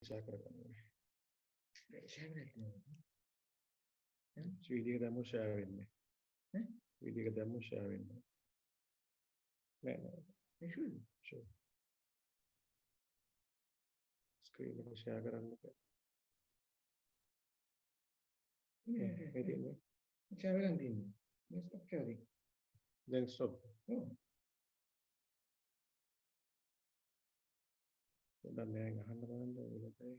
Saya කරගන්න ඕනේ. Share එකක් වීඩියෝ එක දැම්මොත් ෂෙයාර් වෙන්නේ. වීඩියෝ එක දැම්මොත් ෂෙයාර් වෙන්නේ. නෑ. Sure. ස්ක්‍රීන් එක ෂෙයාර් කරන්න බෑ. නෑ. ෂෙයාර් කරන් තියෙන්නේ. මේ ස්ටොප් sharing. දැන් ස්ටොප්. දැන් නෑ අහන්න බලන්න ඕනේ.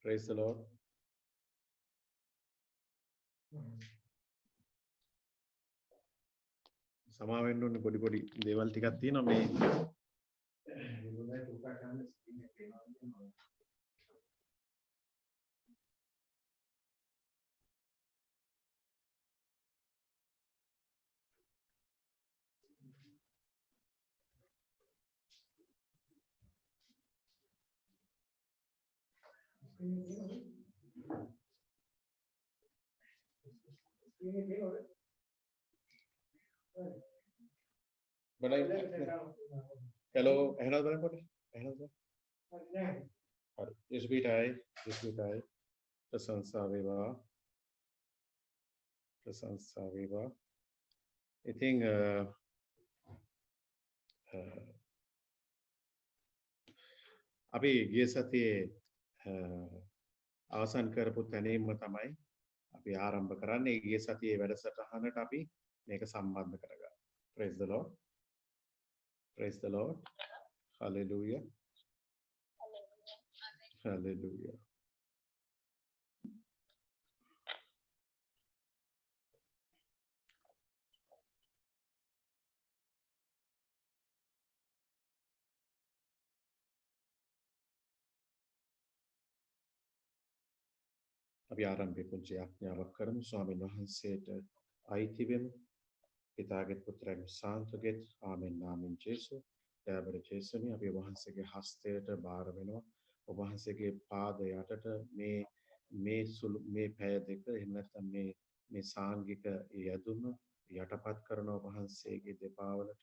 Praise the Lord. සමා වෙන්න ඕනේ පොඩි දේවල් ටිකක් තියෙනවා මේ hello එහෙනම් බලන්න පොඩි එහෙනම් හරි ජෙස්බීටයි ප්‍රශංසා වේවා ඉතින් අපි ගිය සතියේ අවසන් කරපු තැනින්ම තමයි අපි ආරම්භ කරන්නේ ගිය සතියේ වැඩසටහනට අපි මේක සම්බන්ධ කරගන්න. Praise the Lord. Praise the Lord. Hallelujah. Hallelujah. අපි ආරම්භයේ පුංචි ආඥාවක් කරමු ස්වාමීන් වහන්සේට අයිති වෙමු. පිතාගේ පුත්‍රයාගේ සාන්තගේ ආමෙන් නාමයෙන් ජේසු දයාබර ජේසුනි අපි වහන්සේගේ හස්තයට බාර වෙනවා. ඔබ වහන්සේගේ පාද යටට මේ පැය දෙක එහෙම නැත්නම් මේ සාංගික යදුම යටපත් කරන ඔබ වහන්සේගේ දෙපා වලට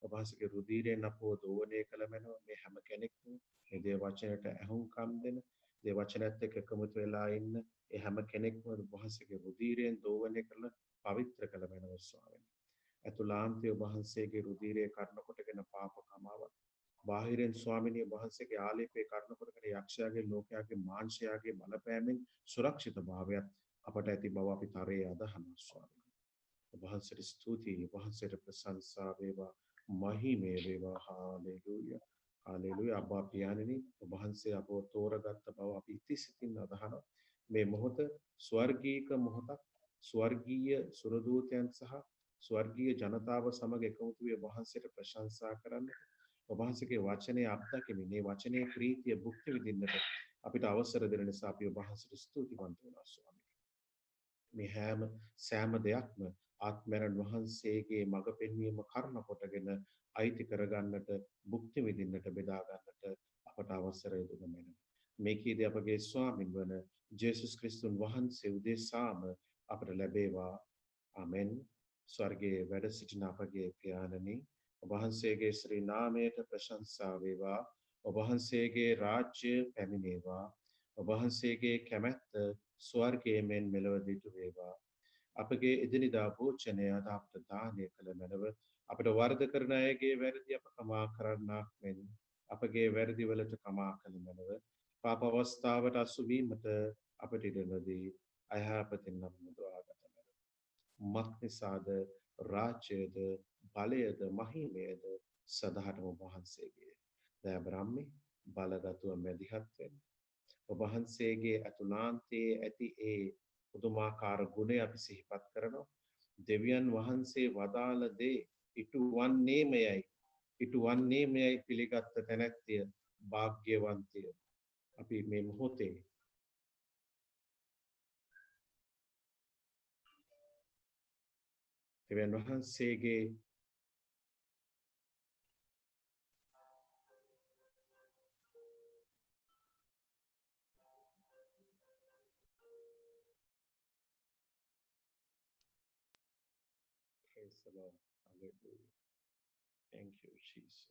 ඔබ වහන්සේගේ රුධිරයෙන් අපව දෝවණය කළ මැනව මේ හැම කෙනෙක්ම මේ දේ වචනයට ඇහුම්කම් දෙන දේ වචනයත් එක්ක එකමුතු වෙලා ඉන්න ඒ හැම කෙනෙක්ම ඔබ වහන්සේගේ රුධිරයෙන් දෝවණය කරලා පවිත්‍ර කළ මැනව ස්වාමීනි. අතුලාන්තය ඔබ වහන්සේගේ රුධිරයේ කර්ණ කොටගෙන පාප කමාවක් බාහිරෙන් ස්වාමිනිය වහන්සේගේ ආලේපේ කර්ණ කොටගෙන යක්ෂයාගේ ලෝකයාගේ මාංශයාගේ බලපෑමෙන් සුරක්ෂිත භාවයත් අපට ඇති බව අපි තරයේ අදහනවා ස්වාමීනි. ඔබ වහන්සේට ස්තුතියි ඔබ වහන්සේට ප්‍රශංසා වේවා මහිමේ වේවා හාලෙලූයා හාලෙලූයා අබ්බා පියාණෙනි ඔබ වහන්සේ අපව තෝරගත්ත බව අපි ඉතිසිතින් අදහනවා. මේ මොහොත ස්වර්ගීක මොහොතක් ස්වර්ගීය සුරදූතයන් සහ ස්වර්ගීය ජනතාව සමග එකමුතු වී වහන්සේට ප්‍රශංසා කරන්න ඔබ වහන්සේගේ වචනේ අත්දැකීමේ මේ වචනේ ප්‍රීතිය භුක්ති විඳින්නට අපිට අවසර දෙන නිසා අපි ඔබ වහන්සේට ස්තුතිවන්ත වෙනවා ස්වාමී. මේ සෑම දෙයක්ම ආත්මයන් වහන්සේගේ මඟ පෙන්වීම කර්ම කොටගෙන අයිති කරගන්නට භුක්ති විඳින්නට බෙදා ගන්නට අපට අවසරය දුන මැනවි. මේකීදී අපගේ ස්වාමින් වන ජේසුස් ක්‍රිස්තුන් වහන්සේ උදෙසාම අපට ලැබේවා. ආමෙන්. ස්වර්ගයේ වැඩ සිටින අපගේ පියාණනි ඔබ වහන්සේගේ ශ්‍රී නාමයට ප්‍රශංසා වේවා. ඔබ වහන්සේගේ රාජ්‍ය පැමිණේවා. ඔබ වහන්සේගේ කැමැත්ත ස්වර්ගයේ මෙන් මෙලොව දිටු වේවා. අපගේ එදිනෙදා භෝජනය අද අපට දානය කළ මැනව අපට වරද කරන අයගේ වැරදි අප කමා කරන්නාක් මෙන් අපගේ වැරදි වලට කමා කළ මැනව පාප අවස්ථාවට අසු වීමට අපට ඉඩ නොදී අයහපතින් නම් මුදවාගත මැනව. මක්නිසාද රාජ්‍යයද බලයද මහිමයද සදහටම ඔබ වහන්සේගේ. දයා බ්‍රහ්මී බලගතුව මැදිහත් වෙන්න. ඔබ වහන්සේගේ අතුලාන්තයේ ඇති ඒ පුදුමාකාර ගුණය අපි සිහිපත් කරනවා. දෙවියන් වහන්සේ වදාළ දේ ඉටුවන්නේමයයි පිළිගත් තැනැත්තිය වාග්යවන්තය. අපි මේ මොහොතේ දෙවියන් වහන්සේගේ Praise the Lord. Hallelujah. Thank you, Jesus.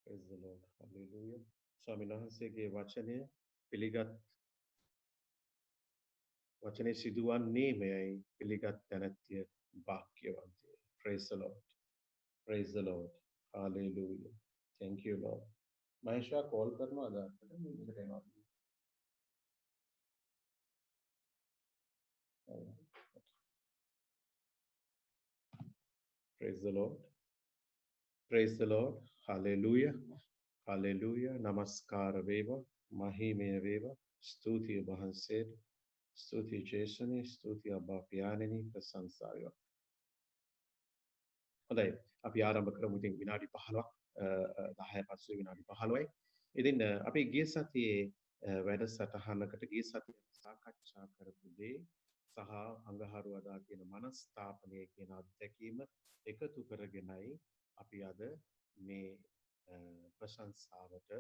Praise the Lord. Hallelujah. ස්වාමීන් වහන්සේගේ වචනය පිළිගත් වචනේ සිදුවන්නේ මෙයයි පිළිගත් තැනැත්තිය වාක්‍යවන්තය. Praise the Lord. Praise the Lord. Hallelujah. Thank you, Lord. Mahesha call කරනවාද අපිට මේකට එනවා. Praise the Lord. Praise the Lord. Hallelujah. Hallelujah. නමස්කාර වේවා. මහිමය වේවා. ස්තුතිය වහන්සේට. ස්තුතිය ජේසුනි. ස්තුතිය අබ්බා පියාණෙනි. ප්‍රශංසා වේවා. හොඳයි. අපි ආරම්භ කරමු ඉතින් විනාඩි 15ක් 10 පස්සේ විනාඩි 15යි. ඉතින් අපි ගිය සතියේ වැඩසටහනකට ගිය සතියේ සාකච්ඡා කරපු දේ සහ අඟහරුවාදා කියන මනස්ථාපනය කියන අත්දැකීම එකතු කරගෙනයි අපි අද මේ ප්‍රශංසාවට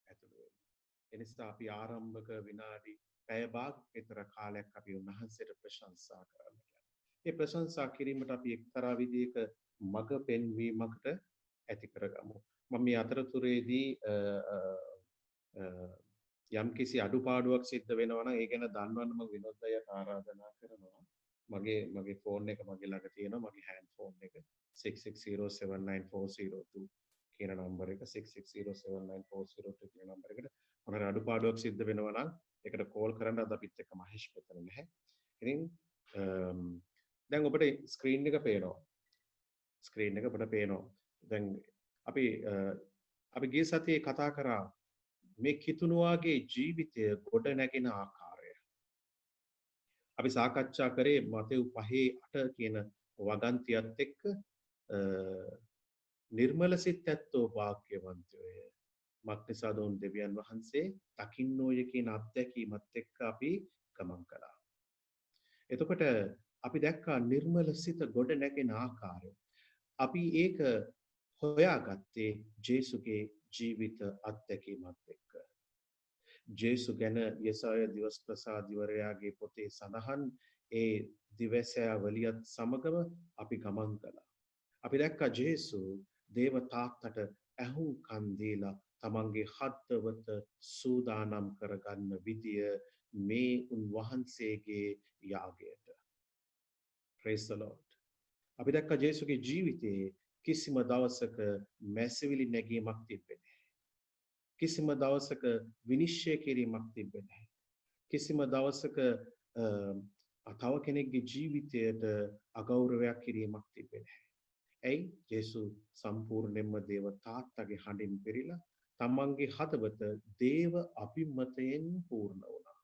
ඇතුළු වෙන්නේ. ඒ නිසා අපි ආරම්භක විනාඩි පැය භාග විතර කාලයක් අපි උන්වහන්සේට ප්‍රශංසා කරන්න යනවා. මේ ප්‍රශංසා කිරීමට අපි එක්තරා විදිහක මඟ පෙන්වීමකට ඇති කරගමු. මම මේ අතරතුරේදී යම් කිසි අඩුපාඩුවක් සිද්ධ වෙනවා නම් ඒ ගැන දන්වන්න මම විනෝදයට ආරාධනා කරනවා. මගේ ෆෝන් එක මගේ ළඟ තියෙනවා. මගේ හෑන්ඩ් ෆෝන් එක 66079402 කියන නම්බර එක 66079402 කියන නම්බර එකට මොනවා අඩුපාඩුවක් සිද්ධ වෙනවා නම් ඒකට කෝල් කරන්න. අද අපිත් එක්ක මහේෂ් මෙතන නැහැ. ඉතින් දැන් ඔබට ස්ක්‍රීන් එක පේනවා. ස්ක්‍රීන් එක අපිට පේනවා. දැන් අපි ගිය සතියේ කතා කරා මේ කිතුණුවාගේ ජීවිතය ගොඩ නැගෙන ආකාරය. අපි සාකච්ඡා කරේ මතෙව් 5:8 කියන වගන්තියත් එක්ක නිර්මල සිත් ඇත්තෝ වාක්‍යවන්තයෝය. මක්නිසාදෝන් දෙවියන් වහන්සේ දකින්නෝය කියන අත්දැකීමත් එක්ක අපි ගමන් කළා. එතකොට අපි දැක්කා නිර්මල සිත ගොඩ නැගෙන ආකාරය. අපි ඒක හොයාගත්තේ ජේසුගේ ජීවිත අත්දැකීමත් එක්ක. ජේසු ගැන යෙසායා දිවස් ප්‍රසාදිවරයාගේ පොතේ සඳහන් ඒ දිවැසෑ වලියත් සමගම අපි ගමන් කළා. අපි දැක්කා ජේසු දේව තාත්තට ඇහුම්කන් දීලා තමන්ගේ හදවත සූදානම් කරගන්න විදිය මේ උන්වහන්සේගේ යාගයට. Praise the Lord. අපි දැක්කා ජේසුගේ ජීවිතයේ කිසිම දවසක මැසිවිලි නැගීමක් තිබෙන්නේ නැහැ. කිසිම දවසක විනිශ්චය කිරීමක් තිබෙන්නේ නැහැ. කිසිම දවසක තව කෙනෙක්ගේ ජීවිතයට අගෞරවයක් කිරීමක් තිබෙන්නේ නැහැ. ඇයි? ජේසු සම්පූර්ණයෙන්ම දේව තාත්තගේ හඬින් පෙරිලා තමන්ගේ හදවත දේව අභිමතයෙන් පූර්ණ වුණා.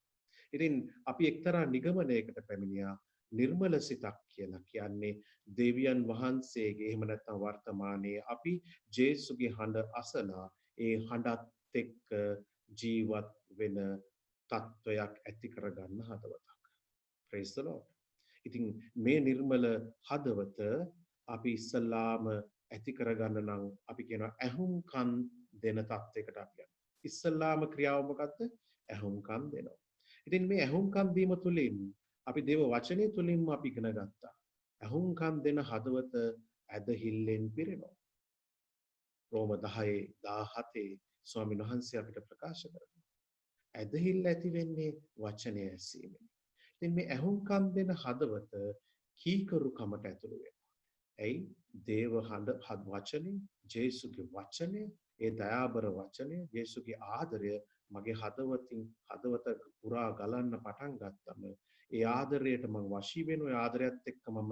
ඉතින් අපි එක්තරා නිගමනයකට පැමිණියා. නිර්මල සිතක් කියලා කියන්නේ දෙවියන් වහන්සේගේ එහෙම නැත්නම් වර්තමානයේ අපි ජේසුගේ හඬ අසලා ඒ හඬත් එක්ක ජීවත් වෙන තත්වයක් ඇති කරගන්න හදවතක්. Praise the Lord. ඉතින් මේ නිර්මල හදවත අපි ඉස්සල්ලාම ඇති කරගන්න නම් අපි කියනවා ඇහුම්කන් දෙන තත්වයකට අපි යනවා. ඉස්සල්ලාම ක්‍රියාව මොකද්ද? ඇහුම්කන් දෙනවා. ඉතින් මේ ඇහුම්කන් දීම තුළින් අපි දේව වචනය තුළින්ම අපි ඉගෙන ගත්තා. ඇහුම්කන් දෙන හදවත ඇදහිල්ලෙන් පිරෙනවා. රෝම 10:17 ස්වාමීන් වහන්සේ අපිට ප්‍රකාශ කරනවා. ඇදහිල්ල ඇති වෙන්නේ වචනය ඇසීමෙන්. ඉතින් මේ ඇහුම්කන් දෙන හදවත කීකරුකමට ඇතුළු වෙනවා. ඇයි? දේව වචනේ, ජේසුගේ වචනේ, ඒ දයාබර වචනේ, ජේසුගේ ආදරය මගේ හදවත පුරා ගලන්න පටන් ගත්තම ඒ ආදරයට මම වශී වෙනවා. ඒ ආදරයත් එක්ක මම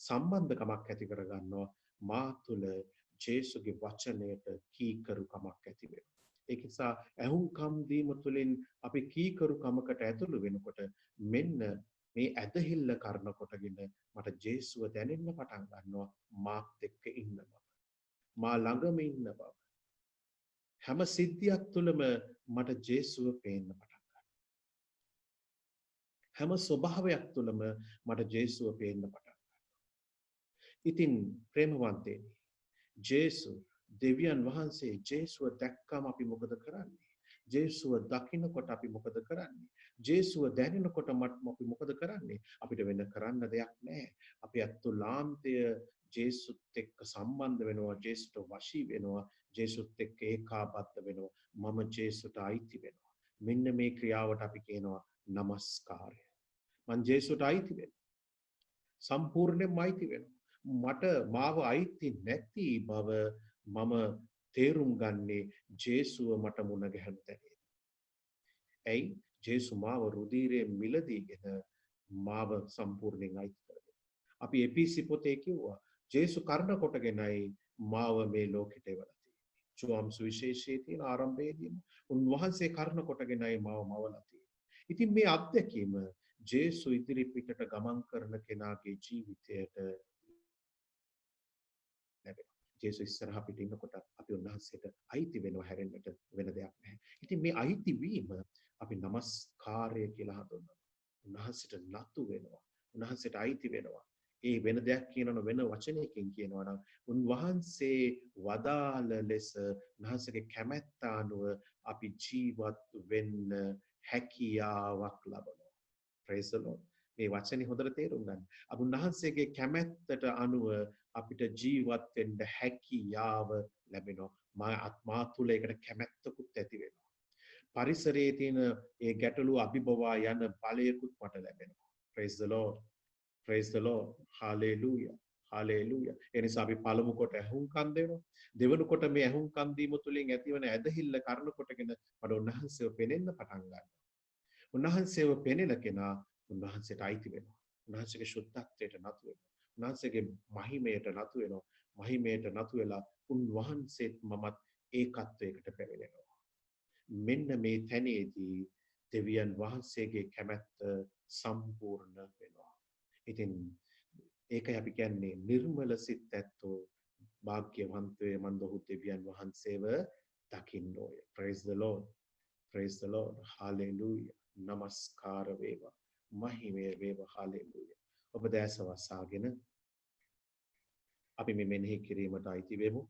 සම්බන්ධකමක් ඇති කරගන්නවා. මා තුළ ජේසුගේ වචනයට කීකරුකමක් ඇති වෙනවා. ඒක නිසා ඇහුම්කම් දීම තුළින් අපි කීකරුකමකට ඇතුළු වෙනකොට මෙන්න මේ ඇදහිල්ල කරන කොටගෙන මට ජේසුව දැනෙන්න පටන් ගන්නවා. මාත් එක්ක ඉන්න බව. මා ළඟම ඉන්න බව. හැම සිද්ධියක් තුළම මට ජේසුව පේන්න පටන් ගන්නවා. හැම ස්වභාවයක් තුළම මට ජේසුව පේන්න පටන් ගන්නවා. ඉතින් ප්‍රේමවන්තයනි, ජේසු දෙවියන් වහන්සේ ජේසුව දැක්කම අපි මොකද කරන්නේ? ජේසුව දකින්නකොට අපි මොකද කරන්නේ? ජේසුව දැනෙනකොට අපි මොකද කරන්නේ? අපිට වෙන කරන්න දෙයක් නැහැ. අපි අතුලාන්තය ජේසුත් එක්ක සම්බන්ධ වෙනවා, ජේසුට වශී වෙනවා, ජේසුත් එක්ක ඒකාබද්ධ වෙනවා. මම ජේසුට අයිති වෙනවා. මෙන්න මේ ක්‍රියාවට අපි කියනවා নমස්කාරය. මං ජේසුට අයිති වෙනවා. සම්පූර්ණයෙන්ම අයිති වෙනවා. මට මාව අයිති නැති බව මම තේරුම් ගන්නේ ජේසුව මට මුණ ගැහෙන තැන. ඇයි? ජේසු මාව රුධිරයෙන් මිලදීගෙන මාව සම්පූර්ණයෙන් අයිති කරගන්න. අපි එපීසි පොතේ කිව්වා ජේසු කර්ණ කොටගෙනයි මාව මේ ලෝකෙට එවලා තියෙන්නේ. ජෝම් සුවිශේෂයේ තියෙන ආරම්භයේදීම උන්වහන්සේ කර්ණ කොටගෙනයි මාව මවලා තියෙන්නේ. ඉතින් මේ අත්දැකීම ජේසු ඉදිරි පිටට ගමන් කරන කෙනාගේ ජීවිතයට ලැබෙනවා. ජේසු ඉස්සරහ පිට ඉන්නකොට අපි උන්වහන්සේට අයිති වෙනව හැරෙන්නට වෙන දෙයක් නැහැ. ඉතින් මේ අයිති වීම අපි নমස්කාරය කියලා හඳුන්වනවා. උන්වහන්සේට නතු වෙනවා. උන්වහන්සේට අයිති වෙනවා. ඒ වෙන දෙයක් කියනවන වෙන වචනයකින් කියනවා නම් උන්වහන්සේ වදාළ ලෙස උන්වහන්සේගේ කැමැත්ත අනුව අපි ජීවත් වෙන්න හැකියාවක් ලබනවා. praise the Lord. මේ වචනේ හොඳට තේරුම් ගන්න. අපි උන්වහන්සේගේ කැමැත්තට අනුව අපිට ජීවත් වෙන්න හැකියාව ලැබෙනවා. මා තුළ ඒකට කැමැත්තකුත් ඇති වෙනවා. පරිසරයේ තියෙන ඒ ගැටලු අභිබවා යන බලයකුත් මට ලැබෙනවා. praise the Lord. praise the Lord. hallelujah. hallelujah. ඒ නිසා අපි පළමු කොට ඇහුම්කන් දෙනවා. දෙවනු කොට මේ ඇහුම්කන් දීම තුලින් ඇතිවන ඇදහිල්ල කරන කොටගෙන මට උන්වහන්සේව පෙනෙන්න පටන් ගන්නවා. උන්වහන්සේව පෙනෙන කෙනා උන්වහන්සේට අයිති වෙනවා. උන්වහන්සේගේ ශුද්ධත්වයට නතු වෙනවා. උන්වහන්සේගේ මහිමයට නතු වෙනවා. මහිමයට නතු වෙලා උන්වහන්සේත් මමත් ඒකත්වයකට පැමිණෙනවා. මෙන්න මේ තැනේදී දෙවියන් වහන්සේගේ කැමැත්ත සම්පූර්ණ වෙනවා. ඉතින් ඒකයි අපි කියන්නේ නිර්මල සිත් ඇත්තෝ භාග්‍යවන්තය මන්දහු දෙවියන් වහන්සේව දකින්න ඕය. praise the Lord. praise the Lord. hallelujah. නමස්කාර වේවා. මහිමය වේවා. hallelujah. ඔබ දැස වසාගෙන අපි මේ මෙනෙහි කිරීමට අයිති වෙමු.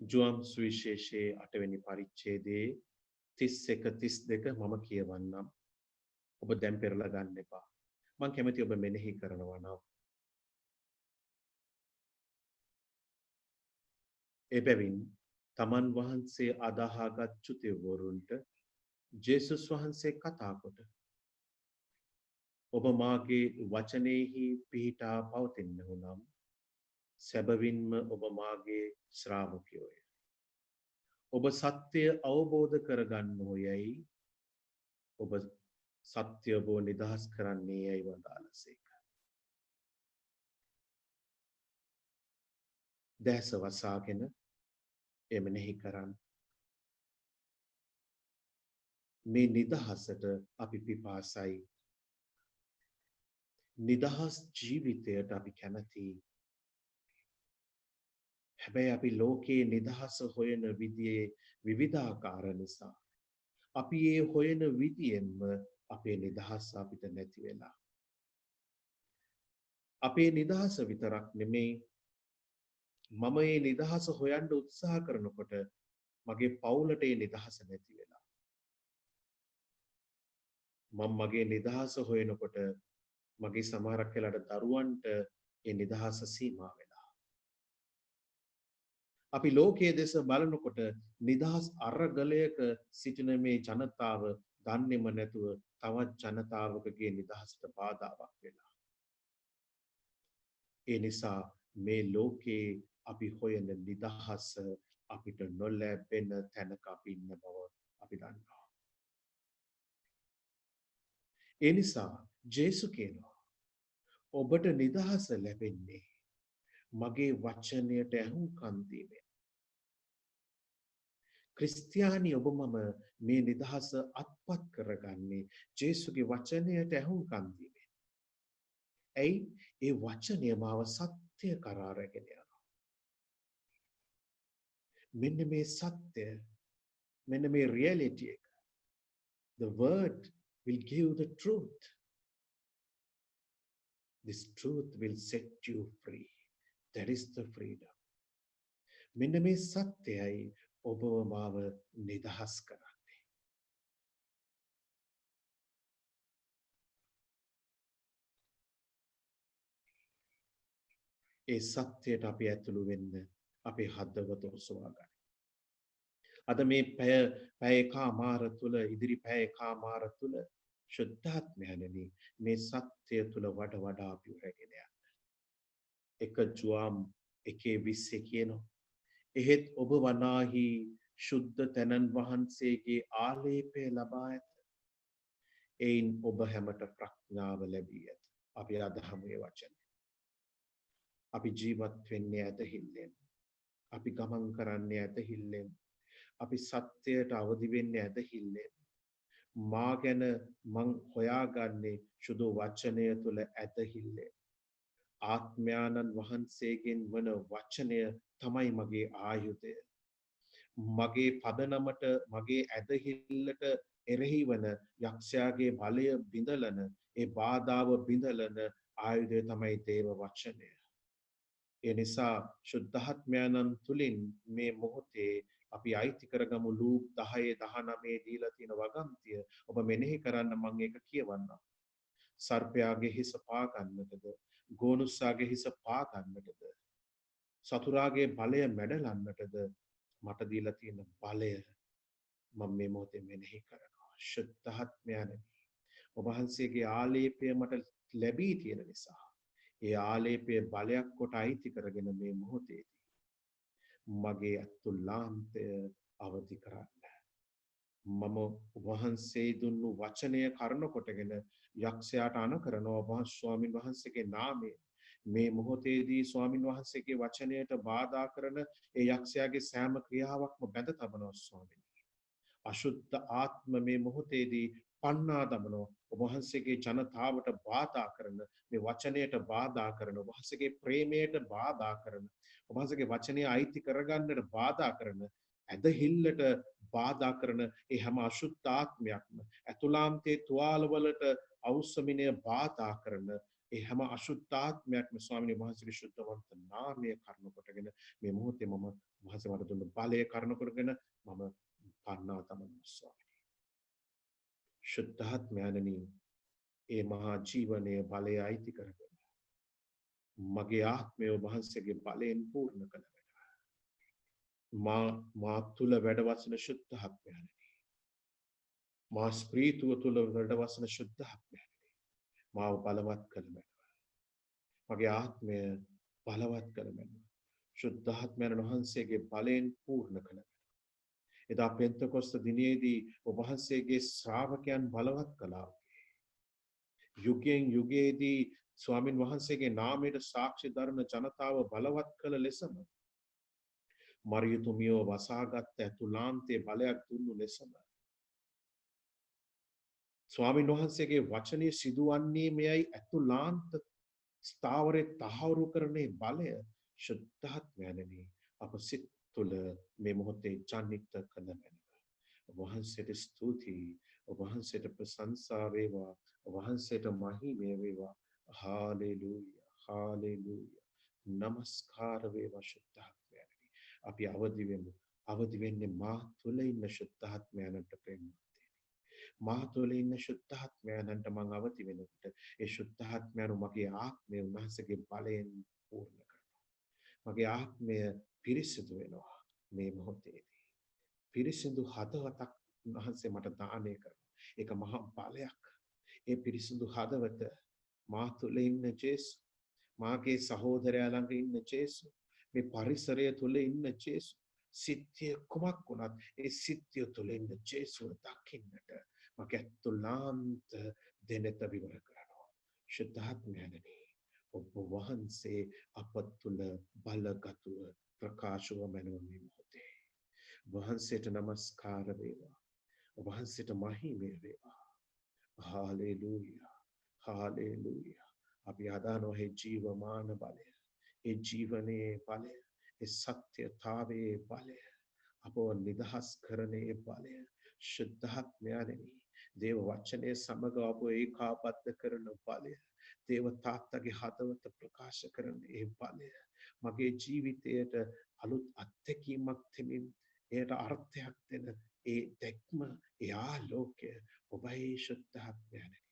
ජෝම් සුවිශේෂයේ 8 වෙනි පරිච්ඡේදයේ 31 32 මම කියවන්නම්. ඔබ දැන් පෙරලා ගන්න එපා. මම කැමති ඔබ මෙනෙහි කරනවා නම්. එබැවින් තමන් වහන්සේ අදහාගත් චුතිවරුන්ට ජේසුස් වහන්සේ කතා කොට ඔබ මාගේ වචනේහි පිහිටා පවතින්නහු නම් සැබවින්ම ඔබ මාගේ ශ්‍රාවකයෝය. ඔබ සත්‍ය අවබෝධ කරගන්නෝ යයි ඔබ සත්‍ය ඔබ නිදහස් කරන්නේ යයි වදාළසේක. දැස වසාගෙන එමනෙහි කරන්න. මේ නිදහසට අපි පිපාසයි. නිදහස් ජීවිතයට අපි කැමතියි. හැබැයි අපි ලෝකයේ නිදහස හොයන විදියේ විවිධාකාර නිසා අපි ඒ හොයන විදියෙන්ම අපේ නිදහස අපිට නැති වෙලා. අපේ නිදහස විතරක් නෙමෙයි මම මේ නිදහස හොයන්න උත්සාහ කරනකොට මගේ පවුලට ඒ නිදහස නැති වෙලා. මම මගේ නිදහස හොයනකොට මගේ සමහරක් වෙලාවට දරුවන්ට ඒ නිදහස සීමා වෙලා. අපි ලෝකයේ දෙස බලනකොට නිදහස් අරගලයක සිටින මේ ජනතාව දන්නේම නැතුව තවත් ජනතාවකගේ නිදහසට බාධාවක් වෙලා. ඒ නිසා මේ ලෝකේ අපි හොයන නිදහස අපිට නොලැබෙන තැනක අපි ඉන්න බව අපි දන්නවා. ඒ නිසා ජේසු කියනවා ඔබට නිදහස ලැබෙන්නේ මගේ වචනයට ඇහුම්කන් දීමෙන්. ක්‍රිස්තියානි ඔබ මම මේ නිදහස අත්පත් කරගන්නේ ජේසුගේ වචනයට ඇහුම්කන් දීමෙන්. ඇයි? ඒ වචනය මාව සත්‍ය කරා රැගෙන යනවා. මෙන්න මේ සත්‍ය, මෙන්න මේ reality එක. The word will give the truth. This truth will set you free. That is the freedom. මෙන්න මේ සත්‍යයයි ඔබව මාව නිදහස් කරන්නේ. ඒ සත්‍යයට අපි ඇතුළු වෙන්න අපේ හදවත ඔසවා ගන්න. අද මේ පැය කාමාර තුල ඉදිරි පැය කාමාර තුල ශුද්ධාත්මයනි මේ සත්‍ය තුල වඩා අපි රැගෙන යන්න. එක ජුවාම් 1:20 කියනවා. එහෙත් ඔබ වනාහි ශුද්ධ තැනන් වහන්සේගේ ආලේපය ලබා ඇත. එයින් ඔබ හැමට ප්‍රඥාව ලැබී ඇත. අපි අදහමු ඒ වචන. අපි ජීවත් වෙන්නේ ඇදහිල්ලෙන්. අපි ගමන් කරන්නේ ඇදහිල්ලෙන්. අපි සත්‍යයට අවදි වෙන්නේ ඇදහිල්ලෙන්. මා ගැන මං හොයාගන්නේ සුදු වචනය තුළ ඇදහිල්ලෙන්. ආත්මයාණන් වහන්සේගෙන් වන වචනය තමයි මගේ ආයුධය. මගේ පදනමට මගේ ඇදහිල්ලට එරෙහි වන යක්ෂයාගේ බලය බිඳලන ඒ බාධාව බිඳලන ආයුධය තමයි දේව වචනය. ඒ නිසා ශුද්ධාත්මයන්න් තුලින් මේ මොහොතේ අපි අයිති කරගමු ලූක් 10:19 දීලා තියෙන වගන්තිය. ඔබ මෙනෙහි කරන්න මම ඒක කියවන්නම්. සර්පයාගේ හිස පා ගන්නටද, ගෝනුස්සාගේ හිස පා ගන්නටද, සතුරාගේ බලය මැඩලන්නටද මට දීලා තියෙන බලය මම මේ මොහොතේ මෙනෙහි කරනවා. ශුද්ධාත්මයන්නි ඔබ වහන්සේගේ ආලේපය මට ලැබී තියෙන නිසා ඒ ආලේපයේ බලයක් කොට අයිති කරගෙන මේ මොහොතේදී මගේ අතුලාන්තය අවදි කරන්න. මම වහන්සේ දුන්නු වචනය කරන කොටගෙන යක්ෂයාට අනකරනවා වහන්සේ ස්වාමින් වහන්සේගේ නාමයෙන්. මේ මොහොතේදී ස්වාමින් වහන්සේගේ වචනයට බාධා කරන ඒ යක්ෂයාගේ සෑම ක්‍රියාවක්ම බැඳ තබනවා ස්වාමීනි. අශුද්ධ ආත්ම මේ මොහොතේදී පන්නා දමනවා. ඔබ වහන්සේගේ ජනතාවට බාධා කරන මේ වචනයට බාධා කරන ඔබ වහන්සේගේ ප්‍රේමයට බාධා කරන ඔබ වහන්සේගේ වචනය අයිති කරගන්නට බාධා කරන ඇදහිල්ලට බාධා කරන ඒ හැම අශුද්ධ ආත්මයක්ම අතුලාන්තයේ තුවාලවලට අවශ්‍යමිනේ බාධා කරන ඒ හැම අශුද්ධ ආත්මයක්ම ස්වාමීන් වහන්සේගේ ශුද්ධවන්ත නාමය කරුණ කොටගෙන මේ මොහොතේ මම වහන්සේ මට දුන්න බලය කරුණ කොටගෙන මම පන්නා තමන් ස්වාමීනි. ශුද්ධාත්මයන්නි ඒ මහා ජීවනයේ බලය අයිති කරගෙන මගේ ආත්මය වහන්සේගේ බලයෙන් පූර්ණ කළ මා තුල වැඩවසන ශුද්ධාත්මයනි. මා ස්ප්‍රීතුව තුල වැඩවසන ශුද්ධාත්මයනි. මාව බලවත් කළ මැනව. මගේ ආත්මය බලවත් කළ මැනව. ශුද්ධාත්මයන් වහන්සේගේ බලයෙන් පූර්ණ කළ මැනව. එදා පෙන්තකොස්ත දිනේදී ඔබ වහන්සේගේ ශ්‍රාවකයන් බලවත් කළා. යුගයෙන් යුගයේදී ස්වාමින් වහන්සේගේ නාමයට සාක්ෂි දරන ජනතාව බලවත් කළ ලෙසම මරියතුමියෝ වසාගත් ඇතුලාන්තයේ බලයක් දුන්නු ලෙසම ස්වාමින් වහන්සේගේ වචනේ සිදුවන්නේ මෙයයි ඇතුලාන්ත ස්ථාවරේ තහවුරු කරන්නේ බලය ශුද්ධාත්මයනි අප සිත් තුළ මේ මොහොතේ ජනිත කළ මැනව. ඔබ වහන්සේට ස්තුතියි. ඔබ වහන්සේට ප්‍රශංසා වේවා. ඔබ වහන්සේට මහිමය වේවා. Hallelujah hallelujah. නමස්කාර වේවා ශුද්ධාත්මයනි. අපි අවදි වෙමු. අවදි වෙන්නේ මා තුළ ඉන්න ශුද්ධාත්මයන්ට ප්‍රේමවත්. මා තුළ ඉන්න ශුද්ධාත්මයන්ට මං අවදි වෙනකොට ඒ ශුද්ධාත්මයන් මගේ ආත්මය උන්වහන්සේගේ බලයෙන් පූර්ණ කරනවා. මගේ ආත්මය පිරිසිදු වෙනවා මේ මොහොතේදී. පිරිසිදු හදවතක් උන්වහන්සේ මට දානය කරනවා. ඒක මහා බලයක්. ඒ පිරිසිදු හදවත මා තුළ ඉන්න ජේසු, මාගේ සහෝදරයා ළඟ ඉන්න ජේසු, මේ පරිසරය තුළ ඉන්න ජේසු, සිත්ය කුමක් වුණත් ඒ සිත්ය තුළ ඉන්න ජේසුව දකින්නට මගේ අතුලාන්ත දෙනත විවර කරනවා. ශුද්ධාත්මයනි ඔබ වහන්සේ අප තුළ බලගතුව ප්‍රකාශව මැනව මේ මොහොතේ. වහන්සේට නමස්කාර වේවා. වහන්සේට මහිමය වේවා. Hallelujah hallelujah. අපි අදනෝ හේ ජීවමාන බලය, ඒ ජීවනයේ බලය, ඒ සත්‍යතාවයේ බලය, අපව නිදහස් කරනේ බලය ශුද්ධාත්මයනි දේව වචනය සමග අප ඒකාබද්ධ කරන බලය, දේව තාත්තගේ හදවත ප්‍රකාශ කරන ඒ බලය මගේ ජීවිතයට අලුත් අත්දැකීමක් දෙමින් එයට අර්ථයක් දෙන ඒ දැක්ම ඒ ආලෝකය ඔබයි ශුද්ධාත්මයනේ.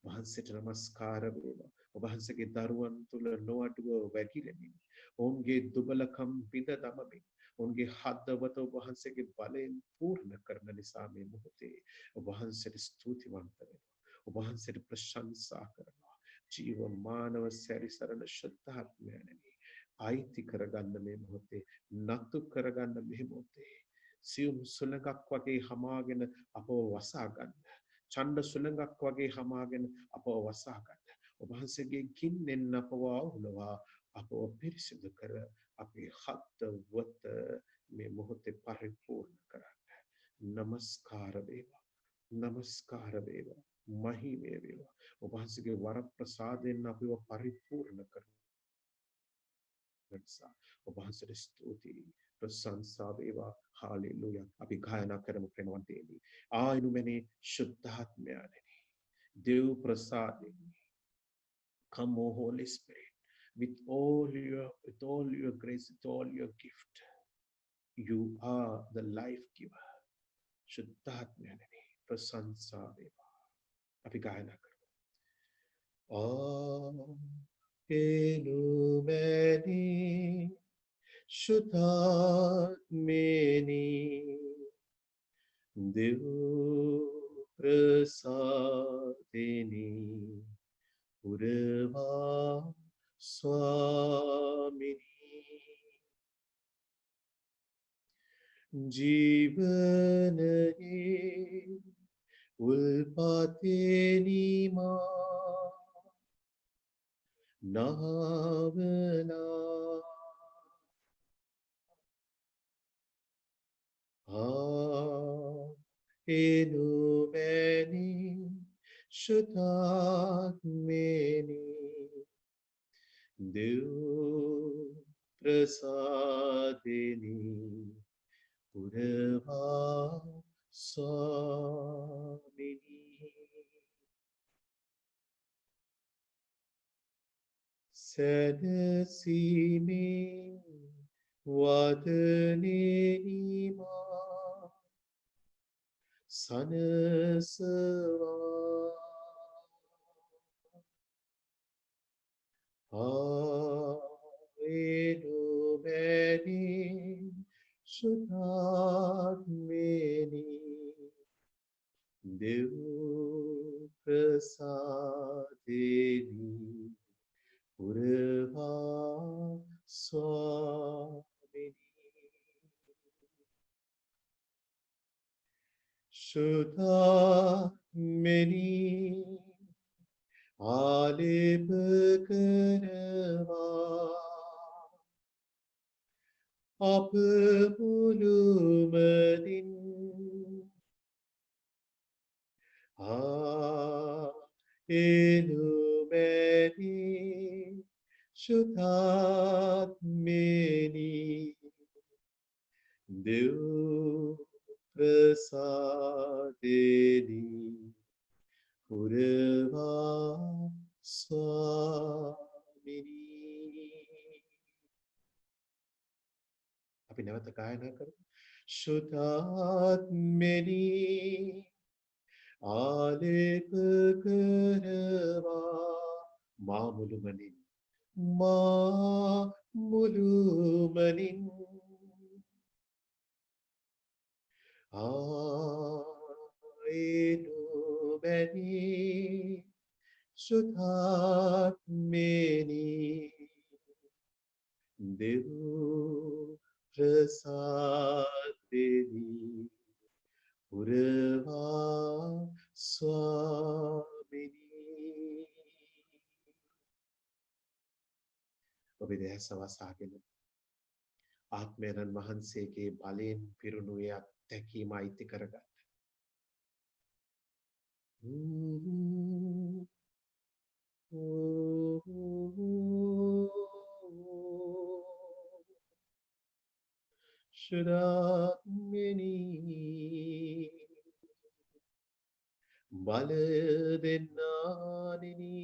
වහන්සේට නමස්කාර වේවා. ඔබ වහන්සේගේ දරුවන් තුල නොඅඩුව වැగిරෙමින් ඔවුන්ගේ දුබලකම් බිඳ දමමින් ඔවුන්ගේ හදවත ඔබ වහන්සේගේ බලයෙන් පූර්ණ කරන නිසා මේ මොහොතේ ඔබ වහන්සේට ස්තුතිවන්ත වෙනවා. ඔබ වහන්සේට ප්‍රශංසා කරනවා. ජීවමානව සැරිසරන ශුද්ධාත්මයනේ අයිති කරගන්න මේ මොහොතේ, නතු කරගන්න මේ මොහොතේ සියුම් සුළඟක් වගේ හමාගෙන අපව වසා ගන්න. ඡණ්ඩ සුළඟක් වගේ හමාගෙන අපව වසා ගන්න. ඔබ වහන්සේගේ ගින්නෙන් අපව අවුලවා අපව පිරිසිදු කර අපේ හදවත මේ මොහොතේ පරිපූර්ණ කරන්න. නමස්කාර වේවා. නමස්කාර වේවා. මහිමය වේවා. ඔබ වහන්සේගේ වරප්‍රසාදයෙන් අපව පරිපූර්ණ කරන්න. නිසා ඔබ වහන්සේට ස්තුතියි. ප්‍රශංසා වේවා. හාලෙලූයා. අපි ගායනා කරමු ප්‍රේමවන්තයනි. ආයනුමනේ ශුද්ධාත්මයනි. දෙව් ප්‍රසාදෙනි. Come, O Holy Spirit, with all your grace, with all your gift. You are the life giver. ශුද්ධාත්මයනි. ප්‍රශංසා වේවා. අපි ගායනා කරමු. එනුමැනි ශුද්ධාත්මෙනි දෙව් ප්‍රසාදෙනි පුරවා ස්වාමිනී ජීවනයේ උල්පතෙනි මා නාවලා එනුමැනි ශුද්ධාත්මෙනි දෙව් ප්‍රසාදෙනි පුරවා ස්වාමිනී සැනසීමේ වදනෙහි මා සනසවා එනුමැනි ශුද්ධාත්මෙනි දෙව් ප්‍රසාදෙනි පුරවා ස්වාමිනී ශුද්ධාත්මෙනි ආලේප කරවා අප මුළුමනින් එනුමැනි ශුද්ධාත්මෙනි දෙව් ප්‍රසාදෙනි පුරවා ස්වාමිනී අපි නැවත ගායනා කරමු ශුද්ධාත්මෙනි ආලේප කරවා මා මුළුමනින් එනුමැනි ශුද්ධාත්මෙනි දෙව් ප්‍රසාදෙනි පුරවා ස්වාමිනී ඔබේ දැස වසාගෙන ආත්මයන් වහන්සේගේ බලයෙන් පිරුණු ඒ අත්දැකීම අයිති කරගන්න. ශුද්ධාත්මෙනි බල දෙන්නානිනි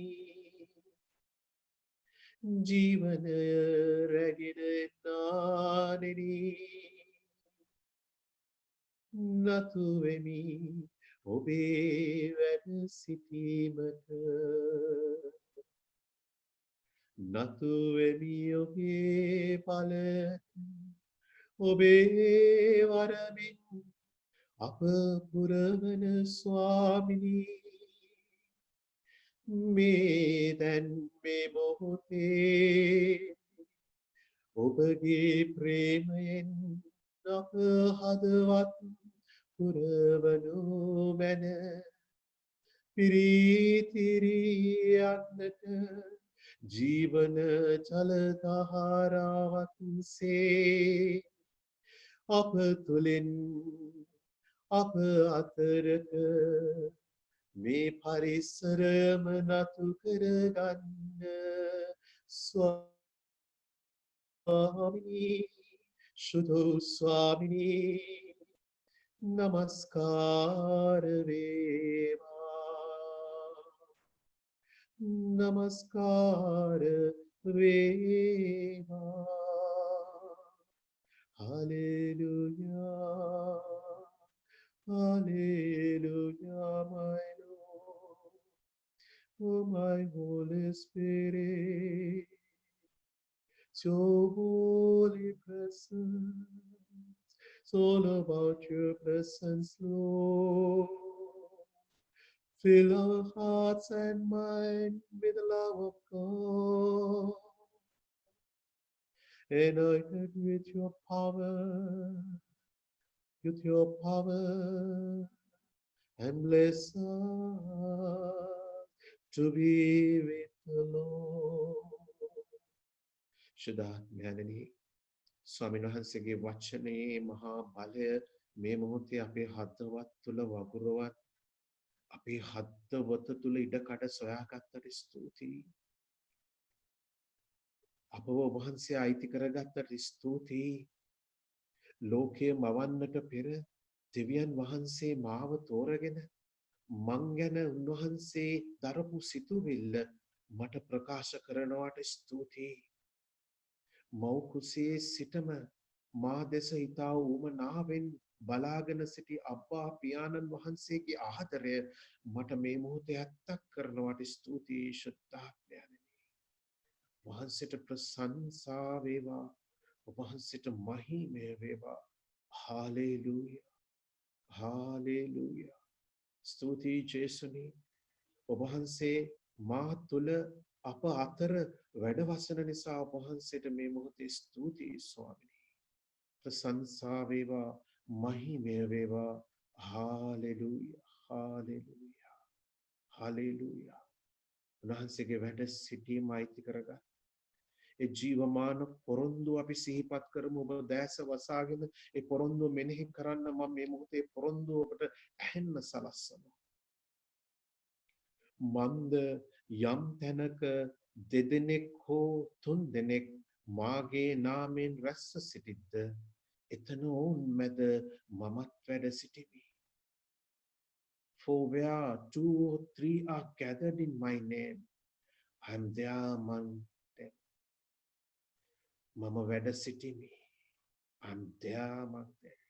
ජීවනය රැගෙන නානෙනි නතු වෙමි ඔබේ වැඩ සිටීමට නතු වෙමි ඔබේ පළට ඔබේ වරමින් අප පුරවන ස්වාමිනී මේ දැන් මේ මොහොතේ ඔබගේ ප්‍රේමයෙන් අප හදවත් පුරවනු මැන පිරිතිරියන්නට ජීවන ජලධාරාවක් සේ අප තුළින් අප අතරට මේ පරිසරම නතු කරගන්න ස්වාමිනී සුදු ස්වාමිනී නමස්කාර වේවා නමස්කාර වේවා hallelujah hallelujah my Lord oh my Holy Spirit it's your holy presence it's all about your presence Lord fill our hearts and minds with the love of God anointed with your power and bless us to be with the Lord. ශුද්ධාත්මයනි ස්වාමීන් වහන්සේගේ වචනේ මහා බලය මේ මොහොතේ අපේ හදවත් තුල වගුරුවත් අපේ හදවත තුල ඉඩකඩ සොයාගත්තට ස්තුතියි. අපව ඔබ වහන්සේ අයිති කරගත්තට ස්තුතියි. ලෝකය මවන්නට පෙර දෙවියන් වහන්සේ මාව තෝරගෙන මං ගැන උන්වහන්සේ දරපු සිතුවිල්ල මට ප්‍රකාශ කරනවට ස්තුතියි. මව් කුසේ සිටම මා දෙස ඉතා උමනාවෙන් බලාගෙන සිටි අබ්බා පියාණන් වහන්සේගේ ආදරය මට මේ මොහොතේ ඇත්තක් කරනවට ස්තුතියි ශුද්ධාත්මයනි. වහන්සේට ප්‍රශංසා වේවා. ඔබ වහන්සේට මහිමය වේවා. හාලෙලූයා. හාලෙලූයා. ස්තුතියි ජේසුනි. ඔබ වහන්සේ මා තුළ අප අතර වැඩවසන නිසා ඔබ වහන්සේට මේ මොහොතේ ස්තුතියි ස්වාමිනී. ප්‍රශංසා වේවා. මහිමය වේවා. හාලෙලූයා. හාලෙලූයා. හාලෙලූයා. උන්වහන්සේගේ වැඩ සිටීම අයිති කරගත් ඒ ජීවමාන පොරොන්දු අපි සිහිපත් කරමු. ඔබ දැස වසාගෙන ඒ පොරොන්දුව මෙනෙහි කරන්න මම මේ මොහොතේ පොරොන්දුව ඔබට ඇහෙන්න සලස්සනවා. මන්ද යම් තැනක දෙදෙනෙක් හෝ තුන් දෙනෙක් මාගේ නාමයෙන් රැස්ව සිටිද්ද එතන ඔවුන් මැද මමත් වැඩ සිටිමි. For where 2 or 3 are gathered in my name, I am there among them. මම වැඩ සිටිමි. I am there among them.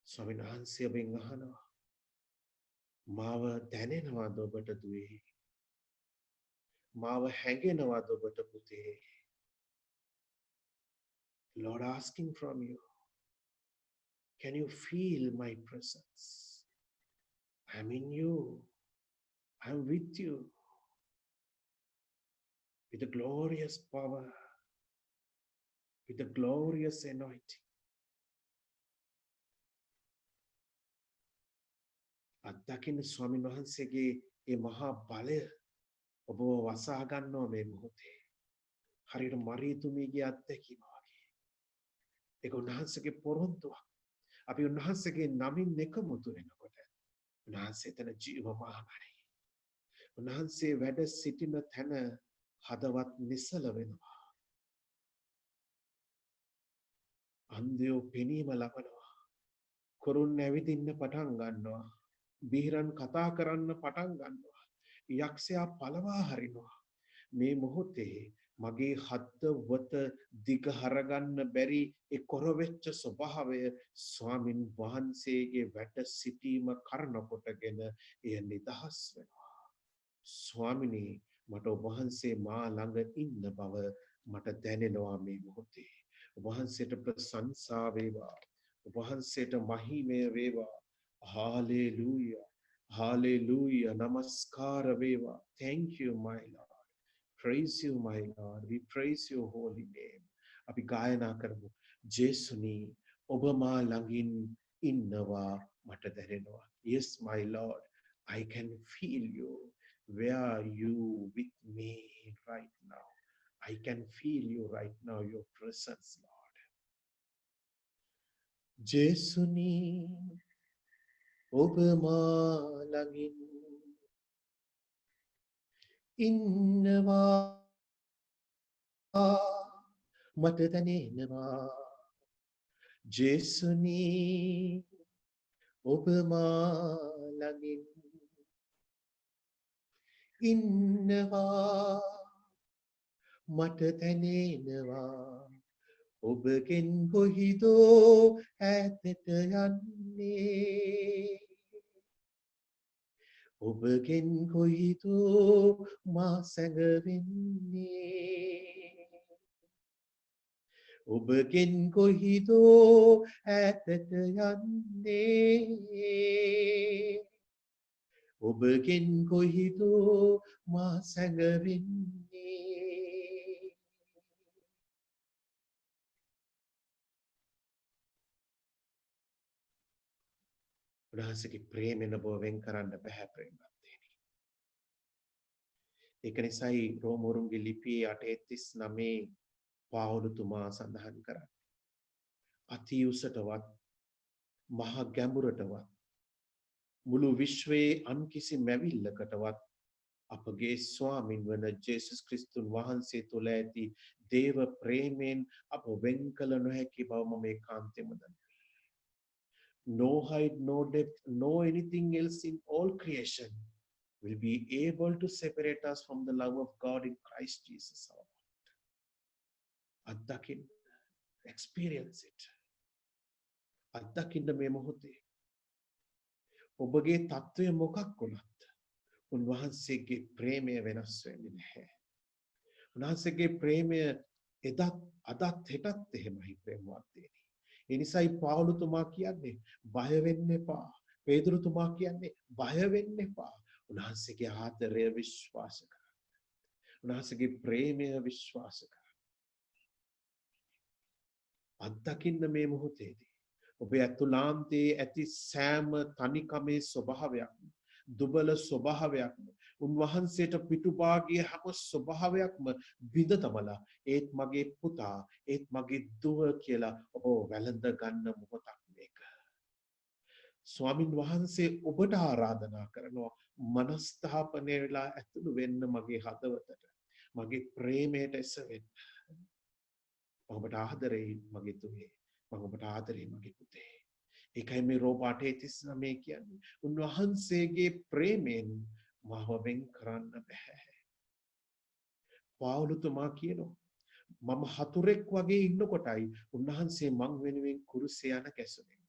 ස්වාමීන් වහන්සේ ඔබෙන් අහනවා. මාව දැනෙනවද ඔබට දුවේ? මාව හැඟෙනවද ඔබට පුතේ? Lord asking from you. Can you feel my presence? I'm in you. I'm with you. With the glorious power. With the glorious anointing. අත්දකින්න ස්වාමීන් වහන්සේගේ ඒ මහා බලය ඔබව වසා ගන්නවා මේ මොහොතේ. හරියට මරියතුමියගේ අත්දැකීම වගේ. ඒක උන්වහන්සේගේ පොරොන්දුවක්. අපි උන්වහන්සේගේ නමින් එකමුතු වෙනකොට උන්වහන්සේ එතන ජීවමානයි. උන්වහන්සේ වැඩ සිටින තැන හදවත් නිසල වෙනවා. අන්ධයෝ පෙනීම ලබනවා. කුරුන් ඇවිදින්න පටන් ගන්නවා. බිහිරන් කතා කරන්න පටන් ගන්නවා. යක්ෂයා පළවා හරිනවා. මේ මොහොතේ මගේ හදවත දිග හරගන්න බැරි ඒ කොරවෙච්ච ස්වභාවය ස්වාමින් වහන්සේගේ වැඩ සිටීම කරන කොටගෙන එය නිදහස් වෙනවා. ස්වාමිනී මට ඔබ වහන්සේ මා ළඟ ඉන්න බව මට දැනෙනවා මේ මොහොතේ. ඔබ වහන්සේට ප්‍රශංසා වේවා. ඔබ වහන්සේට මහිමය වේවා. Hallelujah. Hallelujah. Namaskar Veva. Thank you, my Lord. Praise you, my Lord. We praise your holy name. අපි ගායනා කරමු. ජේසුනි ඔබ මා ළඟින් ඉන්නවා මට දැනෙනවා. Yes, my Lord. I can feel you. Where are you with me right now? I can feel you right now, your presence, Lord. ජේසුනි ඔබ මා ළඟින් ඉන්නවා මට දැනෙනවා. ජේසුනි ඔබ මා ළඟින් ඉන්නවා මට දැනෙනවා. ඔබගෙන් කොහිදෝ ඈතට යන්නේ. ඔබගෙන් කොහිදෝ මා සැඟවෙන්නේ. ඔබගෙන් කොහිදෝ ඈතට යන්නේ. ඔබගෙන් කොහිදෝ මා සැඟවෙන්නේ. උන්වහන්සේගේ ප්‍රේමෙන් ඔබ වෙන් කරන්න බෑ ප්‍රේමවත්නි. ඒක නිසායි රෝමවරුන්ගේ ලිපියේ 8:39 පාවුලතුමා සඳහන් කරන්නේ. අති උසටවත් මහ ගැඹුරටවත් මුළු විශ්වයේ අන් කිසි මැවිල්ලකටවත් අපගේ ස්වාමින් වන ජේසුස් ක්‍රිස්තුන් වහන්සේ තුළ ඇති දේව ප්‍රේමයෙන් අප වෙන් කළ නොහැකි බව මම ඒකාන්තයෙන්ම දන්නවා. No height, no depth, no anything else in all creation will be able to separate us from the love of God in Christ Jesus our Lord. Addakin, experience it. Addakin me mohote. ඔබගේ තත්වය මොකක් වුණත් උන්වහන්සේගේ ප්‍රේමය වෙනස් වෙන්නේ නැහැ. උන්වහන්සේගේ ප්‍රේමය එදත් අදත් හෙටත් එහෙමයි ප්‍රේමවත්නි. ඒ නිසායි පාවුලතුමා කියන්නේ බය වෙන්න එපා. පේදුරුතුමා කියන්නේ බය වෙන්න එපා. උන්වහන්සේගේ ආදරය විශ්වාස කරන්න. උන්වහන්සේගේ ප්‍රේමය විශ්වාස කරන්න. අත්දකින්න මේ මොහොතේදී ඔබේ අතුලාන්තයේ ඇති සෑම තනිකමේ ස්වභාවයක්ම දුබල ස්වභාවයක්ම උන්වහන්සේට පිටුපාගිය හැම ස්වභාවයක්ම බිඳ තමලා ඒත් මගේ පුතා ඒත් මගේ දුව කියලා ඔබ වැළඳ ගන්න මොහොතක් මේක. ස්වාමින් වහන්සේ ඔබට ආරාධනා කරනවා මනස්ථාපනය වෙලා ඇතුළු වෙන්න මගේ හදවතට. මගේ ප්‍රේමයට එසවෙන්න. ඔබට ආදරේ මගේ දුවේ. මම ඔබට ආදරේ මගේ පුතේ. ඒකයි මේ රෝම 8:39 කියන්නේ. උන්වහන්සේගේ ප්‍රේමයෙන් මම වෙන් කරන්න බෑ. පාවුලතුමා කියනවා මම හතුරෙක් වගේ ඉන්නකොටයි උන්වහන්සේ මං වෙනුවෙන් කුරුසේ යන කැසුනේ.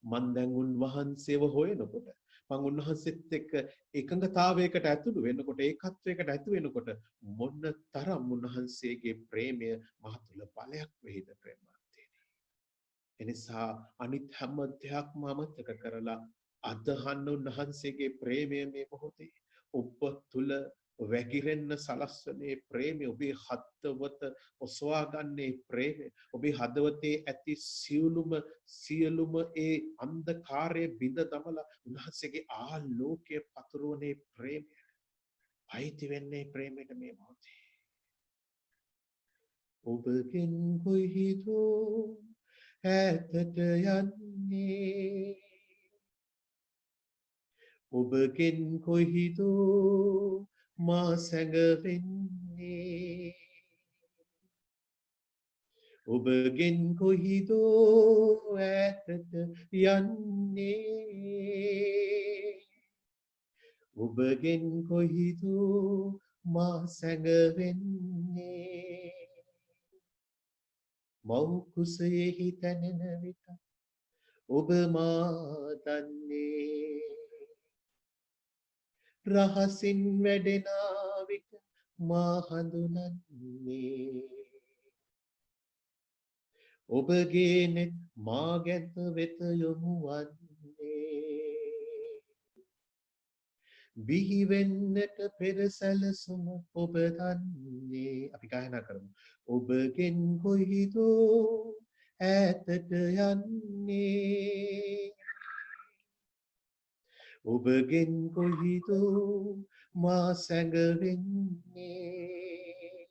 මං දැන් උන්වහන්සේව හොයනකොට මං උන්වහන්සේත් එක්ක එකඟතාවයකට ඇතුළු වෙනකොට ඒකත්වයකට ඇතු වෙනකොට මොන තරම් උන්වහන්සේගේ ප්‍රේමය මහ තුල බලයක් වෙයිද ප්‍රේමවත්නි. එනිසා අනිත් හැම දෙයක්ම අමතක කරලා අදහන්න උන්වහන්සේගේ ප්‍රේමය මේ මොහොතේ ඔබ තුල වැగిරෙන්න සලස්වනේ ප්‍රේමය ඔබේ හදවත ඔසවා ගන්නේ ප්‍රේමය ඔබේ හදවතේ ඇති සියලුම ඒ අන්ධකාරය බිඳ දමලා උන්වහන්සේගේ ආලෝකය පතුරවන්නේ ප්‍රේමය අයිති වෙන්නේ ප්‍රේමයට මේ මොහොතේ ඔබගෙන් කොයිදෝ ඈතට යන්නේ ඔබගෙන් කොයිදෝ මා සැඟවෙන්නේ ඔබගෙන් කොහිදෝ ඈතට යන්නේ ඔබගෙන් කොහිදෝ මා සැඟවෙන්නේ මව් කුසයෙහි තැනෙන විට ඔබ මා දන්නේ රහසින් වැඩෙන විට මා හඳුනන්නේ ඔබගේ නෙත් මා ගැත වෙත යොමු වන්නේ බිහි වෙන්නට පෙර සැලසුම ඔබ දන්නේ අපි ගායනා කරමු ඔබගෙන් කොයිදෝ ඈතට යන්නේ ඔබගෙන් කොයිදෝ මා සැඟවෙන්නේ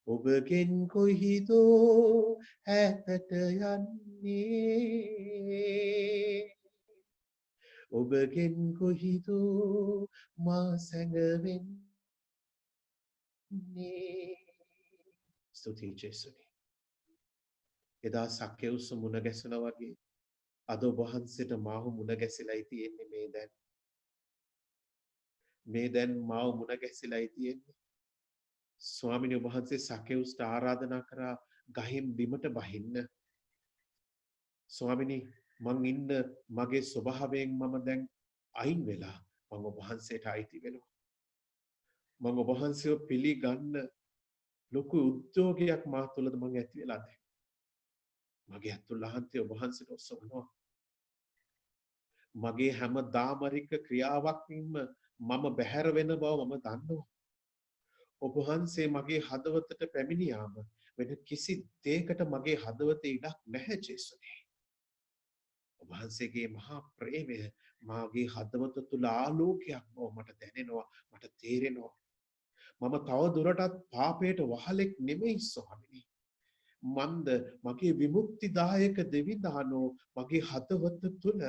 ඔබගෙන් කොයිදෝ ඈතට යන්නේ ඔබගෙන් කොහිදෝ මා සැඟවෙන්නේ ස්තුතියි ජේසුනි එදා සක්කෙවුස් මුණ ගැසුණා වගේ අද ඔබ වහන්සේට මාව මුණ ගැසිලායි තියෙන්නේ මේ දැන් මාව මුණ ගැසිලායි තියෙන්නේ ස්වාමීනි ඔබ වහන්සේ සක්කෙවුස්ට ආරාධනා කරා ගහින් බිමට බහින්න ස්වාමීනි මං ඉන්න මගේ ස්වභාවයෙන් මම දැන් අයින් වෙලා මම ඔබ වහන්සේට අයිති වෙනවා මම ඔබ වහන්සේව පිළිගන්න ලොකු උද්‍යෝගයක් මා තුළද මං ඇති වෙලා දැන් මගේ අතුල්ලහන්තේ ඔබ වහන්සේට ඔසවනවා මගේ හැම දාමරික ක්‍රියාවකින්ම මම බැහැර වෙන බව මම දන්නවා ඔබ වහන්සේ මගේ හදවතට පැමිණියාම වෙන කිසි දෙයකට මගේ හදවතේ ඉඩක් නැහැ ජේසුනේ ඔබ වහන්සේගේ මහා ප්‍රේමය මාගේ හදවත තුල ආලෝකයක් බව මට දැනෙනවා මට තේරෙනවා මම තව දුරටත් පාපයට වහලෙක් නෙමෙයි ස්වාමීනි මන්ද මගේ විමුක්තිදායක දෙවිදානෝ මගේ හදවත තුල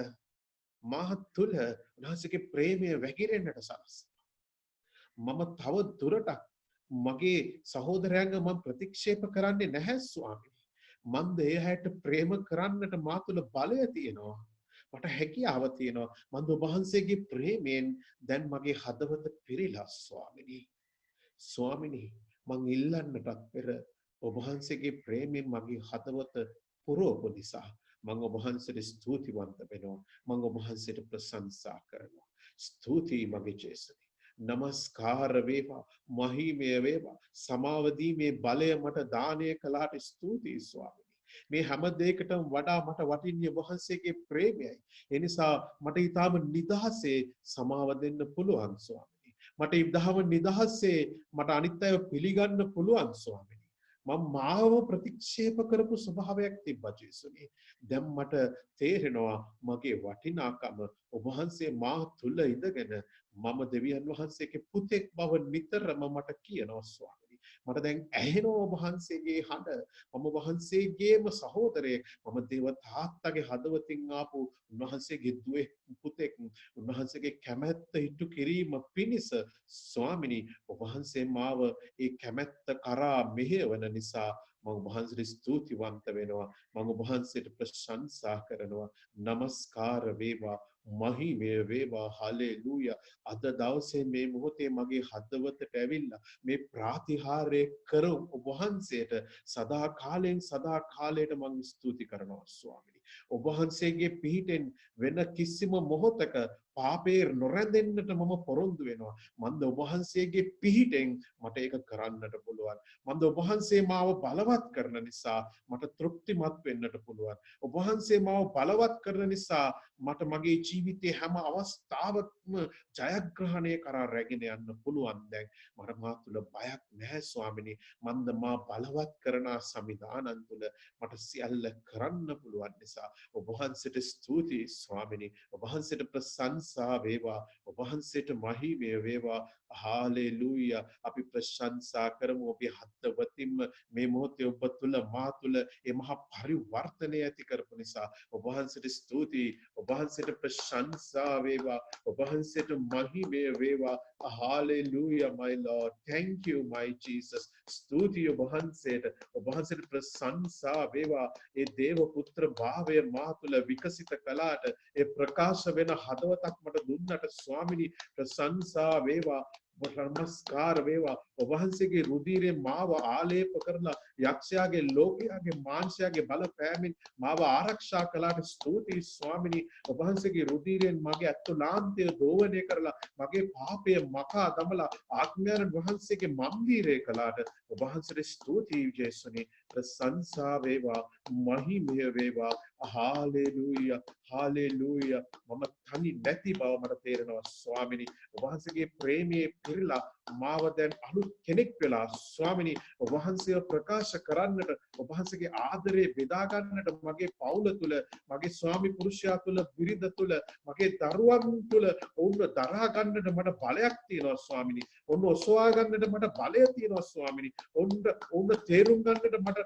මා තුල උන්වහන්සේගේ ප්‍රේමය වැగిරෙන්නට සලස්වනවා මම තව දුරටත් මගේ සහෝදරයන්ව මම ප්‍රතික්ෂේප කරන්නේ නැහැ ස්වාමීනි මන්ද ඒ හැට ප්‍රේම කරන්නට මා තුළ බලය තියෙනවා මට හැකියාව තියෙනවා මන්ද ඔබ වහන්සේගේ ප්‍රේමයෙන් දැන් මගේ හදවත පිරීලා ස්වාමීනි මං ඉල්ලන්නටත් පෙර ඔබ වහන්සේගේ ප්‍රේමයෙන් මගේ හදවත පුරවපු නිසා මං ඔබ වහන්සේට ස්තුතිවන්ත වෙනවා මං ඔබ වහන්සේට ප්‍රශංසා කරනවා ස්තුතියි මගේ ජේසුනි නමස්කාර වේවා මහිමය වේවා සමාව දීමේ බලය මට දානය කළාට ස්තුතියි ස්වාමීනි මේ හැම දෙයකටම වඩා මට වටින්නේ ඔබ වහන්සේගේ ප්‍රේමයයි ඒ නිසා මට ඊටාම නිදහසේ සමාව දෙන්න පුළුවන් ස්වාමීනි මට ඊටාම නිදහසේ මට අනිත් අයව පිළිගන්න පුළුවන් ස්වාමීනි මම මාව ප්‍රතික්ෂේප කරපු ස්වභාවයක් තිබ්බා ජේසුනි දැන් මට තේරෙනවා මගේ වටිනාකම ඔබ වහන්සේ මා තුල ඉඳගෙන මම දෙවියන් වහන්සේගේ පුතෙක් බව නිතරම මට කියනවා ස්වාමීනි මට දැන් ඇහෙනවා ඔබ වහන්සේගේ හඬ මම වහන්සේගේම සහෝදරයෙක් මම දේව තාත්තගේ හදවතින් ආපු උන්වහන්සේගේ දුවේ පුතෙක් උන්වහන්සේගේ කැමැත්ත ඉටු කිරීම පිණිස ස්වාමීනි ඔබ වහන්සේ මාව ඒ කැමැත්ත කරා මෙහෙවන නිසා මම වහන්සේට ස්තුතිවන්ත වෙනවා මම වහන්සේට ප්‍රශංසා කරනවා නමස්කාර වේවා මහිමය වේවා හලෙලූයා අද දවසේ මේ මොහොතේ මගේ හදවතට ඇවිල්ලා මේ ප්‍රාතිහාර්ය කර ඔබ වහන්සේට සදා කාලයට මම ස්තුති කරනවා ස්වාමීනි ඔබ වහන්සේගේ පිහිටෙන් වෙන කිසිම මොහොතක පාපේ නොරැඳෙන්නට මම පොරොන්දු වෙනවා මන්ද ඔබ වහන්සේගේ පිහිටෙන් මට ඒක කරන්නට පුළුවන් මන්ද ඔබ වහන්සේ මාව බලවත් කරන නිසා මට තෘප්තිමත් වෙන්නට පුළුවන් ඔබ වහන්සේ මාව බලවත් කරන නිසා මට මගේ ජීවිතයේ හැම අවස්ථාවකම ජයග්‍රහණය කරා රැගෙන යන්න පුළුවන් දැන් මට මා තුළ බයක් නැහැ ස්වාමිනී මන්ද මා බලවත් කරන සමිදානන් තුළ මට සියල්ල කරන්න පුළුවන් නිසා ඔබ වහන්සේට ස්තුතියි ස්වාමිනී ඔබ වහන්සේට ප්‍රශංසා වේවා ඔබ වහන්සේට මහිමය වේවා හාලෙලූයා අපි ප්‍රශංසා කරමු ඔබේ හදවතින්ම මේ මොහොතේ ඔබ තුළ මා තුළ මේ මහා පරිවර්තනය ඇති කරපු නිසා ඔබ වහන්සේට ස්තුතියි ඔබ වහන්සේට ප්‍රශංසා වේවා ඔබ වහන්සේට මහිමය වේවා hallelujah my lord thank you my jesus ස්තුතියි ඔබ වහන්සේට ප්‍රශංසා වේවා ඒ දේව පුත්‍ර භාවය මා තුළ විකසිත කළාට ඒ ප්‍රකාශ වෙන හදවතක් මට දුන්නට ස්වාමිනී ප්‍රශංසා වේවා නමස්කාර වේවා. ඔබ වහන්සේගේ රුධිරේ මාව ආලේප කරලා යක්ෂයාගේ ලෝකයාගේ මාංශයාගේ බලපෑමෙන් මාව ආරක්ෂා කළාට ස්තුතියි ස්වාමිනී. ඔබ වහන්සේගේ රුධිරයෙන් මගේ අත්ලාන්තය දෝවණය කරලා මගේ පාපය මකා දමලා ආත්මයන් වහන්සේගේ මන්දිරය කළාට ඔබ වහන්සේට ස්තුතියි ජේසුනි. ප්‍රශංසා වේවා, මහිමය වේවා. Hallelujah, hallelujah. මම තනි නැති බව මට තේරෙනවා ස්වාමිනී. ඔබ වහන්සේගේ ප්‍රේමයේ පිරලා මාව දැන් අලුත් කෙනෙක් වෙලා ස්වාමිනී ඔබ වහන්සේව ප්‍රකාශ කරන්නට, ඔබ වහන්සේගේ ආදරේ බෙදා ගන්නට මගේ පවුල තුල, මගේ ස්වාමි පුරුෂයා තුල, බිරිඳ තුල, මගේ දරුවන් තුල ඔවුන්ව දරා ගන්නට මට බලයක් තියෙනවා ස්වාමිනී. ඔවුන්ව ඔසවා ගන්නට මට බලය තියෙනවා ස්වාමිනී. ඔවුන්ව තේරුම් ගන්නට මට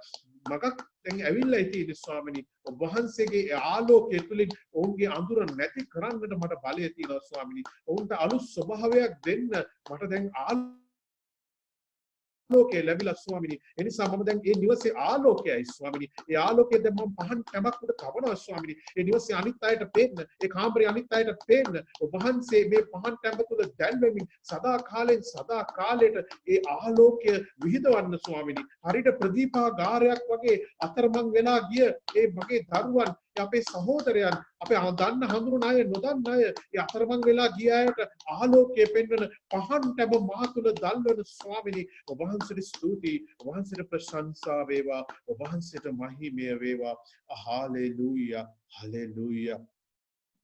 මගක් දැන් ඇවිල්ලා තියෙන්නේ ස්වාමිනී. ඔබ වහන්සේගේ ආලෝකය තුලින් ඔවුන්ගේ අඳුර නැති කරන්නට මට බලය තියෙනවා ස්වාමිනී. ඔවුන්ට අලුත් ස්වභාවයක් දෙන්න මට දැන් ආලෝකය ලැබිලා ස්වාමිනී. ඒ නිසා මම දැන් මේ නිවසේ ආලෝකයයි ස්වාමිනී. ඒ ආලෝකය දැන් මම පහන් කැමක් උඩ තවනවා ස්වාමිනී. ඒ නිවසේ අනිත් අයට පේන්න, ඒ කාමරේ අනිත් අයට පේන්න ඔබ වහන්සේ මේ පහන් කැම්බ තුල දැල්වෙමින් සදා කාලයට ඒ ආලෝකය විහිදවන්න ස්වාමිනී. හරියට ප්‍රදීපාගාරයක් වගේ අතරමං වෙලා ගිය ඒ මගේ දරුවන්, අපේ සහෝදරයන්, අපේ දන්න හඳුනන අය, නොදන්න අය, ඒ අතරමං වෙලා ගිය අයට ආලෝකය පෙන්වන පහන් කැම්බ මා තුල දැල්වෙන ස්වාමිනී. ඔබ වහන්සේට ස්තුතියි. ඔබ වහන්සේට ප්‍රශංසා වේවා. ඔබ වහන්සේට මහිමය වේවා. Hallelujah, hallelujah.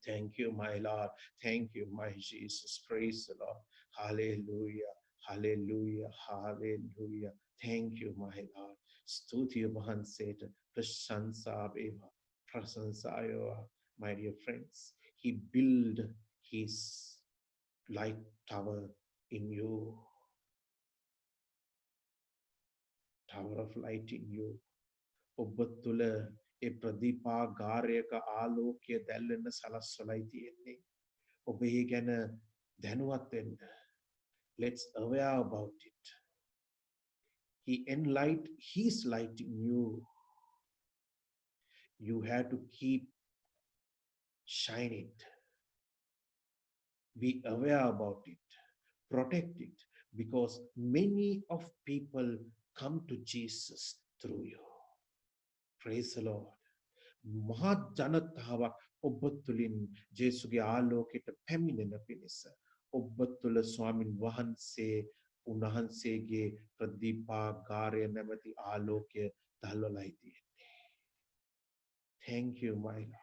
Thank you, my Lord. Thank you, my Jesus. Praise the Lord. Hallelujah. Hallelujah. Hallelujah. Thank you, my Lord. Stuti Mahanseta Prashansa Beva. Prasansayo, my dear friends. He built his light tower in you. Tower of light in you. ඔබ තුළ ඒ ප්‍රදීපාගාරයක ආලෝකය දැල්වෙන්න සලස්වලයි තියෙන්නේ. ඔබ ඒ ගැන දැනුවත් වෙන්න. Let's aware about it. He enlight his light in you. You have to keep shining it. Be aware about it. Protect it. Because many of people come to Jesus through you. Praise the Lord. මහත් ජනතාවක් ඔබ තුළින් ජේසුගේ ආලෝකයට පැමිණෙන පිණිස ඔබ තුළ ස්වාමින් වහන්සේ උන්වහන්සේගේ ප්‍රදීපාගාරය නැමැති ආලෝකය දල්වලයි තියෙන්නේ. Thank you, my Lord.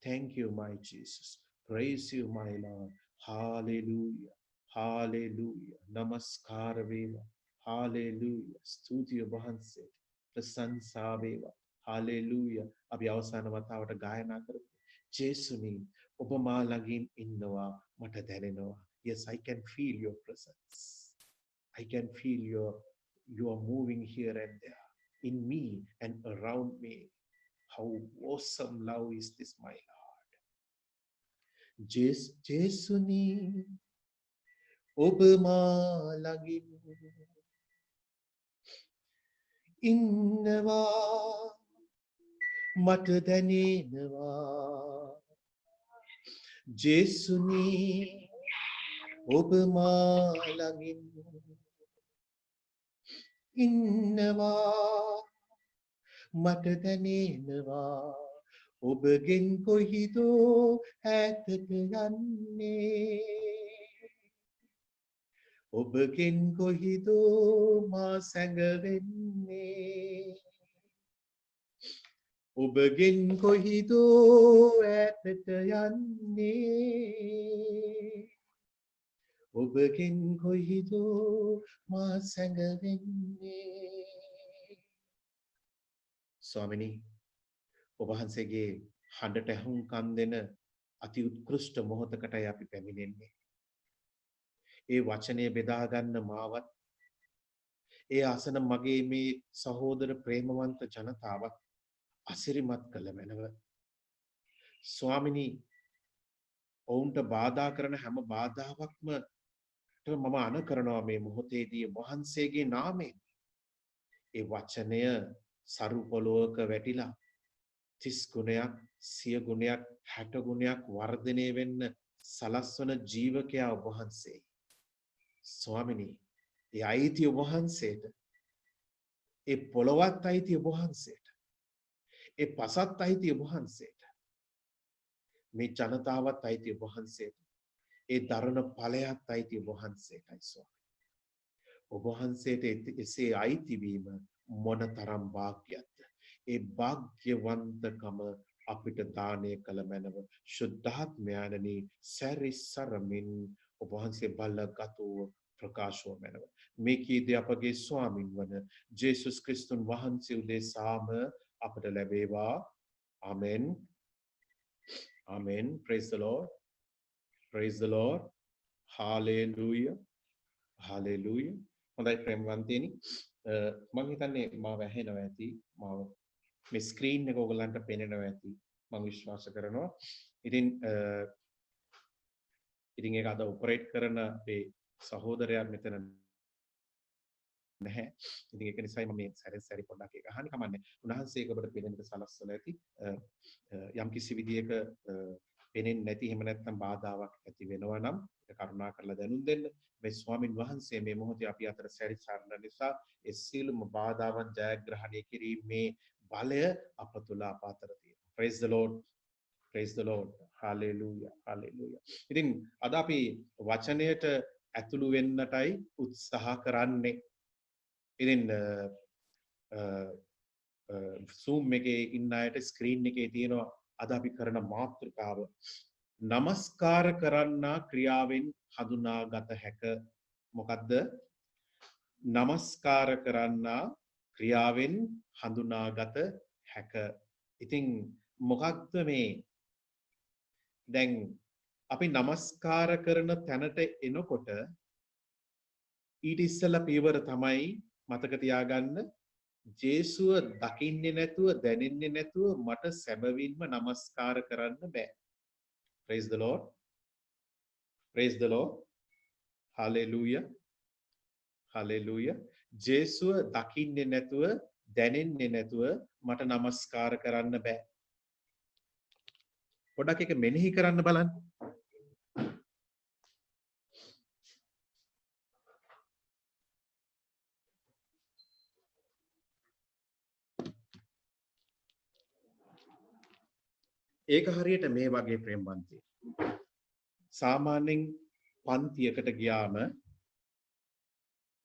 Thank you, my Jesus. Praise you, my Lord. Hallelujah. Hallelujah. Namaskar veva. Hallelujah. Stuti වහන්සේ ප්‍රශංසා වේවා. Hallelujah. අපි අවසාන වතාවට ගායනා කරමු. ජේසුනි ඔබ මා ළඟින් ඉන්නවා මට දැනෙනවා. Yes, I can feel your presence. I can feel you are moving here and there in me and around me. How awesome love is this, my Lord. ජේසුනි ඔබ මා ළඟින් ඉන්නවා මට දැනෙනවා. ජේසුනි ඔබ මා ළඟින් ඉන්නවා මට දැනෙනවා. ඔබගෙන් කොහිදෝ ඈතට යන්නේ. ඔබගෙන් කොහිදෝ මා සැඟවෙන්නේ. ඔබගෙන් කොහිදෝ ඈතට යන්නේ. ඔබගෙන් කොහිදෝ මා සැඟවෙන්නේ. ස්වාමිනී ඔබ වහන්සේගේ හඬට ඇහුම්කන් දෙන අති උත්කෘෂ්ඨ මොහොතකටයි අපි පැමිණෙන්නේ. ඒ වචනය බෙදා ගන්න මාවත් ඒ අසන මගේ මේ සහෝදර ප්‍රේමවන්ත ජනතාවත් අසිරිමත් කළ මැනව ස්වාමිනී ඔවුන්ට බාධා කරන හැම බාධාවක්ම මම අන කරනවා මේ මොහොතේදී වහන්සේගේ නාමයෙන්. ඒ වචනය සරු පොළොවක වැටිලා 30 ගුණයක් 100 ගුණයක් 60 ගුණයක් වර්ධනය වෙන්න සලස්වන ජීවකයා ඔබ වහන්සේ. ස්වාමිනී ඒ අයිතිය ඔබ වහන්සේට ඒ පොළවත් අයිතිය ඔබ වහන්සේට ඒ පසත් අයිතිය ඔබ වහන්සේට මේ ජනතාවත් අයිතිය ඔබ වහන්සේට ඒ දරණ ඵලයත් අයිතිය ඔබ වහන්සේටයි ස්වාමී ඔබ වහන්සේට එසේ අයිති වීම මොනතරම් වාග්යක්ද ඒ වාග්යවන්තකම අපිට දානය කළ මැනව ශුද්ධාත්මයන්නි සැරිසරමින් ඔබ වහන්සේ බලගතෝ ප්‍රකාශව මැනව මේ කීදී අපගේ ස්වාමින් වන ජේසුස් ක්‍රිස්තුන් වහන්සේ උදෙසාම අපට ලැබේවා ආමෙන් ආමෙන් praise the lord hallelujah hallelujah හොඳයි ප්‍රේමවන්තයනි මම හිතන්නේ මාව ඇහෙනවා ඇති මාව මේ ස්ක්‍රීන් එක ඔයගලන්ට පේනවා ඇති මම විශ්වාස කරනවා ඉතින් ඒක අද ඔපරේට් කරන අපේ සහෝදරයා මෙතන නැහැ ඉතින් ඒක නිසා මම මේ සැරේ පොඩ්ඩක් ඒක අහන්න කමන්නේ උන්වහන්සේ ඒක ඔබට පේන විදිහට සලස්සලා ඇති යම් කිසි විදියක පේන්නේ නැති එහෙම නැත්නම් බාධාවක් ඇති වෙනවා නම් කරුණා කරලා දැනුම් දෙන්න මේ ස්වාමින් වහන්සේ මේ මොහොතේ අපි අතර සැරිසරන නිසා ඒ සියලුම බාධාවන් ජයග්‍රහණය කිරීමේ බලය අප තුළ අප අතර තියෙනවා praise the lord hallelujah hallelujah ඉතින් අද අපි වචනයට ඇතුළු වෙන්නටයි උත්සාහ කරන්නේ ඉතින් Zoom එකේ ඉන්න අයට ස්ක්‍රීන් එකේ තියෙනවා අද අපි කරන මාතෘකාව නමස්කාර කරන්නා ක්‍රියාවෙන් හඳුනාගත හැක මොකද්ද නමස්කාර කරන්නා ක්‍රියාවෙන් හඳුනාගත හැක ඉතින් මොකක්ද මේ දැන් අපි නමස්කාර කරන තැනට එනකොට ඊට ඉස්සෙල්ලා පියවර තමයි මතක තියාගන්න ජේසුව දකින්නේ නැතුව දැනෙන්නේ නැතුව මට සැබවින්ම නමස්කාර කරන්න බෑ praise the lord hallelujah hallelujah ජේසුව දකින්නේ නැතුව දැනෙන්නේ නැතුව මට නමස්කාර කරන්න බෑ පොඩක් එක මෙනෙහි කරන්න බලන්න ඒක හරියට මේ වගේ ප්‍රේමවන්තයෙක් සාමාන්‍යයෙන් පන්තියකට ගියාම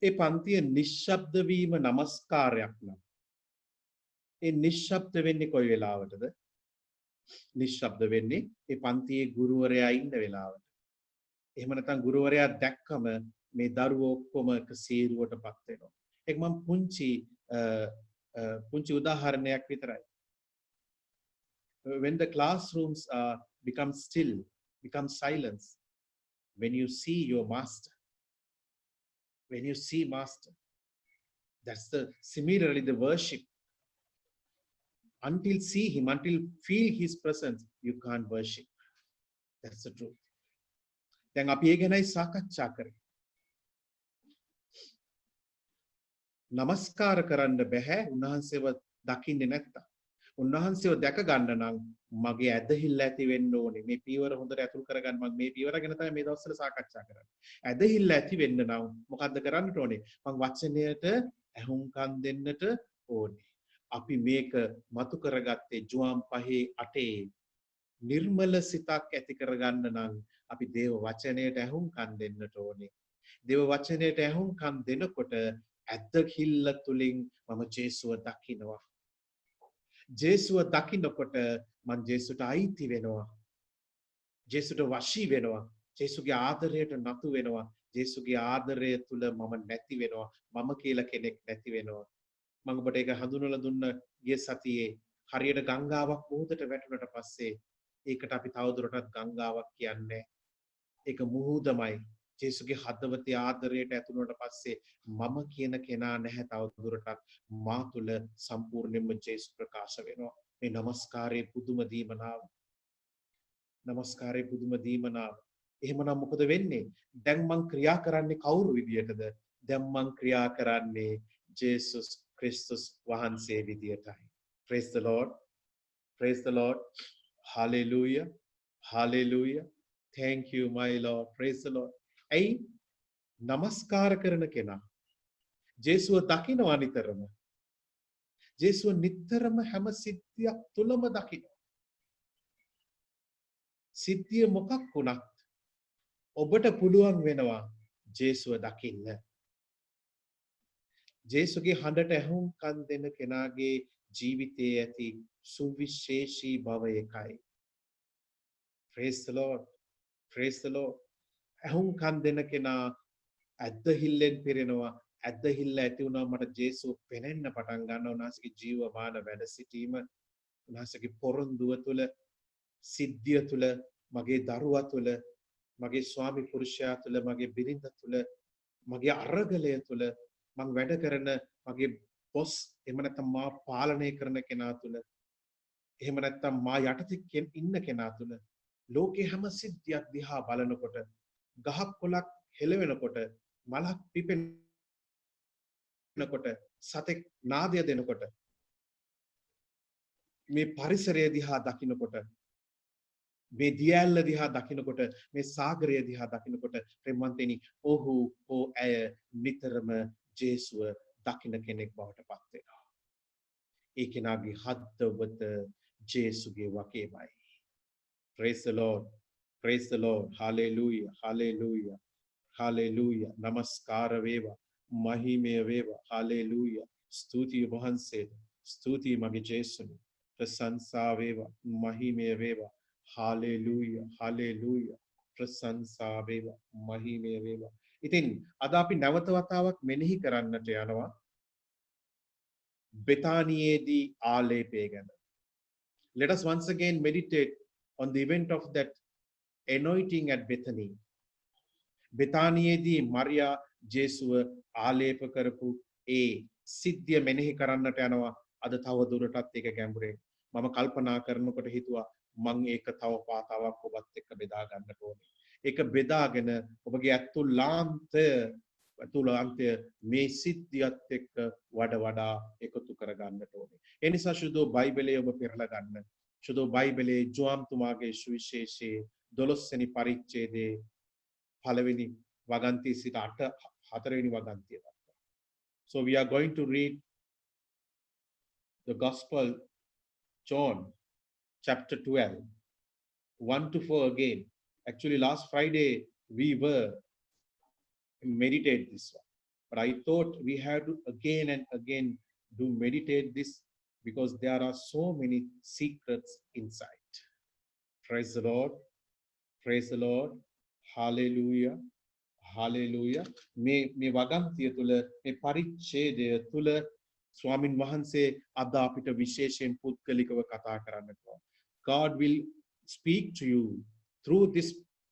ඒ පන්තිය නිශ්ශබ්ද වීම නමස්කාරයක් නම් ඒ නිශ්ශබ්ද වෙන්නේ කොයි වෙලාවටද නිශ්ශබ්ද වෙන්නේ ඒ පන්තියේ ගුරුවරයා ඉන්න වෙලාවට එහෙම නැත්නම් ගුරුවරයා දැක්කම මේ දරුවෝ ඔක්කොම එක සීරුවටපත් වෙනවා ඒක මම පුංචි උදාහරණයක් විතරයි when the classrooms become still, become silence, when you see your master, that's similarly the worship. Until see him, until feel his presence, you can't worship. That's the truth. දැන් අපි ඒ ගැනයි සාකච්ඡා කරේ. නමස්කාර කරන්න බෑ උන්වහන්සේව දකින්නේ නැත්තම්. උන්වහන්සේව දැක ගන්න නම් මගේ ඇදහිල්ල ඇති වෙන්න ඕනේ මේ පීවර හොඳට ඇතුල් කරගන්න මම මේ පීවර ගැන තමයි මේ දවස්වල සාකච්ඡා කරන්නේ ඇදහිල්ල ඇති වෙන්න නම් මොකද්ද කරන්නට ඕනේ මම වචනයට ඇහුම්කන් දෙන්නට ඕනේ අපි මේක මතු කරගත්තේ ජුවම් 5:8 නිර්මල සිතක් ඇති කරගන්න නම් අපි දේව වචනයට ඇහුම්කන් දෙන්නට ඕනේ දේව වචනයට ඇහුම්කන් දෙනකොට ඇදහිල්ල තුලින් මම ජේසුව දකින්නවා ජේසුව දකින්නකොට මං ජේසුට අයිති වෙනවා ජේසුට වශී වෙනවා ජේසුගේ ආදරයට නතු වෙනවා ජේසුගේ ආදරය තුල මම නැති වෙනවා මම කියලා කෙනෙක් නැති වෙනවා මම ඔබට ඒක හඳුන්වලා දුන්න ගිය සතියේ හරියට ගංගාවක් මුහුදට වැටුණට පස්සේ ඒකට අපි තවදුරටත් ගංගාවක් කියන්නේ ඒක මුහුදමයි ජේසුගේ හදවතේ ආදරයට ඇතුළට පස්සේ මම කියන කෙනා නැහැ තවදුරටත් මා තුළ සම්පූර්ණයෙන්ම ජේසු ප්‍රකාශ වෙනවා මේ නමස්කාරයේ පුදුම දීමනාව එහෙමනම් මොකද වෙන්නේ දැන් මං ක්‍රියා කරන්නේ කවුරු විදියටද දැන් මං ක්‍රියා කරන්නේ ජේසුස් ක්‍රිස්තුස් වහන්සේ විදියටයි praise the lord hallelujah thank you my lord praise the lord ඇයි නමස්කාර කරන කෙනා ජේසුව දකිනවා නිතරම. ජේසුව නිතරම හැම සිද්ධියක් තුලම දකිනවා. සිද්ධිය මොකක් වුණත් ඔබට පුළුවන් වෙනවා ජේසුව දකින්න. ජේසුගේ හඬට ඇහුම්කන් දෙන කෙනාගේ ජීවිතයේ ඇති සුවිශේෂී බව එකයි. Praise the Lord. Praise the Lord. ඇහුම්කන් දෙන කෙනා ඇද්දහිල්ලෙන් පිරෙනවා. ඇද්දහිල්ල ඇති වුණා මට ජේසුව පෙනෙන්න පටන් ගන්නවා. උන්වහන්සේගේ ජීවමාන වැඩ සිටීම, උන්වහන්සේගේ පොරොන්දුව තුළ, සිද්ධිය තුළ, මගේ දරුවා තුළ, මගේ ස්වාමි පුරුෂයා තුළ, මගේ බිරිඳ තුළ, මගේ අරගලය තුළ, මම වැඩ කරන මගේ බොස්, එහෙම නැත්නම් මා පාලනය කරන කෙනා තුළ, එහෙම නැත්නම් මා යටතේ ඉන්න කෙනා තුළ ලෝකේ හැම සිද්ධියක් දිහා බලනකොට, ගහක් කොළක් හෙලවෙනකොට, මලක් පිපෙනකොට, සතෙක් නාදය දෙනකොට, මේ පරිසරය දිහා දකිනකොට, මේ දියැල්ල දිහා දකිනකොට, මේ සාගරය දිහා දකිනකොට ප්‍රේමවන්තනි, ඔහු ඇය නිතරම ජේසුව දකින කෙනෙක් බවට පත් වෙනවා. ඒ කෙනාගේ හදවත ජේසුගේ වගේමයි. Praise the Lord. Praise the Lord. Hallelujah. Hallelujah. Hallelujah. නමස්කාර වේවා. මහිමය වේවා. Hallelujah. ස්තුතිය වහන්සේට. ස්තුතිය මගේ ජේසුනි. ප්‍රශංසා වේවා. මහිමය වේවා. Hallelujah. Hallelujah. ප්‍රශංසා වේවා. මහිමය වේවා. ඉතින් අද අපි නැවත වතාවක් මෙනෙහි කරන්නට යනවා බෙතානියේදී ආලේපය ගැන. Let us once again meditate on the event of that anointing at Bethany. බෙතානියේදී මරියා ජේසුව ආලේප කරපු ඒ සිද්ධිය මෙනෙහි කරන්නට යනවා අද තව දුරටත් ඒක ගැඹුරෙන්. මම කල්පනා කරනකොට හිතුවා මම ඒක තව පාතාවක් ඔබත් එක්ක බෙදා ගන්නට ඕනේ. ඒක බෙදාගෙන ඔබගේ අතුලාන්තය මේ සිද්ධියත් එක්ක වඩා එකතු කර ගන්නට ඕනේ. ඒ නිසා සුදු බයිබලයේ ඔබ පෙරලා ගන්න. සුදු බයිබලයේ ජෝම්තුමාගේ සුවිශේෂයේ 12 වෙනි පරිච්ඡේදයේ පළවෙනි වගන්තිය සිට 4 වෙනි වගන්තිය දක්වා. So we are going to read the Gospel John chapter 12 1 to 4 again. Actually last Friday we were meditate this one, but I thought we had to again and again do meditate this because there are so many secrets inside. Praise the Lord. Praise the Lord. Hallelujah. Hallelujah. මේ වගන්තිය තුල මේ පරිච්ඡේදය තුල ස්වාමින් වහන්සේ අද අපිට විශේෂයෙන් පුද්ගලිකව කතා කරන්නට. God will speak to you through this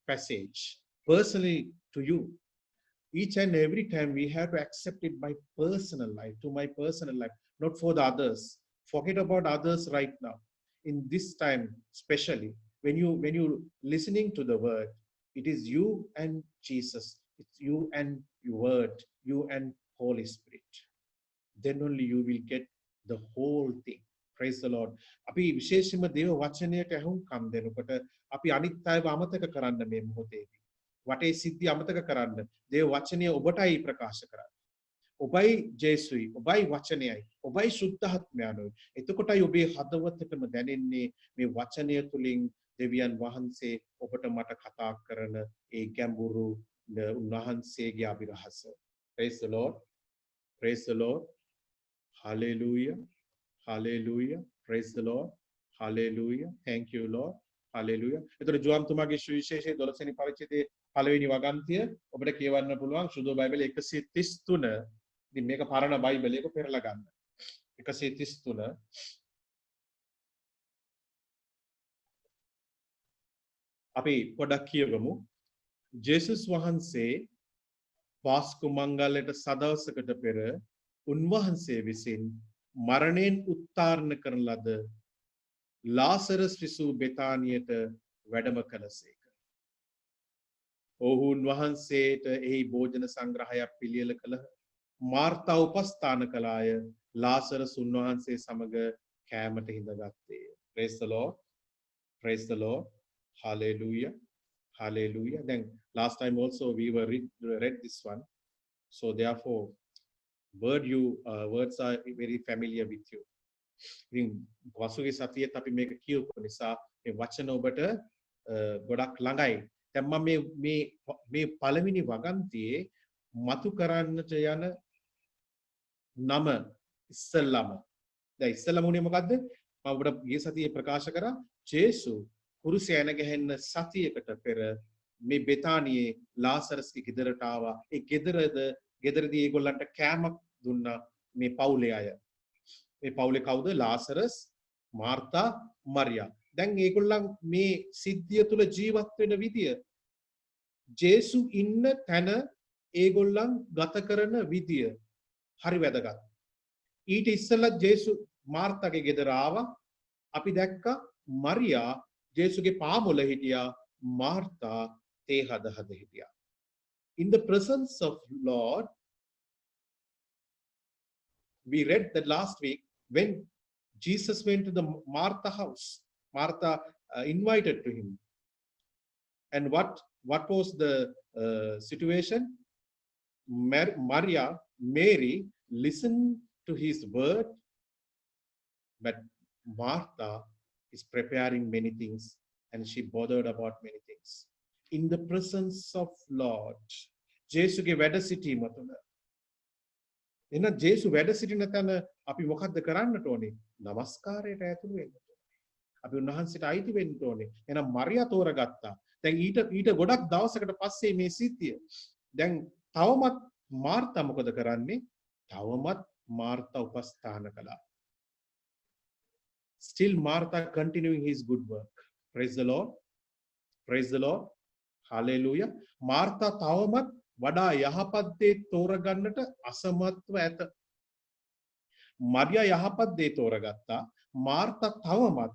passage personally to you. Each and every time we have to accept it by personal life, to my personal life, not for the others. Forget about others right now. In this time, especially when you listening to the word, it is you and Jesus. It's you and your word, you and Holy Spirit. Then only you will get the whole thing. Praise the Lord. අපි විශේෂයෙන්ම දේව වචනයට ඇහුම්කම් දෙනකොට අපි අනිත් අයව අමතක කරන්න මේ මොහොතේදී. වටේ සිද්ධි අමතක කරන්න. දේව වචනය ඔබටයි ප්‍රකාශ කරන්නේ. ඔබයි ජේසුයි, ඔබයි වචනයයි, ඔබයි සුද්ධාත්මයයි. එතකොටයි ඔබේ හදවතටම දැනෙන්නේ මේ වචනය තුලින් දෙවියන් වහන්සේ ඔබට මට කතා කරන ඒ ගැඹුරු උන්වහන්සේගේ අභිරහස. Praise the Lord. Praise the Lord. Hallelujah. Hallelujah. Praise the Lord. Hallelujah. Thank you Lord. Hallelujah. එතකොට ජෝම් තුමාගේ සුවිශේෂයේ 12 වෙනි පරිච්ඡේදයේ පළවෙනි වගන්තිය ඔබට කියවන්න පුළුවන් සුදු බයිබලයේ 133. ඉතින් මේක පරණ බයිබලයක පෙරලා ගන්න. 133 අපි පොඩක් කියවමු. ජේසුස් වහන්සේ පාස්කු මංගල්‍යයට සදවසකට පෙර උන්වහන්සේ විසින් මරණයෙන් උත්තාරණ කරන ලද ලාසරස් විසූ බෙතානියට වැඩම කළසේක. ඔහු උන්වහන්සේට එහි භෝජන සංග්‍රහයක් පිළියෙල කළහ. මාර්තා උපස්ථාන කළාය. ලාසරස් උන්වහන්සේ සමග කෑමට හිඳගත්තේය. Praise the Lord. Praise the Lord. Hallelujah. Hallelujah. Then last time also we were read this one. So therefore, words are very familiar with you. ඉතින් පසුගිය සතියේත් අපි මේක කියවපු නිසා මේ වචන ඔබට ගොඩක් ළඟයි. දැන් මම මේ පළවෙනි වගන්තියේ මතු කරන්නට යන නම ඉස්සල්ලාම. දැන් ඉස්සල්ලාම උනේ මොකද්ද? මම ඔබට ගිය සතියේ ප්‍රකාශ කරා ජේසු කුරුසය ඇන ගැහෙන්න සතියකට පෙර මේ බෙතානියේ ලාසරස්ගේ ගෙදරට ආවා. ඒ ගෙදරදී ඒගොල්ලන්ට කෑමක් දුන්නා මේ පවුලේ අය. මේ පවුලේ කවුද? ලාසරස්, මාර්තා, මරියා. දැන් ඒගොල්ලන් මේ සිද්ධිය තුල ජීවත් වෙන විදිය, ජේසු ඉන්න තැන ඒගොල්ලන් ගත කරන විදිය හරි වැදගත්. ඊට ඉස්සෙල්ලා ජේසු මාර්තාගේ ගෙදර ආවා. අපි දැක්කා මරියා ජේසුගේ පාමුල හිටියා, මාර්තා තේ හද හිටියා. In the presence of Lord, we read that last week when Jesus went to the Martha house. Martha invited to him. And what was the situation? Mary listened to his word, but Martha is preparing many things and she bothered about many things. In the presence of Lord, ජේසුගේ වැඩ සිටීම තුළ එහෙනම් ජේසු වැඩ සිටින තැන අපි මොකද්ද කරන්නට ඕනේ? නමස්කාරයට ඇතුළු වෙන්න ඕනේ. අපි උන්වහන්සේට අයිති වෙන්න ඕනේ. එහෙනම් මරියා තෝරගත්තා. දැන් ඊට ගොඩක් දවසකට පස්සේ මේ සිද්ධිය. දැන් තවමත් මාර්තා මොකද කරන්නේ? තවමත් මාර්තා උපස්ථාන කළා. Still Martha continuing his good work. Praise the Lord. Praise the Lord. Hallelujah. Martha තවමත් වඩා යහපත් දේ තෝරගන්නට අසමත්ව ඇත. මරියා යහපත් දේ තෝරගත්තා. මාර්තා තවමත්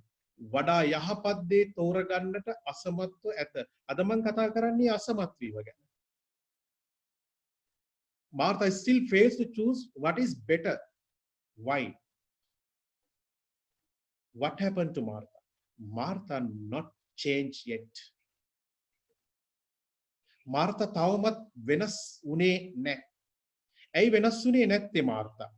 වඩා යහපත් දේ තෝරගන්නට අසමත්ව ඇත. අද මම කතා කරන්නේ අසමත් වීම ගැන. Martha still fails to choose what is better. Why? What happened to Martha? Martha not changed yet. Martha තවමත් වෙනස් වුණේ නැහැ. ඇයි වෙනස් වුණේ නැත්තේ මාර්තා?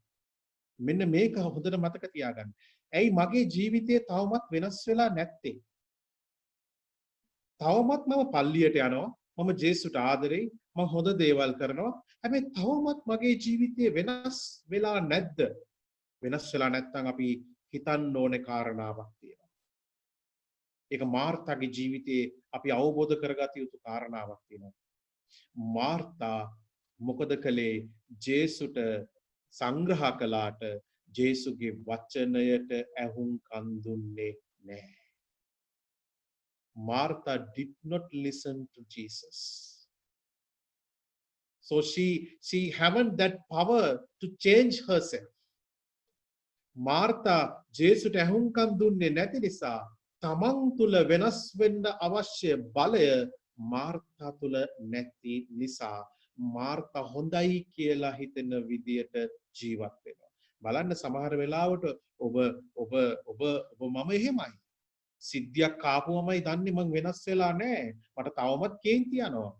මෙන්න මේක හොඳට මතක තියාගන්න. ඇයි මගේ ජීවිතේ තවමත් වෙනස් වෙලා නැත්තේ? තවමත් මම පල්ලියට යනවා, මම ජේසුට ආදරෙයි, මම හොඳ දේවල් කරනවා. හැබැයි තවමත් මගේ ජීවිතේ වෙනස් වෙලා නැද්ද? වෙනස් වෙලා නැත්නම් අපි හිතන්න ඕනේ කාරණාවක් තියෙනවා. ඒක මාර්තාගේ ජීවිතේ අපි අවබෝධ කරගත යුතු කාරණාවක් තියෙනවා. මාර්තා මොකද කළේ? ජේසුට සංග්‍රහ කළාට ජේසුගේ වචනයට ඇහුම්කන් දුන්නේ නැහැ. Martha did not listen to Jesus. So she haven't that power to change herself. Martha ජේසුට ඇහුම්කන් දුන්නේ නැති නිසා තමන් තුල වෙනස් වෙන්න අවශ්‍ය බලය මාර්තා තුල නැති නිසා මාර්තා හොඳයි කියලා හිතෙන විදියට ජීවත් වෙනවා. බලන්න සමහර වෙලාවට ඔබ මම එහෙමයි. සිද්ධියක් ආපුවමයි දන්නේ මං වෙනස් වෙලා නැහැ. මට තවමත් කේන්ති යනවා.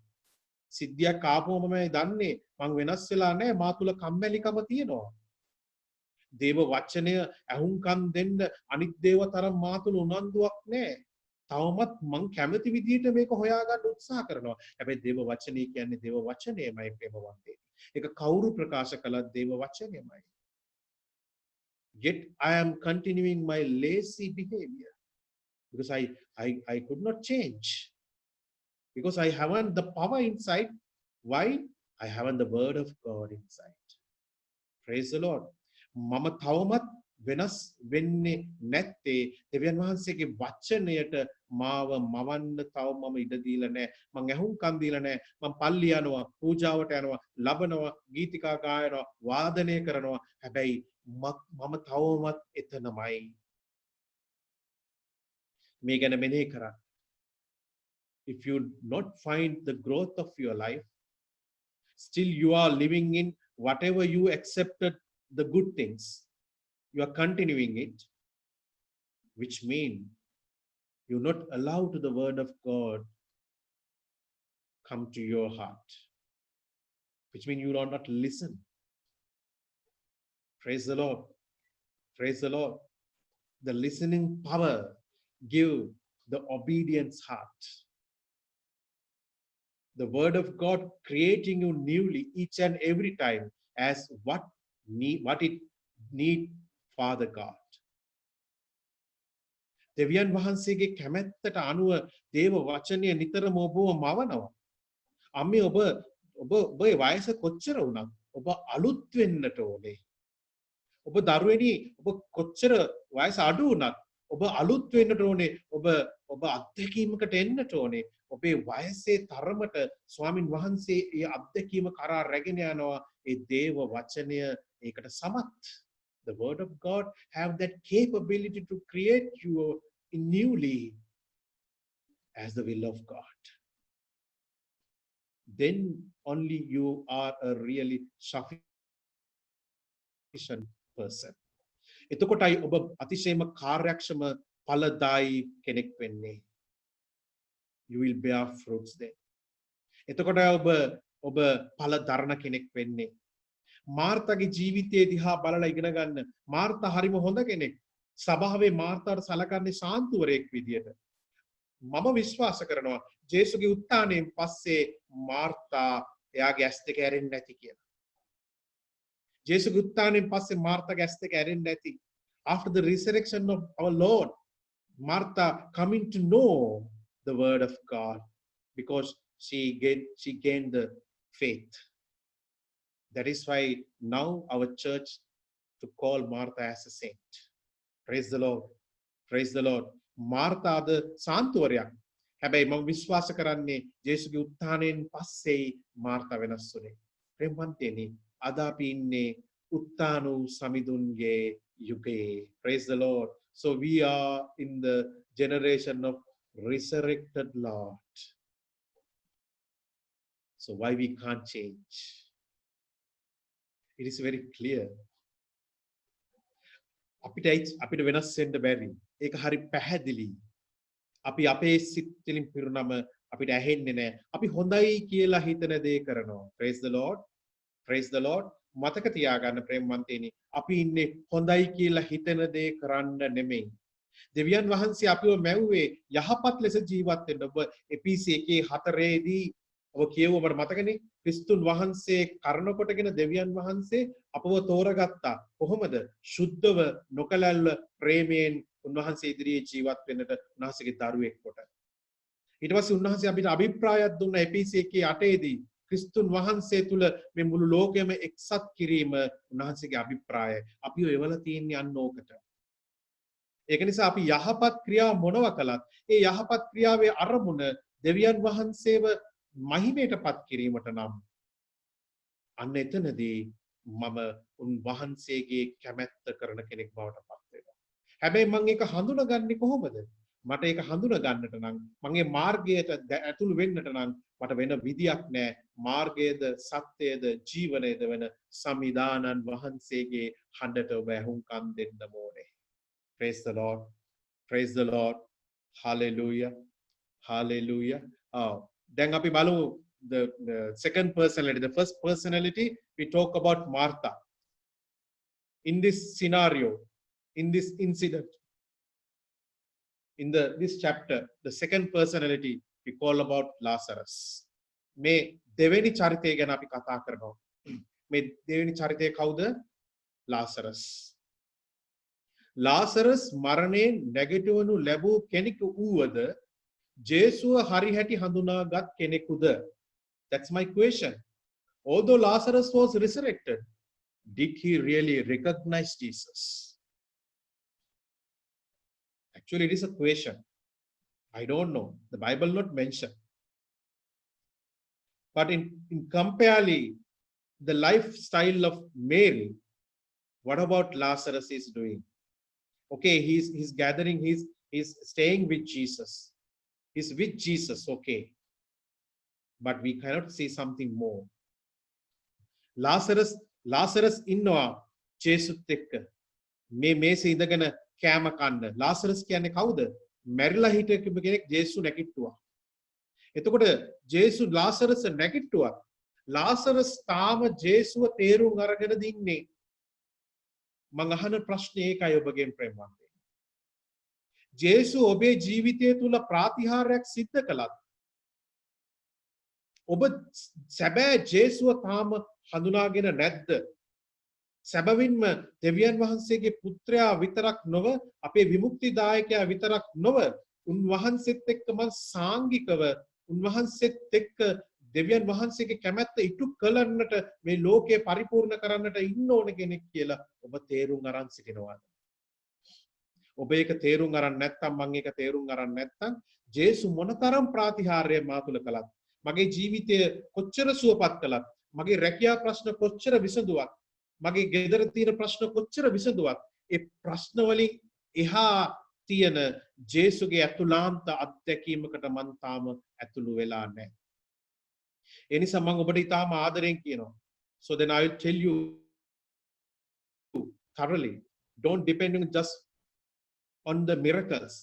සිද්ධියක් ආපුවමයි දන්නේ මං වෙනස් වෙලා නැහැ. මා තුල කම්මැලිකම තියෙනවා. දේව වචනය ඇහුම්කන් දෙන්න අනිත් දේව තරම් මා තුල උනන්දුවක් නැහැ. තවමත් මං කැමති විදිහට මේක හොයාගන්න උත්සාහ කරනවා. හැබැයි දේව වචනේ කියන්නේ දේව වචනයමයි ප්‍රේමවන්තේ. ඒක කවුරු ප්‍රකාශ කළත් දේව වචනයමයි. Yet I am continuing my lazy behavior because I could not change. Because I haven't the power inside. Why? I haven't the word of God inside. Praise the Lord. මම තවමත් වෙනස් වෙන්නේ නැත්තේ දෙවියන් වහන්සේගේ වචනයට මාව මවන්න තව මම ඉඩ දීලා නැහැ. මං ඇහුම්කන් දීලා නැහැ. මං පල්ලි යනවා, පූජාවට යනවා, ලබනවා, ගීතිකා ගායනවා, වාදනය කරනවා. හැබැයි මම තවමත් එතනමයි. මේ ගැන මෙනෙහි කරන්න. If you not find the growth of your life, still you are living in whatever you accepted the good things, you are continuing it, which mean you not allow to the word of God come to your heart, which means you will not listen. Praise the Lord. Praise the Lord. The listening power give the obedience heart. The word of God creating you newly each and every time as what it need Father God. දෙවියන් වහන්සේගේ කැමැත්තට අනුව දේව වචනය නිතරම ඔබව මවනවා. අම්මේ ඔබේ වයස කොච්චර වුණත් ඔබ අලුත් වෙන්නට ඕනේ. ඔබ දරුවෙනි ඔබ කොච්චර වයස අඩු වුණත් ඔබ අලුත් වෙන්නට ඕනේ. ඔබ අත්දැකීමකට එන්නට ඕනේ. ඔබේ වයසේ තරමට ස්වාමින් වහන්සේ ඒ අත්දැකීම කරා රැගෙන යනවා. ඒ දේව වචනය ඒකට සමත්. The word of God have that capability to create you newly as the will of God. Then only you are a really sufficient person. එතකොටයි ඔබ අතිශයම කාර්යක්ෂම ඵලදායි කෙනෙක් වෙන්නේ. You will bear fruits then. එතකොට ඔබ ඵල දරන කෙනෙක් වෙන්නේ. මාර්තාගේ ජීවිතයේ දිහා බලලා ඉගෙන ගන්න. මාර්තා හරිම හොඳ කෙනෙක්. සභාවේ මාර්තාට සලකන්නේ ශාන්තුවරයෙක් විදියට. මම විශ්වාස කරනවා ජේසුගේ උත්ථානයෙන් පස්සේ මාර්තා එයාගේ ඇස් දෙක ඇරෙන්නේ නැති කියලා. ජේසුගේ උත්ථානයෙන් පස්සේ මාර්තාගේ ඇස් දෙක ඇරෙන්නේ නැති. After the resurrection of our Lord, Martha coming to know the word of God because she gained the faith. That is why now our church to call Martha as a saint. Praise the Lord. Praise the Lord. Martha the සාන්තුවරයක්. හැබැයි මම විශ්වාස කරන්නේ ජේසුගේ උත්ථානයෙන් පස්සේ Martha වෙනස් වුණේ. ප්‍රේමවන්තයනි, අද අපි ඉන්නේ උත්ථානු සමිඳුන්ගේ යුගයේ. Praise the Lord. So we are in the generation of resurrected Lord. So why we can't change? It is very clear. අපිට වෙනස් වෙන්න බැරි. ඒක හරි පැහැදිලි. අපි අපේ සිත් වලින් පිරුණම අපිට ඇහෙන්නේ නැහැ. අපි හොඳයි කියලා හිතන දේ කරනවා. Praise the Lord. Praise the Lord. මතක තියාගන්න ප්‍රේමවන්තයනි, අපි ඉන්නේ හොඳයි කියලා හිතන දේ කරන්න නෙමෙයි. දෙවියන් වහන්සේ අපිව මැව්වේ යහපත් ලෙස ජීවත් වෙන්න. ඔබ එපීසි 1:4 දී ඔබ කියවුව ඔබට මතකනේ? ක්‍රිස්තුන් වහන්සේ කරන කොටගෙන දෙවියන් වහන්සේ අපව තෝරගත්තා. කොහොමද? සුද්ධව නොකලල්ව ප්‍රේමයෙන් උන්වහන්සේ ඉදිරියේ ජීවත් වෙන්නට උන්වහන්සේගේ දරුවෙක් කොට. ඊට පස්සේ උන්වහන්සේ අපිට අභිප්‍රායයක් දුන්නා එපීසි 1:8 දී. ක්‍රිස්තුන් වහන්සේ තුල මේ මුළු ලෝකෙම එක්සත් කිරීම උන්වහන්සේගේ අභිප්‍රායයි. අපි ඔයවලා තියෙන්නේ අන්න ඕකට. ඒක නිසා අපි යහපත් ක්‍රියා මොනවා කළත් ඒ යහපත් ක්‍රියාවේ අරමුණ දෙවියන් වහන්සේව මහිමයටපත් කිරීමට නම් අන්න එතනදී මම උන්වහන්සේගේ කැමැත්ත කරන කෙනෙක් බවට පත් වෙනවා. හැබැයි මම ඒක හඳුනගන්නේ කොහොමද? මට ඒක හඳුනා ගන්නට නම් මගේ මාර්ගයට ඇතුළු වෙන්නට නම් මට වෙන විදියක් නැහැ. මාර්ගයේද සත්‍යයේද ජීවනයේද වෙන සම්විධානන් වහන්සේගේ හඬට ඔබ ඇහුම්කන් දෙන්න ඕනේ. Praise the Lord. Praise the Lord. Hallelujah. Hallelujah. Then අපි බලමු the second personality. The first personality we talk about Martha. In this scenario, in this incident, in this chapter, the second personality we call about Lazarus. මේ දෙවෙනි චරිතය ගැන අපි කතා කරනවා. මේ දෙවෙනි චරිතය කවුද? Lazarus. Lazarus මරණයෙන් නැගිටවනු ලැබූ කෙනෙකු වූවද ජේසුව හරි හැටි හඳුනාගත් කෙනෙකුද? That's my question. Although Lazarus was resurrected, did he really recognize Jesus? Actually, it is a question. I don't know. The Bible not mention. But in comparing the lifestyle of Mary, what about Lazarus is doing? Okay, he's gathering, he's staying with Jesus. He's with Jesus, okay. But we cannot see something more. Lazarus ඉන්නවා ජේසුත් එක්ක. මේ මේසේ ඉඳගෙන කෑම කන්න. Lazarus කියන්නේ කවුද? මැරිලා හිටපු කෙනෙක් ජේසු නැගිට්ටුවා. එතකොට ජේසු ලාසරස් නැගිට්ටුවා. ලාසරස් තාම ජේසුව තේරුම් අරගෙන දින්නේ. මං අහන ප්‍රශ්නේ ඒකයි ඔබගෙන් ප්‍රේමවන්තේ. ජේසු ඔබේ ජීවිතය තුල ප්‍රාතිහාර්යයක් සිද්ධ කළත් ඔබ සැබෑ ජේසුව තාම හඳුනාගෙන නැද්ද? සැබවින්ම දෙවියන් වහන්සේගේ පුත්‍රයා විතරක් නොව අපේ විමුක්තිදායකයා විතරක් නොව උන්වහන්සේත් එක්ක මං සාංගිකව උන්වහන්සේත් එක්ක දෙවියන් වහන්සේගේ කැමැත්ත ඉටු කළන්නට මේ ලෝකය පරිපූර්ණ කරන්නට ඉන්න ඕන කෙනෙක් කියලා ඔබ තේරුම් අරන් සිටිනවා. ඔබ ඒක තේරුම් අරන් නැත්නම් මම ඒක තේරුම් අරන් නැත්නම් ජේසු මොනතරම් ප්‍රාතිහාර්ය මා තුල කළත් මගේ ජීවිතය කොච්චර සුවපත් කළත් මගේ රැකියා ප්‍රශ්න කොච්චර විසඳුවත් මගේ ගෙදර තියෙන ප්‍රශ්න කොච්චර විසඳුවත් ඒ ප්‍රශ්න වලින් එහා තියෙන ජේසුගේ අතුලාන්ත අත්දැකීමකට මම තාම ඇතුළු වෙලා නැහැ. ඒ නිසා මම ඔබට ඊටාම ආදරෙන් කියනවා. So then I will tell you thoroughly, don't depend on just on the miracles.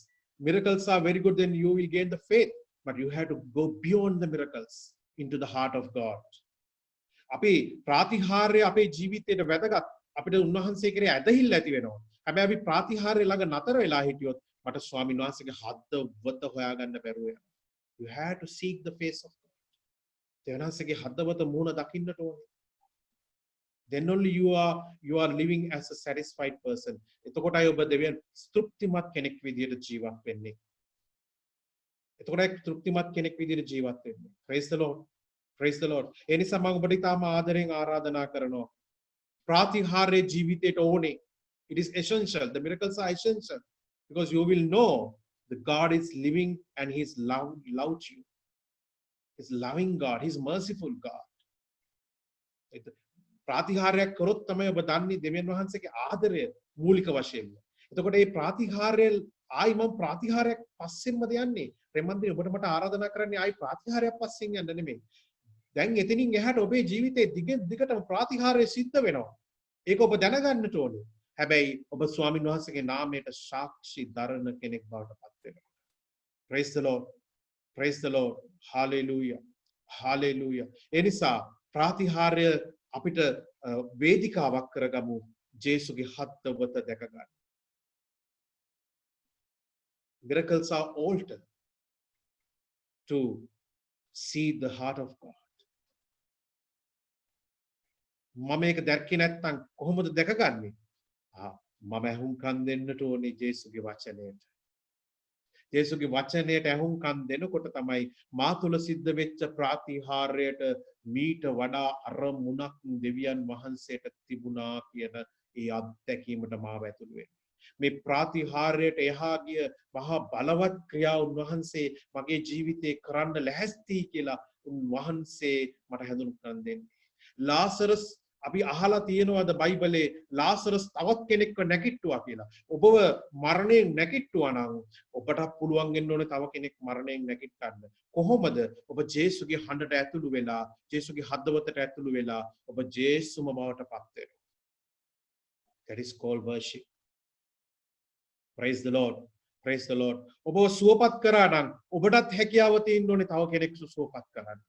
Miracles are very good, then you will gain the faith, but you have to go beyond the miracles into the heart of God. අපි ප්‍රාතිහාර්ය අපේ ජීවිතයට වැදගත් අපිට උන්වහන්සේ කෙරේ ඇදහිල්ල ඇති වෙනවා. හැබැයි අපි ප්‍රාතිහාර්ය ළඟ නතර වෙලා හිටියොත් මට ස්වාමීන් වහන්සේගේ හදවත හොයාගන්න බැරුව යනවා. You have to seek the face of God. දෙවනාසේගේ හදවත මුහුණ දකින්නට ඕනේ. Then only you are living as a satisfied person. එතකොටයි ඔබ දෙවියන් තෘප්තිමත් කෙනෙක් විදියට ජීවත් වෙන්නේ. එතකොටයි තෘප්තිමත් කෙනෙක් විදියට ජීවත් වෙන්නේ. Praise the Lord. Praise the Lord. ඒ නිසා මම ඔබට තාම ආදරෙන් ආරාධනා කරනවා. ප්‍රාතිහාර්ය ජීවිතයට ඕනේ. It is essential. The miracles are essential because you will know the God is living and He is loved you. He's loving God. He's merciful God. ප්‍රාතිහාර්යයක් කරොත් තමයි ඔබ දන්නේ දෙවියන් වහන්සේගේ ආදරය මූලික වශයෙන්ම. එතකොට මේ ප්‍රාතිහාර්ය ආයි මම ප්‍රාතිහාර්යයක් පස්සෙන්මද යන්නේ? ප්‍රේමන්තේ ඔබට මට ආරාධනා කරන්නේ ආයි ප්‍රාතිහාර්යයක් පස්සෙන් යන්න නෙමෙයි. දැන් එතනින් එහාට ඔබේ ජීවිතේ දිගටම ප්‍රාතිහාර්ය සිද්ධ වෙනවා. ඒක ඔබ දැනගන්නට ඕනේ. හැබැයි ඔබ ස්වාමීන් වහන්සේගේ නාමයට සාක්ෂි දරන කෙනෙක් බවට පත් වෙනවා. Praise the Lord. Praise the Lord. Hallelujah. Hallelujah. ඒ නිසා ප්‍රාතිහාර්ය අපිට වේදිකාවක් කරගමු ජේසුගේ හදවත දැක ගන්න. Miracles are altar to see the heart of God. මම මේක දැක්කේ නැත්නම් කොහොමද දැකගන්නේ? මම ඇහුම්කන් දෙන්නට ඕනේ ජේසුගේ වචනයට. ජේසුගේ වචනයට ඇහුම්කන් දෙනකොට තමයි මා තුල සිද්ධ වෙච්ච ප්‍රාතිහාර්යයට මීට වඩා අරමුණක් දෙවියන් වහන්සේට තිබුණා කියන ඒ අත්දැකීමට මාව ඇතුළු වෙන්නේ. මේ ප්‍රාතිහාර්යයට එහා ගිය මහා බලවත් ක්‍රියා උන්වහන්සේ මගේ ජීවිතේ කරන්න ලැහැස්ති කියලා උන්වහන්සේ මට හැඳුන්වන්න දෙන්නේ. ලාසරස් අපි අහලා තියෙනවද බයිබලේ ලාසරස් තවත් කෙනෙක්ව නැගිට්ටුවා කියලා. ඔබව මරණයෙන් නැගිට්ටුවා නම් ඔබට පුළුවන් වෙන්න ඕනේ තව කෙනෙක් මරණයෙන් නැගිට්ටන්න. කොහොමද? ඔබ ජේසුගේ හඬට ඇතුළු වෙලා, ජේසුගේ හදවතට ඇතුළු වෙලා ඔබ ජේසුම බවට පත් වෙනවා. That is called worship. Praise the Lord. Praise the Lord. ඔබ සුවපත් කරා නම් ඔබටත් හැකියාව තියෙන්න ඕනේ තව කෙනෙක් සුවපත් කරන්න.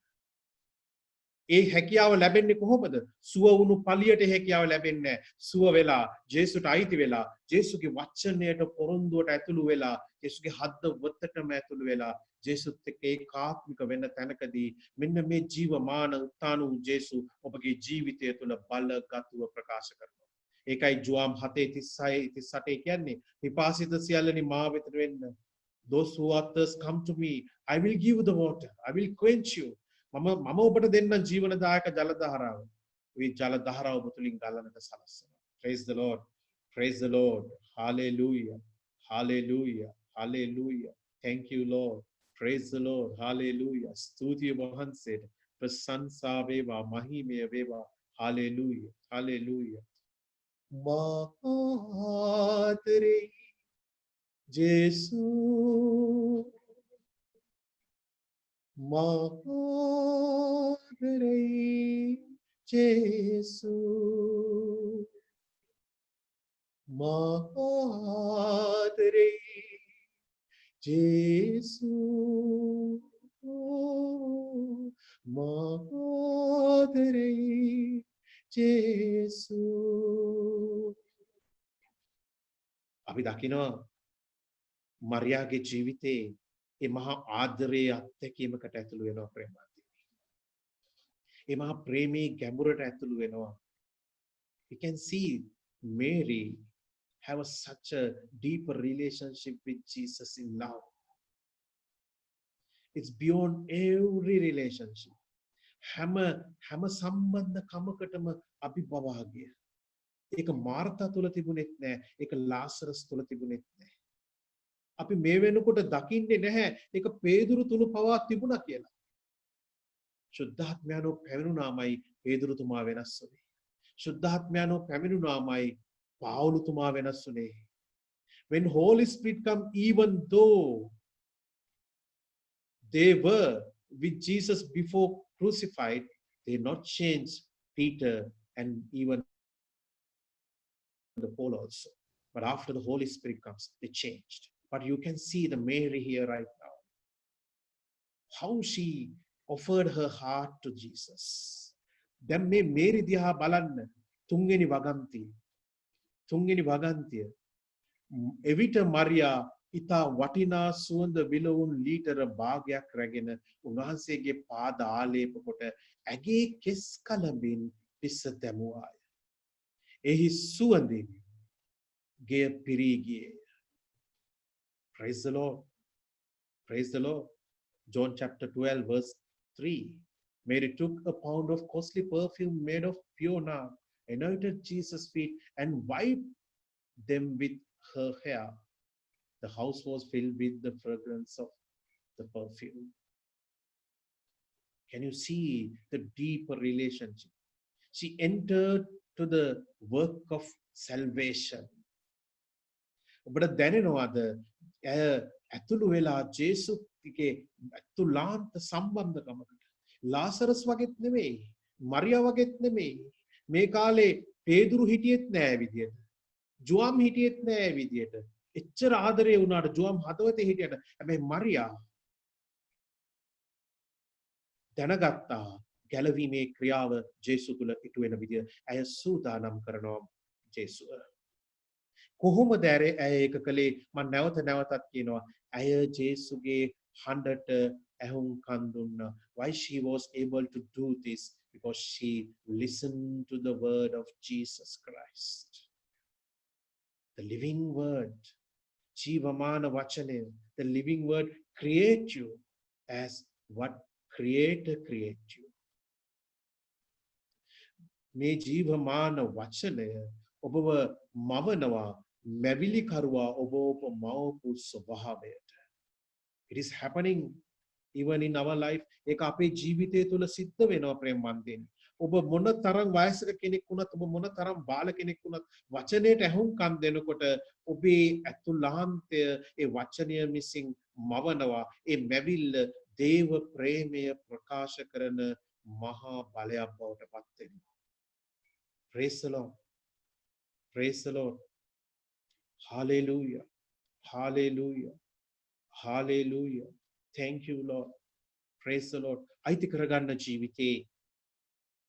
ඒ හැකියාව ලැබෙන්නේ කොහොමද? සුව වුණු පළියට හැකියාව ලැබෙන්නේ නැහැ. සුව වෙලා ජේසුට අයිති වෙලා ජේසුගේ වචනයට පොරොන්දුවට ඇතුළු වෙලා ජේසුගේ හදවතටම ඇතුළු වෙලා ජේසුත් එක්ක ඒකාත්මික වෙන තැනකදී මෙන්න මේ ජීවමාන උත්තාන වූ ජේසු ඔබගේ ජීවිතය තුළ බලගතුව ප්‍රකාශ කරනවා. ඒකයි ජෝම් 7:36 කියන්නේ පිපාසිත සියල්ලනි මා වෙතට වෙන්න. Those who are thirsty come to me. I will give the water. I will quench you. මම ඔබට දෙන්න ජීවනදායක ජල ධාරාව. මේ ජල ධාරාව ඔබ තුලින් ගලනට සලස්සනවා. Praise the Lord. Praise the Lord. Hallelujah. Hallelujah. Hallelujah. Thank you Lord. Praise the Lord. Hallelujah. ස්තුතිය වහන්සේට. ප්‍රශංසා වේවා, මහිමය වේවා. Hallelujah. Hallelujah. මාතරේ ජේසු මාතරේ ජේසු මාතරේ ජේසු මාදරෙයි ජේසු. අපි දකිනවා මරියාගේ ජීවිතේ ඒ මහා ආදරයේ අත්දැකීමකට ඇතුළු වෙනවා ප්‍රේමවන්තනි. ඒ මහා ප්‍රේමී ගැඹුරට ඇතුළු වෙනවා. You can see Mary have such a deeper relationship with Jesus in love. It's beyond every relationship. හැම සම්බන්ධකමකටම අභිභවාගිය. ඒක මාර්තා තුල තිබුණෙත් නෑ. ඒක ලාසරස් තුල තිබුණෙත් නෑ. අපි මේ වෙනකොට දකින්නේ නැහැ ඒක පේදුරු තුල පවා තිබුණා කියලා. ශුද්ධාත්මයන්ෝ පැමිණුනාමයි පේදුරුතුමා වෙනස් වුනේ. ශුද්ධාත්මයන්ෝ පැමිණුනාමයි පාවුලුතුමා වෙනස් වුනේ. When Holy Spirit come, even though they were with Jesus before crucified, they not changed Peter and even the Paul also. But after the Holy Spirit comes, they changed. But you can see the Mary here right now. How she offered her heart to Jesus. දැන් මේ Mary දිහා බලන්න තුන්වෙනි වගන්තිය. එවිට මරියා ඊතා වටිනා සුවඳ විලවුන් ලීටර භාගයක් රැගෙන උන්වහන්සේගේ පාද ආලේප කොට ඇගේ කෙස් කලඹින් පිස්ස දැමුවාය. එහි සුවඳින් ගේ පිරී ගියේ. Praise the Lord. Praise the Lord. John chapter 12 verse 3. Mary took a pound of costly perfume made of pure nard, anointed Jesus' feet and wiped them with her hair. The house was filled with the fragrance of the perfume. Can you see the deeper relationship? She entered to the work of salvation. ඔබට දැනෙනවද ඇතුළු වෙලා ජේසුස්ගේ අතුලාන්ත සම්බන්ධකමකට? Lazarus වගේත් නෙමෙයි, මරියා වගේත් නෙමෙයි. මේ කාලේ පේදුරු හිටියෙත් නෑ විදියට. ජුවම් හිටියෙත් නෑ විදියට. එච්චර ආදරේ වුණාට ජුවම් හදවතේ හිටියට. හැබැයි මරියා දැනගත්තා ගැලවීමේ ක්‍රියාව ජේසු තුල ඉටු වෙන විදිය. ඇය සූදානම් කරනවා ජේසුව. කොහොමද ඇය ඒක කළේ? මම නැවතත් කියනවා ඇය ජේසුගේ හඬට ඇහුම්කන් දුන්නා. Why she was able to do this? Because she listened to the word of Jesus Christ. The living word. Jivamana Vachane. The living word create you as what Creator create you. මේ ජීවමාන වචනය ඔබව මවනවා මැවිලි කරුවා ඔබ මවපු ස්වභාවයට. It is happening even in our life. ඒක අපේ ජීවිතය තුළ සිද්ධ වෙනවා ප්‍රේමවන්තයනි. ඔබ මොන තරම් වයසක කෙනෙක් වුණත් ඔබ මොන තරම් බාල කෙනෙක් වුණත් වචනයට ඇහුම්කන් දෙනකොට ඔබේ ඇතුළාන්තය ඒ වචනය විසින් මවනවා. ඒ මැවිල්ල දේව ප්‍රේමය ප්‍රකාශ කරන මහා බලයක් බවට පත් වෙනවා. Praise the Lord. Praise the Lord. Hallelujah. Hallelujah. Hallelujah. Thank you, Lord. Praise the Lord. අයිති කරගන්න ජීවිතේ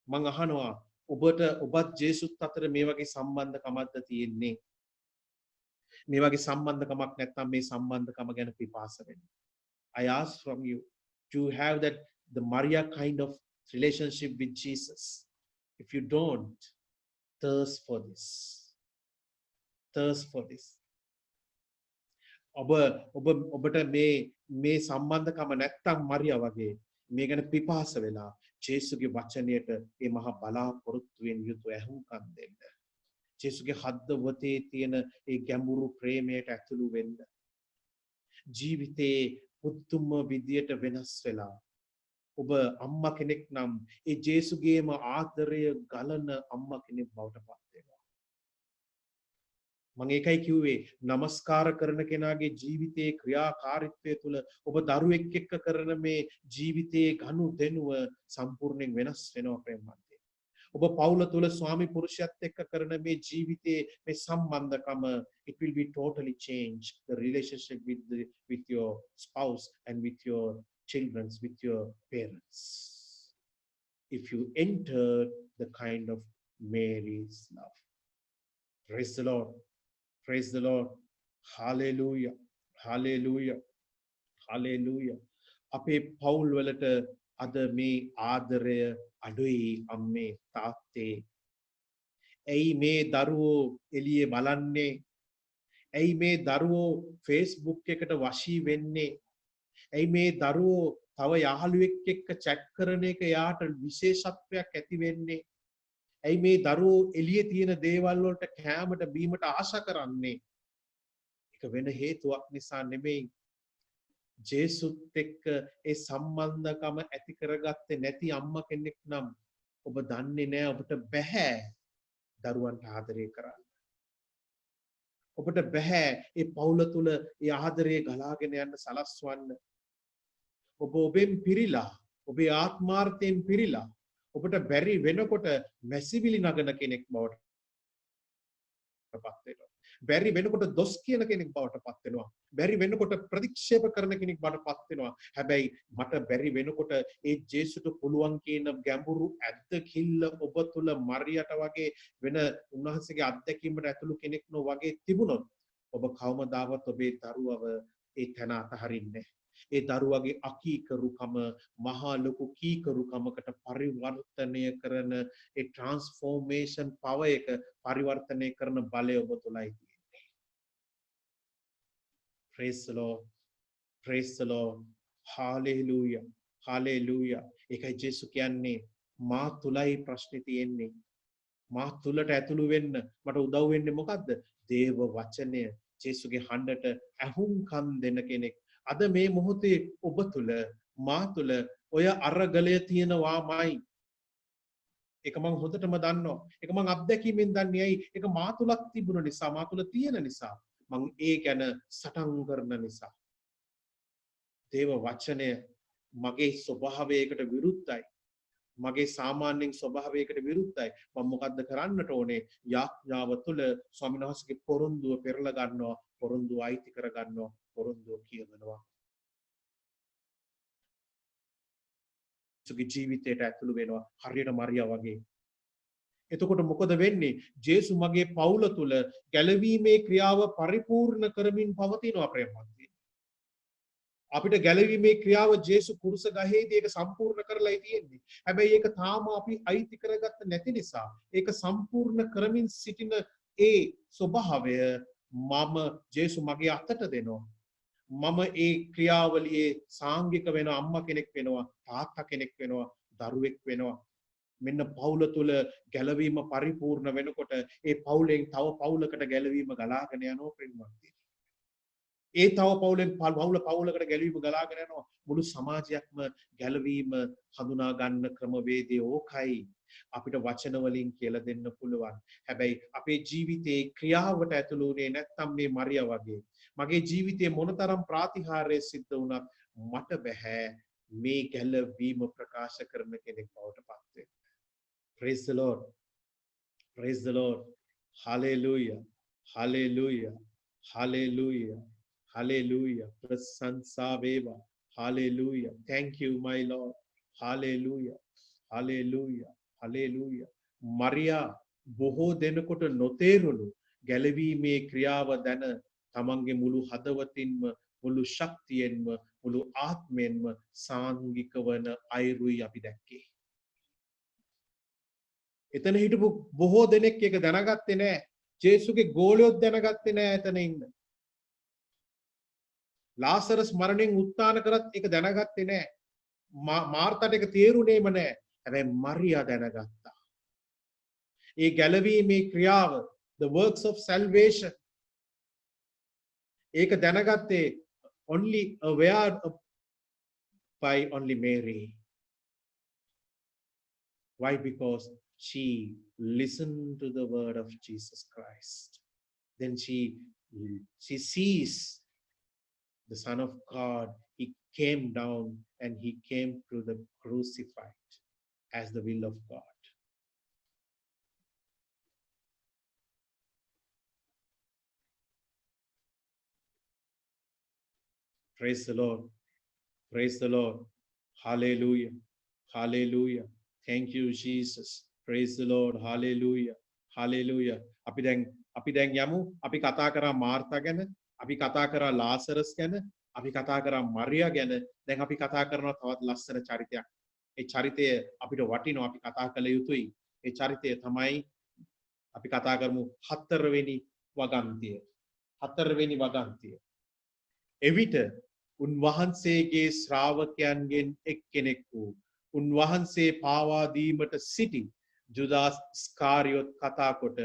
මං අහනවා ඔබත් ජේසුත් අතර මේ වගේ සම්බන්ධකමක්ද තියෙන්නේ? මේ වගේ සම්බන්ධකමක් නැත්නම් මේ සම්බන්ධකම ගැන පිපාස වෙන්න. I ask from you, do you have the Maria kind of relationship with Jesus? If you don't, thirst for this. Thirst for this. ඔබට මේ සම්බන්ධකම නැත්තම් මරියා වගේ මේ ගැන පිපාස වෙලා ජේසුගේ වචනයට මේ මහා බලාපොරොත්තුවෙන් යුතුව ඇහුම්කන් දෙන්න. ජේසුගේ හදවතේ තියෙන ඒ ගැඹුරු ප්‍රේමයට ඇතුළු වෙන්න. ජීවිතේ පුදුම විදියට වෙනස් වෙලා ඔබ අම්මා කෙනෙක් නම් ඒ ජේසුගේම ආදරය ගලන අම්මා කෙනෙක් බවට පත් වෙනවා. මම ඒකයි කිව්වේ নমස්කාර කරන කෙනාගේ ජීවිතයේ ක්‍රියාකාරීත්වය තුළ ඔබ දරුවෙක් එක්ක කරන මේ ජීවිතයේ ගනුදෙනුව සම්පූර්ණයෙන් වෙනස් වෙනවා ප්‍රේමවන්තය. ඔබ පවුල තුළ ස්වාමි පුරුෂයත් එක්ක කරන මේ ජීවිතයේ මේ සම්බන්ධකම it will be totally changed. The relationship with your spouse and with your children, with your parents. if you entered the kind of Mary's love. Praise the Lord. Praise the Lord. Hallelujah. Hallelujah. Hallelujah. අපේ පවුල් වලට අද මේ ආදරය අඩුයි අම්මේ තාත්තේ. ඇයි මේ දරුවෝ එළියේ බලන්නේ? ඇයි මේ දරුවෝ Facebook එකට වශී වෙන්නේ? ඇයි මේ දරුවෝ තව යහළුවෙක් එක්ක chat කරන එක යාට විශේෂත්වයක් ඇති වෙන්නේ? ඇයි මේ දරුවෝ එළියේ තියෙන දේවල් වලට කැමට බීමට ආශා කරන්නේ? ඒක වෙන හේතුවක් නිසා නෙමෙයි. ජේසුත් එක්ක ඒ සම්බන්ධකම ඇති කරගත්තේ නැති අම්මා කෙනෙක් නම් ඔබ දන්නේ නැහැ ඔබට බෑ දරුවන්ට ආදරය කරන්න. ඔබට බෑ ඒ පවුල තුල ඒ ආදරය ගලාගෙන යන්න සලස්වන්න. ඔබ ඔබෙන් පිරීලා ඔබේ ආත්මාර්ථයෙන් පිරීලා ඔබට බැරි වෙනකොට මැසිවිලි නගන කෙනෙක් බවට පත් වෙනවා. බැරි වෙනකොට දොස් කියන කෙනෙක් බවට පත් වෙනවා. බැරි වෙනකොට ප්‍රතික්ෂේප කරන කෙනෙක් බවට පත් වෙනවා. හැබැයි මට බැරි වෙනකොට ඒ ජේසුට පුළුවන් කියන ගැඹුරු ඇත්තකිල්ල ඔබ තුල මරියට වගේ වෙන උන්වහන්සේගේ අත්දැකීමට ඇතුළු කෙනෙක් නෝ වගේ තිබුණොත් ඔබ කවමදාවත් ඔබේ දරුවව ඒ තැන අතහරින්නේ. ඒ දරුවගේ අකීකරුකම මහා ලොකු කීකරුකමකට පරිවර්තනය කරන ඒ ට්‍රාන්ස්ෆෝමේෂන් පව එක පරිවර්තනය කරන බලය ඔබ තුලයි තියෙන්නේ. praise the lord praise the lord hallelujah hallelujah. ඒකයි ජේසු කියන්නේ මා තුලයි ප්‍රශ්නේ තියෙන්නේ. මා තුලට ඇතුළු වෙන්න මට උදව් වෙන්නේ මොකද්ද? දේව වචනය. ජේසුගේ හඬට ඇහුම්කන් දෙන කෙනෙක්. අද මේ මොහොතේ ඔබ තුල මා තුල ඔය අරගලය තියෙනවාමයි. ඒක මම හොඳටම දන්නවා. ඒක මම අත්දැකීමෙන් දන්නේ. ඇයි? ඒක මා තුලක් තිබුණ නිසා, මා තුල තියෙන නිසා. මම ඒ ගැන සටන් කරන නිසා. දේව වචනය මගේ ස්වභාවයකට විරුද්ධයි. මගේ සාමාන්‍යයෙන් ස්වභාවයකට විරුද්ධයි. මම මොකද්ද කරන්නට ඕනේ? යාඥාව තුළ ස්වාමීන් වහන්සේගේ පොරොන්දුව පෙරලා ගන්නවා, පොරොන්දුව අයිති කර ගන්නවා, පොරොන්දුව කියවනවා. සුගේ ජීවිතයට ඇතුළු වෙනවා හරියට මරියා වගේ. එතකොට මොකද වෙන්නේ? ජේසු මගේ පවුල තුළ ගැලවීමේ ක්‍රියාව පරිපූර්ණ කරමින් පවතිනවා ප්‍රේමවන්තයි. අපිට ගැලවීමේ ක්‍රියාව ජේසු කුරුස ගහේදී ඒක සම්පූර්ණ කරලායි තියෙන්නේ. හැබැයි ඒක තාම අපි අයිති කරගත්ත නැති නිසා ඒක සම්පූර්ණ කරමින් සිටින ඒ ස්වභාවය මම ජේසු මගේ අතට දෙනවා. මම ඒ ක්‍රියාවලියේ සාංගික වෙන අම්මා කෙනෙක් වෙනවා, තාත්තා කෙනෙක් වෙනවා, දරුවෙක් වෙනවා. මෙන්න පවුල තුල ගැලවීම පරිපූර්ණ වෙනකොට ඒ පවුලෙන් තව පවුලකට ගැලවීම ගලාගෙන යනවා ප්‍රේමවන්තයි. ඒ තව පවුලකට ගැලවීම ගලාගෙන යනවා. මුළු සමාජයක්ම ගැලවීම හඳුනා ගන්න ක්‍රමවේදය ඕකයි. අපිට වචන වලින් කියලා දෙන්න පුළුවන්. හැබැයි අපේ ජීවිතේ ක්‍රියාවට ඇතුළු වුණේ නැත්නම් මේ මරියා වගේ. මගේ ජීවිතේ මොනතරම් ප්‍රාතිහාර්ය සිද්ධ වුණත් මට බෑ මේ ගැලවීම ප්‍රකාශ කරන කෙනෙක් බවට පත් වෙන්න. praise the lord praise the lord hallelujah hallelujah hallelujah hallelujah prasansa veva hallelujah thank you my lord hallelujah hallelujah hallelujah. මරියා බොහෝ දෙනෙකුට නොතේරුණු ගැලවීමේ ක්‍රියාව දැන තමන්ගේ මුළු හදවතින්ම මුළු ශක්තියෙන්ම මුළු ආත්මයෙන්ම සාංගික වන අයුරුයි අපි දැක්කේ. එතන හිටපු බොහෝ දෙනෙක් ඒක දැනගත්තේ නැහැ. ජේසුගේ ගෝලියොත් දැනගත්තේ නැහැ එතන ඉන්න. ලාසරස් මරණයෙන් උත්ථාන කරත් ඒක දැනගත්තේ නැහැ. මාර්තාට ඒක තේරුණේම නැහැ. හැබැයි මරියා දැනගත්තා. ඒ ගැලවීමේ ක්‍රියාව, the works of salvation, ඒක දැනගත්තේ only aware by only Mary. Why? Because she listened to the word of Jesus Christ. Then she sees the Son of God. He came down and he came to the crucified as the will of God. Praise the Lord. Praise the Lord. Hallelujah. Hallelujah. Thank you, Jesus. Praise the Lord. Hallelujah. Hallelujah. අපි දැන් යමු. අපි කතා කරා Martha ගැන, අපි කතා කරා ලාසරස් ගැන, අපි කතා කරා මරියා ගැන. දැන් අපි කතා කරනවා තවත් ලස්සන චරිතයක්. ඒ චරිතය අපිට වටිනවා, අපි කතා කළ යුතුයි. ඒ චරිතය තමයි අපි කතා කරමු හතරවෙනි වගන්තිය. හතරවෙනි වගන්තිය. එවිට උන්වහන්සේගේ ශ්‍රාවකයන්ගෙන් එක්කෙනෙක් වූ උන්වහන්සේ පාවා දීමට සිටි ජුදාස් ස්කාරියොත් කතා කොට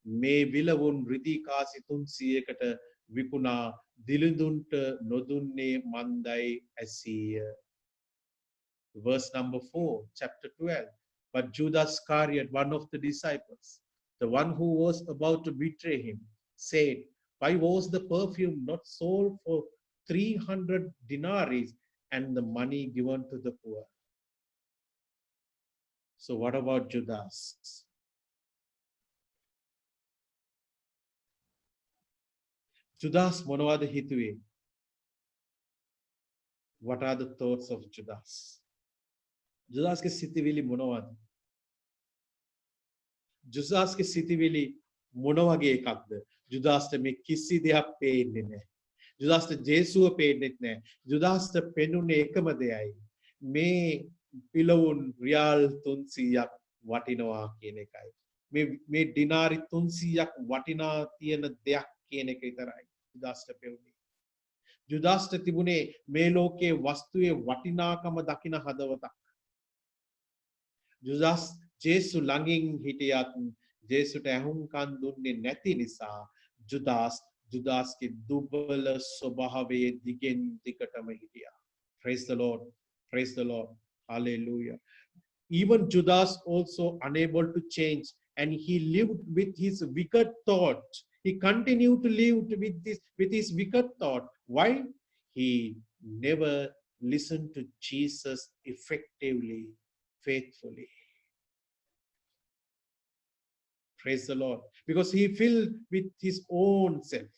මේ විලවුන් රිදී කාසි 300කට විකුණා දිලිඳුන්ට නොදුන්නේ මන්දයි ඇසීය. Verse number 4, chapter 12. But Judas Iscariot, one of the disciples, the one who was about to betray him, said, why was the perfume not sold for 300 denarii and the money given to the poor? So what about Judas? Judas මොනවද හිතුවේ? What are the thoughts of Judas? Judasගේ සිතිවිලි මොනවද? Judasගේ සිතිවිලි මොන වගේ එකක්ද? Judasට මේ කිසි දෙයක් පේන්නේ නැහැ. Judasට ජේසුව පේන්නෙත් නැහැ. Judasට පෙනුනේ එකම දෙයයි. මේ පිලවුන් රියල් 300ක් වටිනවා කියන එකයි. මේ ඩිනාරි 300ක් වටිනා තියෙන දෙයක් කියන එක විතරයි ජුදාස්ට පෙවුනේ. ජුදාස්ට තිබුණේ මේ ලෝකයේ වස්තුවේ වටිනාකම දකින හදවතක්. ජුදාස් ජේසු ළඟින් හිටියත් ජේසුට ඇහුම්කන් දුන්නේ නැති නිසා ජුදාස්ගේ දුබල ස්වභාවයේ දිගෙන් දිගටම හිටියා. Praise the Lord. Praise the Lord. Hallelujah. Even Judas also unable to change, and he lived with his wicked thought. He continued to live with his wicked thought. Why? He never listened to Jesus effectively, faithfully. Praise the Lord. Because he filled with his own self.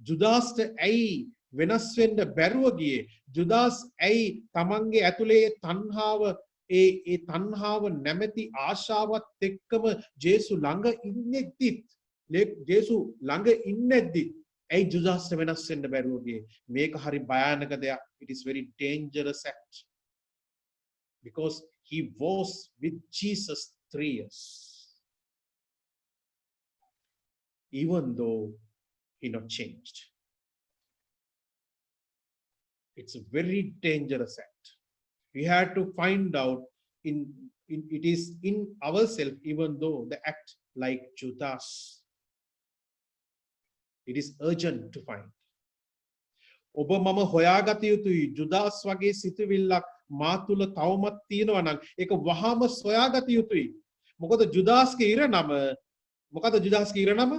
Judas ඇයි වෙනස් වෙන්න බැරුව ගියේ? ජුදාස් ඇයි තමන්ගේ ඇතුලේ තණ්හාව ඒ තණ්හාව නැමැති ආශාවත් එක්කම ජේසු ළඟ ඉන්නේද්දිත් ජේසු ළඟ ඉන්නේද්දිත් ඇයි ජුදාස්ට වෙනස් වෙන්න බැරුව ගියේ? මේක හරි භයානක දෙයක්. It is very dangerous act. Because he was with Jesus 3 years. Even though he not changed. It's a very dangerous act. We had to find out it is in ourselves, even though the act like Judas. It is urgent to find. ඔබ මම හොයාගත යුතුයි ජුදාස් වගේ සිතුවිල්ලක් මා තුල තවමත් තියෙනවා නම් ඒක වහාම සොයාගත යුතුයි. මොකද ජුදාස්ගේ ඉරනම මොකද ජුදාස්ගේ ඉරනම?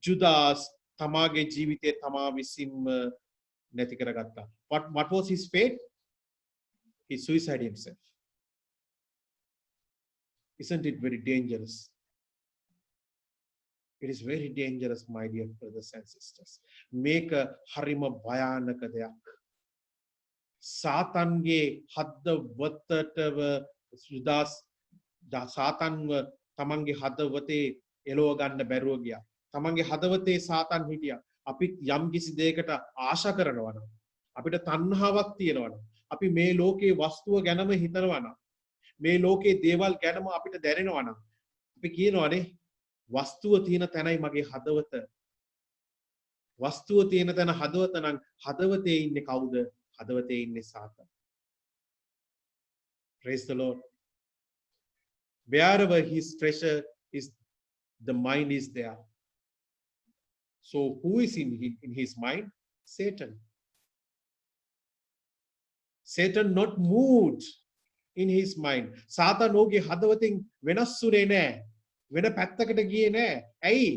ජුදාස් තමාගේ ජීවිතේ තමා විසින්ම නැති කරගත්තා. What was his fate? He suicided himself. Isn't it very dangerous? It is very dangerous, my dear brothers and sisters. Make a harima bhayanaka deyak. Satange hadawatatawa Judas Satanව තමන්ගේ හදවතේ එලව ගන්න බැරුව ගියා. තමන්ගේ හදවතේ සාතන් හිටියා. අපි යම් කිසි දෙයකට ආශා කරනවා නම් අපිට තණ්හාවක් තියෙනවා නම් අපි මේ ලෝකේ වස්තුව ගැනම හිතනවා නම් මේ ලෝකේ දේවල් ගැනම අපිට දැනෙනවා නම් අපි කියනවානේ වස්තුව තියෙන තැනයි මගේ හදවත. වස්තුව තියෙන තැන හදවත නම් හදවතේ ඉන්නේ කවුද? හදවතේ ඉන්නේ සාතන්. Praise the Lord. Wherever his treasure is, the mind is there. So who is in his mind? Satan. Satan not moved in his mind. Satan ඔහුගේ හදවතින් වෙනස් වුණේ නැහැ. වෙන පැත්තකට ගියේ නැහැ. ඇයි?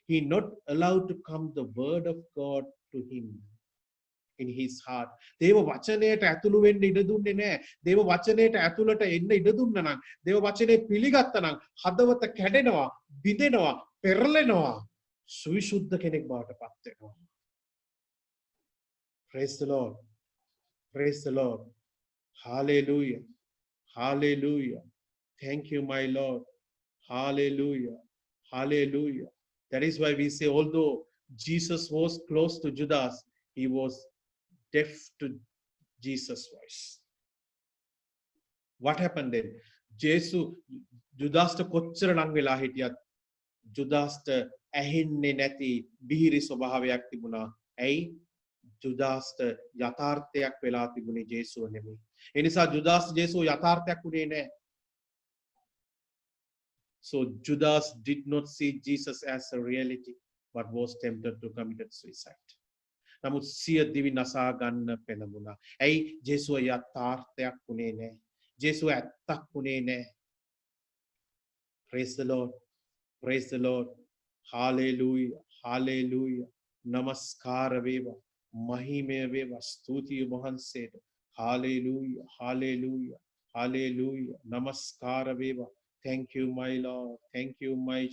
He not allowed to come the word of God to him in his heart. දේව වචනයට ඇතුළු වෙන්න ඉඩ දුන්නේ නැහැ. දේව වචනයට ඇතුළට එන්න ඉඩ දුන්නා නම්, දේව වචනේ පිළිගත්තා නම් හදවත කැඩෙනවා, බිඳෙනවා, පෙරලෙනවා. සවිසුද්ධ කෙනෙක් බවට පත් වෙනවා. Praise the Lord. Praise the Lord. Hallelujah. Hallelujah. Thank you, my Lord. Hallelujah. Hallelujah. That is why we say, although Jesus was close to Judas, he was deaf to Jesus' voice. What happened then? ජේසු ජුදාස්ට කොච්චර ලං වෙලා හිටියත් ජුදාස්ට ඇහෙන්නේ නැති බිහිරි ස්වභාවයක් තිබුණා. ඇයි? ජුදාස්ට යථාර්ථයක් වෙලා තිබුණේ ජේසුව නෙමෙයි. ඒ නිසා ජුදාස් ජේසුව යථාර්ථයක් උනේ නැහැ. So Judas did not see Jesus as a reality, but was tempted to commit suicide. නමුත් සිය දිවි නසා ගන්න පෙළඹුණා. ඇයි? ජේසුව යථාර්ථයක් උනේ නැහැ. ජේසුව ඇත්තක් උනේ නැහැ. Praise the Lord. Praise the Lord. Hallelujah. Hallelujah. Namaskar veva. Mahime veva. Stuti Mohansed. Hallelujah. Hallelujah. Hallelujah. Namaskar veva. Thank you, my Lord. Thank you, my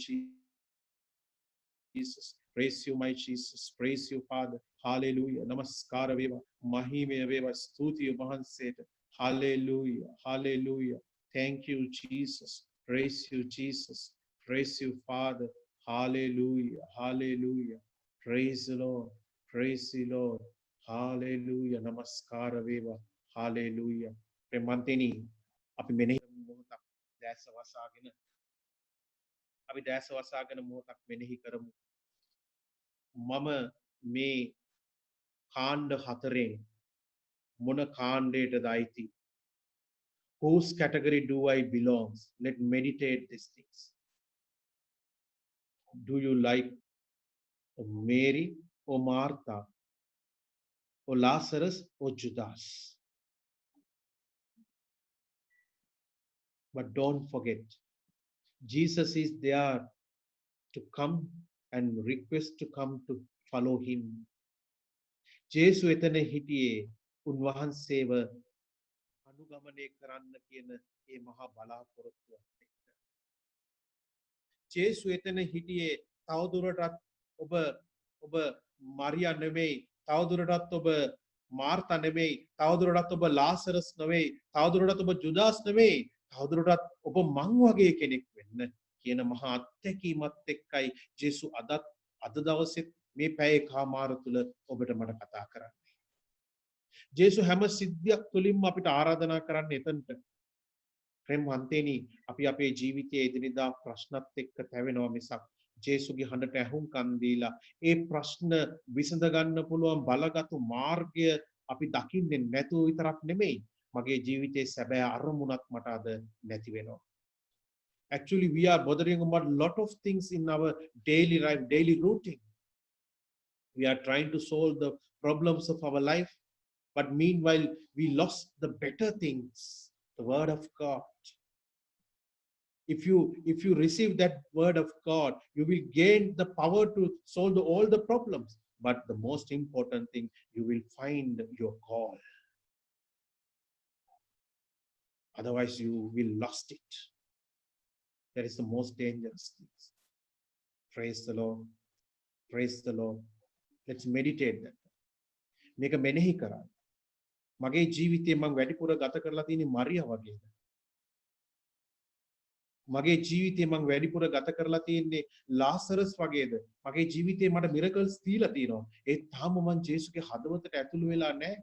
Jesus. Praise you, my Jesus. Praise you, Father. Hallelujah. Namaskar veva. Mahime veva. Stuti Mohansed. Hallelujah. Hallelujah. Thank you, Jesus. Praise you, Jesus. Praise you, Father. Hallelujah. Hallelujah. Praise the Lord. Praise the Lord. Hallelujah. Namaskar veva. Hallelujah. Premantini. අපි මෙනෙහි මොහොතක් දැස වසාගෙන අපි දැස වසාගෙන මොහොතක් මෙනෙහි කරමු. මම මේ කාණ්ඩ හතරෙන් මොන කාණ්ඩයටද අයිති? Whose category do I belong? Let's meditate these things. Do you like Mary or Martha or Lazarus or Judas? But don't forget, Jesus is there to come and request to come to follow him. ජේසු එතන හිටියේ උන්වහන්සේව අනුගමනය කරන්න කියන ඒ මහා බලාපොරොත්තුවත් එක්ක. ජේසු එතන හිටියේ තවදුරටත් ඔබ මරියා නෙමෙයි, තවදුරටත් ඔබ මාර්තා නෙමෙයි, තවදුරටත් ඔබ ලාසරස් නෙමෙයි, තවදුරටත් ඔබ ජුදාස් නෙමෙයි, තවදුරටත් ඔබ මං වගේ කෙනෙක් වෙන්න කියන මහා අත්දැකීමත් එක්කයි ජේසු අද දවසෙත් මේ පැය කාමාර තුල ඔබට මට කතා කරන්නේ. ජේසු හැම සිද්ධියක් තුලින්ම අපිට ආරාධනා කරන්න එතනට. ප්‍රේමවන්තේනි, අපි අපේ ජීවිතයේ එදිනෙදා ප්‍රශ්නත් එක්ක තැවෙනවා මිසක් ජේසුගේ හඬට ඇහුම්කන් දීලා ඒ ප්‍රශ්න විසඳ ගන්න පුළුවන් බලගත් මාර්ගය අපි දකින්නේ නැතුව විතරක් නෙමෙයි, මගේ ජීවිතයේ සැබෑ අරමුණක් මට අද නැති වෙනවා. Actually, we are bothering about a lot of things in our daily life, daily routine. We are trying to solve the problems of our life, but meanwhile, we lost the better things, the word of God. If you receive that word of God, you will gain the power to solve all the problems. But the most important thing, you will find your call. Otherwise, you will lost it. That is the most dangerous thing. Praise the Lord. Praise the Lord. Let's meditate that. මේක මෙනෙහි කරන්න. මගේ ජීවිතේ මම වැඩිපුර ගත කරලා තියෙන්නේ මරියා වගේද? මගේ ජීවිතේ මම වැඩිපුර ගත කරලා තියෙන්නේ ලාසරස් වගේද? මගේ ජීවිතේ මට මිරකල්ස් දීලා තියෙනවා. ඒ තාම මම ජේසුගේ හදවතට ඇතුළු වෙලා නැහැ.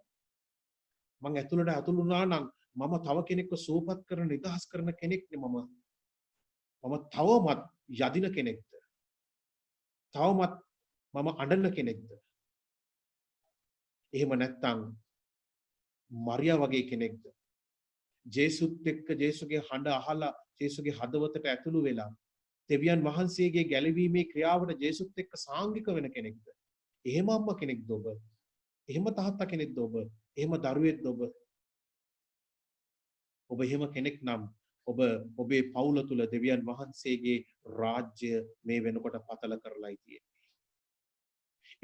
මම ඇතුළට ඇතුළු වුණා නම් මම තව කෙනෙක්ව සුවපත් කරන නිදහස් කරන කෙනෙක් නේ මම. මම තවමත් යදින කෙනෙක්ද? තවමත් මම අඬන කෙනෙක්ද? එහෙම නැත්නම් මරියා වගේ කෙනෙක්ද? ජේසුත් එක්ක ජේසුගේ හඬ අහලා ජේසුගේ හදවතට ඇතුළු වෙලා දෙවියන් වහන්සේගේ ගැලවීමේ ක්‍රියාවට ජේසුත් එක්ක සාංගික වෙන කෙනෙක්ද? එහෙම අම්මා කෙනෙක්ද ඔබ? එහෙම තාත්තා කෙනෙක්ද ඔබ? එහෙම දරුවෙක්ද ඔබ? ඔබ එහෙම කෙනෙක් නම් ඔබ ඔබේ පවුල තුල දෙවියන් වහන්සේගේ රාජ්‍ය මේ වෙනකොට පතල කරලායි තියෙන්නේ.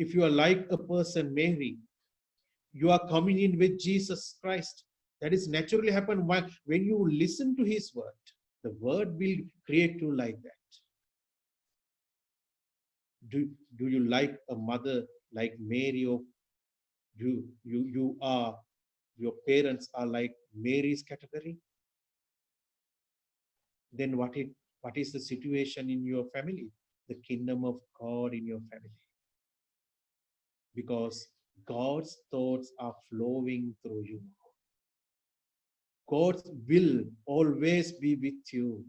If you are like a person Mary, you are coming in with Jesus Christ. That is naturally happen when you listen to his word. The word will create you like that. Do you like a mother like Mary, or you are, your parents are like Mary's category? then what is the situation in your family? The kingdom of God in your family. Because God's thoughts are flowing through you. God's will always be with you.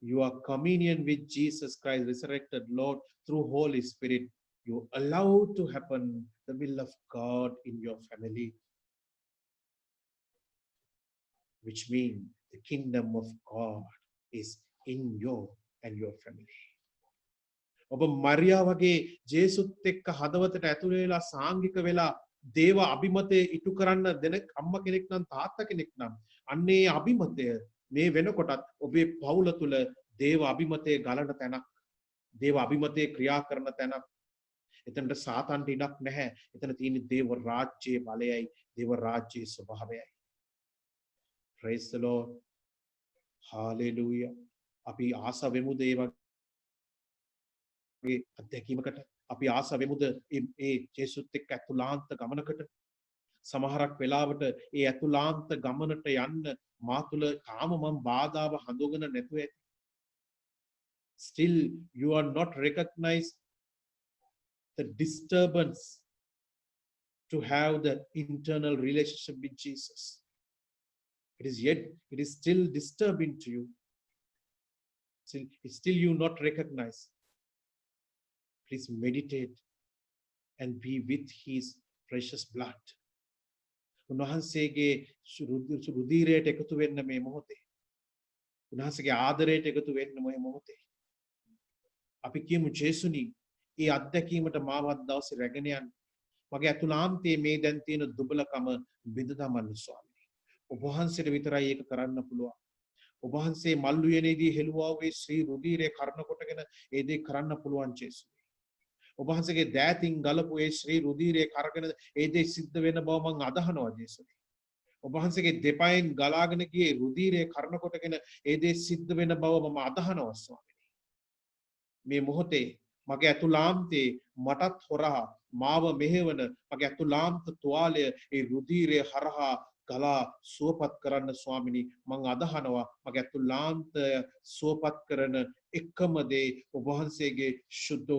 Your communion with Jesus Christ, resurrected Lord, through Holy Spirit, you allow to happen the will of God in your family. Which means the kingdom of God is in you and your family. ඔබ මරියා වගේ ජේසුත් එක්ක හදවතට ඇතුළු වෙලා සාංගික වෙලා දේව අභිමතය ඉටු කරන්න දෙන අම්මා කෙනෙක් නම් තාත්තා කෙනෙක් නම් අන්නේ අභිමතය මේ වෙනකොටත් ඔබේ පවුල තුල දේව අභිමතය ගලන තැනක් දේව අභිමතය ක්‍රියා කරන තැනක් එතනට සාතන්ට ඉඩක් නැහැ එතන තියෙන දේව රාජ්‍යයේ බලයයි දේව රාජ්‍යයේ ස්වභාවයයි praise the Lord hallelujah අපි ආස වෙමු දේව අත්දැකීමකට අපි ආස වෙමුද මේ ජේසුත් එක්ක ඇතුළාන්ත ගමනකට සමහරක් වෙලාවට ඒ ඇතුළාන්ත ගමනට යන්න මා තුල තාම මම බාධාව හඳුගෙන නැතුව ඇති still you are not recognize the disturbance to have the internal relationship with Jesus it is still disturbing to you still you not recognize. Please meditate and be with his precious blood. උන්වහන්සේගේ රුධිරයට එකතු වෙන්න මේ මොහොතේ. උන්වහන්සේගේ ආදරයට එකතු වෙන්න මේ මොහොතේ. අපි කියමු ජේසුනි, ඒ අත්දැකීමට මාවත් දවසේ රැගෙන යන්න. මගේ අතුලාන්තයේ මේ දැන් තියෙන දුබලකම බිඳ දමන්න ස්වාමී. ඔබ වහන්සේට විතරයි ඒක කරන්න පුළුවන්. ඔබ වහන්සේ මල් උයනේදී හෙළුවා වූ ශ්‍රී රුධිරය කරන කොටගෙන ඒ දේ කරන්න පුළුවන් ජේසුනි. ඔබ වහන්සේගේ දෑතින් ගලපු ඒ ශ්‍රී රුධිරය කරගෙන ඒ දේ සිද්ධ වෙන බව මම අදහනවා ජේසුනි. ඔබ වහන්සේගේ දෙපයෙන් ගලාගෙන ගියේ රුධිරය කරන කොටගෙන ඒ දේ සිද්ධ වෙන බව මම අදහනවා ස්වාමීනි. මේ මොහොතේ මගේ අතුලාන්තේ මටත් හොරහා මාව මෙහෙවන මගේ අතුලාන්ත තුවාලය ඒ රුධිරය හරහා ගලා සුවපත් කරන්න ස්වාමීනි මම අදහනවා මගේ අතුලාන්තය සුවපත් කරන එකම දේ ඔබ වහන්සේගේ සුද්ධ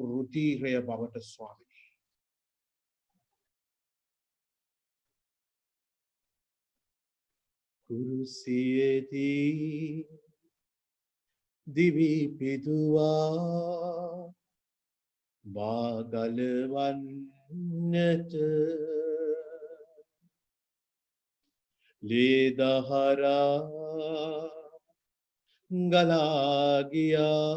රුධිරය බවට ස්වාමීනි කුරුසියේදී දිවි පිදුවා බාගලවන්නට ලේදහරා ගලා ගියා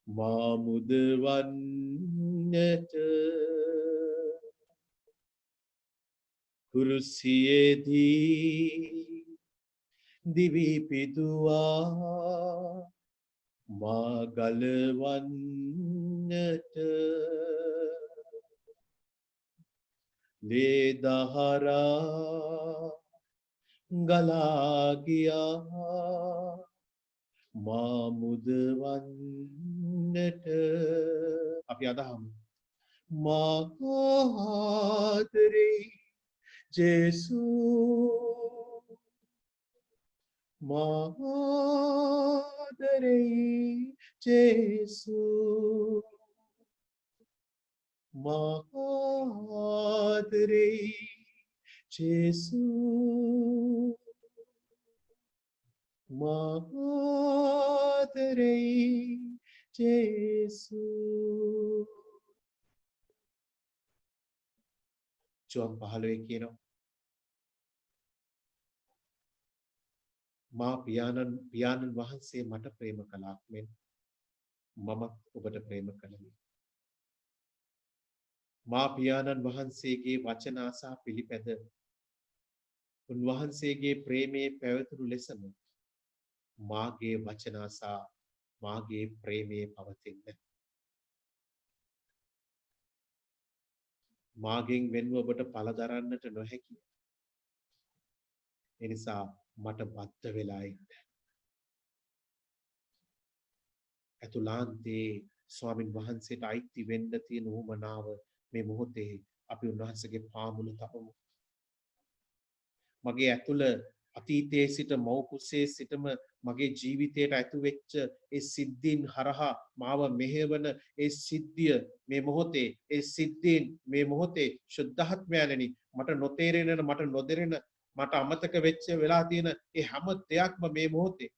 මා මුදවන්නට කුරුසියේදී දිවි පිදුවා මා ගලවන්නට ලේදහරා ගලා ගියා මා මුදවන්නට අපි අදහමු මා ආදරේ ජේසු මා ආදරේ ජේසු මා ආදරේ ජේසු මා ආදරේ ජේසු ජෝන් 15 කියනවා මා පියාණන් වහන්සේ මට ප්‍රේම කළාක් මෙන් මමත් ඔබට ප්‍රේම කළෙමි මා පියාණන් වහන්සේගේ වචන ආසා පිළිපැද උන්වහන්සේගේ ප්‍රේමයේ පැවතුණු ලෙසම මාගේ වචන ආසා මාගේ ප්‍රේමයේ පවතින්න මාගෙන් වෙන්ව ඔබට පළ දරන්නට නොහැකිය එනිසා මට බද්ධ වෙලා ඉන්න අතුලාන්තේ ස්වාමින් වහන්සේට අයිති වෙන්න තියෙන උවමනාව මේ මොහොතේ අපි උන්වහන්සේගේ පාමුල තබමු මගේ ඇතුළ අතීතයේ සිට මව් කුසේ සිටම මගේ ජීවිතයට ඇතු වෙච්ච ඒ සිද්ධීන් හරහා මාව මෙහෙවන ඒ සිද්ධිය මේ මොහොතේ ඒ සිද්ධීන් මේ මොහොතේ සුද්ධාත්මයණනි මට නොතේරෙන මට නොදෙරෙන මට අමතක වෙච්ච වෙලා තියෙන ඒ හැම දෙයක්ම මේ මොහොතේ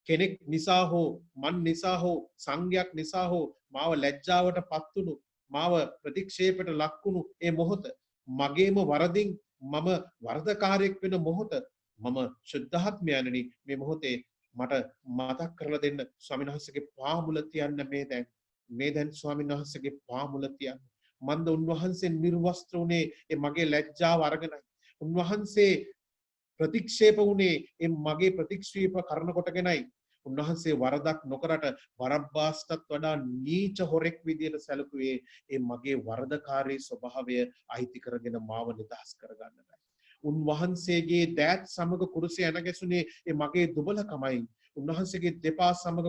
කෙනෙක් නිසා හෝ මන් නිසා හෝ සංඝයක් නිසා හෝ මාව ලැජ්ජාවට පත්තුණු මාව ප්‍රතික්ෂේපයට ලක්වුණු ඒ මොහොත මගේම වරදින් මම වරදකාරයෙක් වෙන මොහොත මම ශුද්ධාත්මයණනි මේ මොහොතේ මට මතක් කරලා දෙන්න ස්වාමීන් වහන්සේගේ පාමුල තියන්න මේ දැන් ස්වාමීන් වහන්සේගේ පාමුල තියන්න මන්ද උන්වහන්සේ නිර්වස්ත්‍ර උනේ ඒ මගේ ලැජ්ජාව අරගෙනයි උන්වහන්සේ ප්‍රතික්ෂේප වුණේ ඒ මගේ ප්‍රතික්ෂේප කරන කොටගෙනයි උන්වහන්සේ වරදක් නොකරට බරබ්බාස්ටත් වඩා නීච හොරෙක් විදියට සැලකුවේ ඒ මගේ වරදකාරී ස්වභාවය අයිති කරගෙන මාව නිදහස් කරගන්නටයි උන්වහන්සේගේ දෑත් සමග කුරුසේ ඇන ගැසුනේ ඒ මගේ දුබලකමයි උන්වහන්සේගේ දෙපා සමග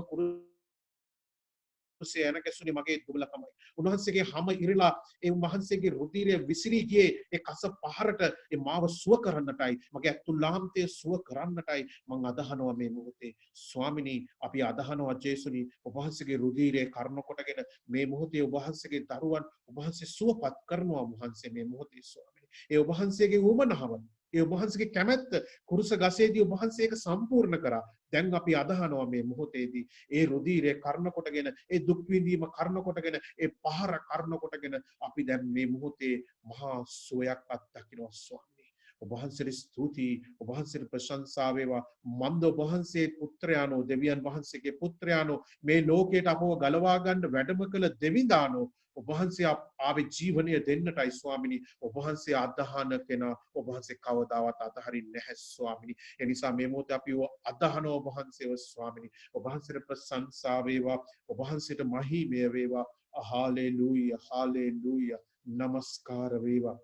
කුරුසේ ඇන ගැසුනේ මගේ දුබලකමයි උන්වහන්සේගේ හැම ඉරලා ඒ උන්වහන්සේගේ රුධිරය විසිරී ගියේ ඒ කස පහරට ඒ මාව සුව කරන්නටයි මගේ අතුලාන්තය සුව කරන්නටයි මම අදහනවා මේ මොහොතේ ස්වාමිනී අපි අදහනවා ජේසුනි ඔබ වහන්සේගේ රුධිරය කර්ණ කොටගෙන මේ මොහොතේ ඔබ වහන්සේගේ දරුවන් ඔබ වහන්සේ සුවපත් කරනවා ඔබ වහන්සේ මේ මොහොතේ ස්වාමිනී ඒ ඔබ වහන්සේගේ උමනාව ඒ ඔබ වහන්සේගේ කැමැත්ත කුරුස ගසේදී ඔබ වහන්සේ ඒක සම්පූර්ණ කරා දැන් අපි අදහනවා මේ මොහොතේදී ඒ රුධිරය කර්ණ කොටගෙන ඒ දුක් විඳීම කර්ණ කොටගෙන ඒ පහර කර්ණ කොටගෙන අපි දැන් මේ මොහොතේ මහා සුවයක් අත්දකිනවා ස්වාමී ඔබ වහන්සේට ස්තුතියි ඔබ වහන්සේට ප්‍රශංසා වේවා මන්ද ඔබ වහන්සේ පුත්‍රයාණෝ දෙවියන් වහන්සේගේ පුත්‍රයාණෝ මේ ලෝකයට අපව ගලවා ගන්න වැඩම කළ දෙවිඳාණෝ ඔබ වහන්සේ ආවේ ජීවනය දෙන්නටයි ස්වාමිනී ඔබ වහන්සේ අදහන කෙනා ඔබ වහන්සේ කවදාවත් අතහරින්නේ නැහැ ස්වාමිනී ඒ නිසා මේ මොහොතේ අපි අදහන ඔබ වහන්සේව ස්වාමිනී ඔබ වහන්සේට ප්‍රශංසා වේවා ඔබ වහන්සේට මහිමය වේවා හාලෙලූයා හාලෙලූයා නමස්කාර වේවා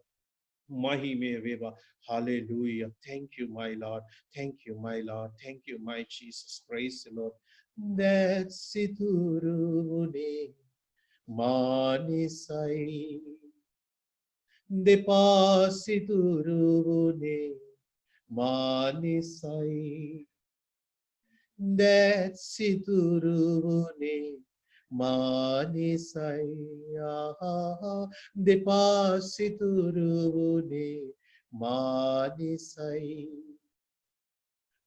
මහිමය වේවා hallelujah thank you my lord thank you my lord thank you my jesus praise the lord that siturune manisai depasiturune manisai that siturune manisaya depasiturune manisai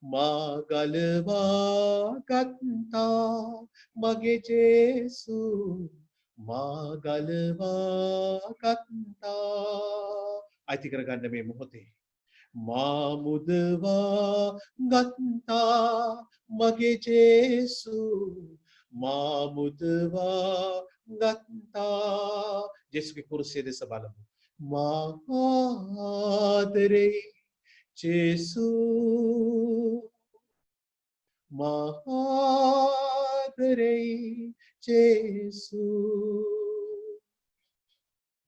magalwa katta mage jesu magalwa katta අයිති කරගන්න මේ මොහොතේ මා මුදවා ගත්තා මගේ ජේසු මා මුදවා ගත්තා ජේසුගේ කුරුසිය දෙස බලමු මා ආදරේ ජේසු මා ආදරේ ජේසු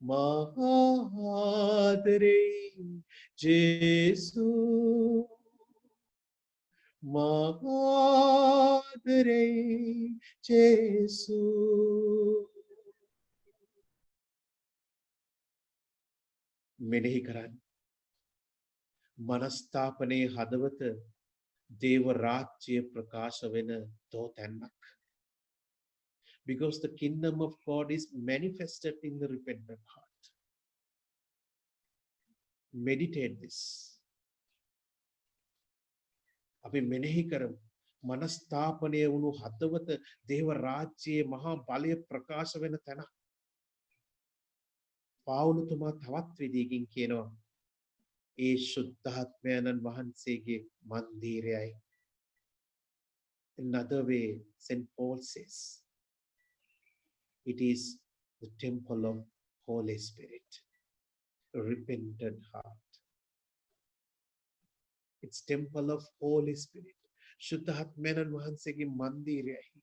මා ආදරේ ජේසු මා ආදරේ ජේසු මෙනෙහි කරන්න මනස්ථාපනයේ හදවත දේව රාජ්‍ය ප්‍රකාශ වෙන තෝතැන්නක් because the kingdom of God is manifested in the repentant heart meditate this අපි මෙනෙහි කරමු මනස්ථාපනය වුණු හදවත දේව රාජ්‍යයේ මහා බලය ප්‍රකාශ වෙන තැන පාවුලතුමා තවත් විදිහකින් කියනවා ඒ සුද්ධාත්මයන්න් වහන්සේගේ මන්දිරයයි another way St. Paul says it is the temple of Holy Spirit a repentant heart it's temple of Holy Spirit සුද්ධාත්මයන්න් වහන්සේගේ මන්දිරයයි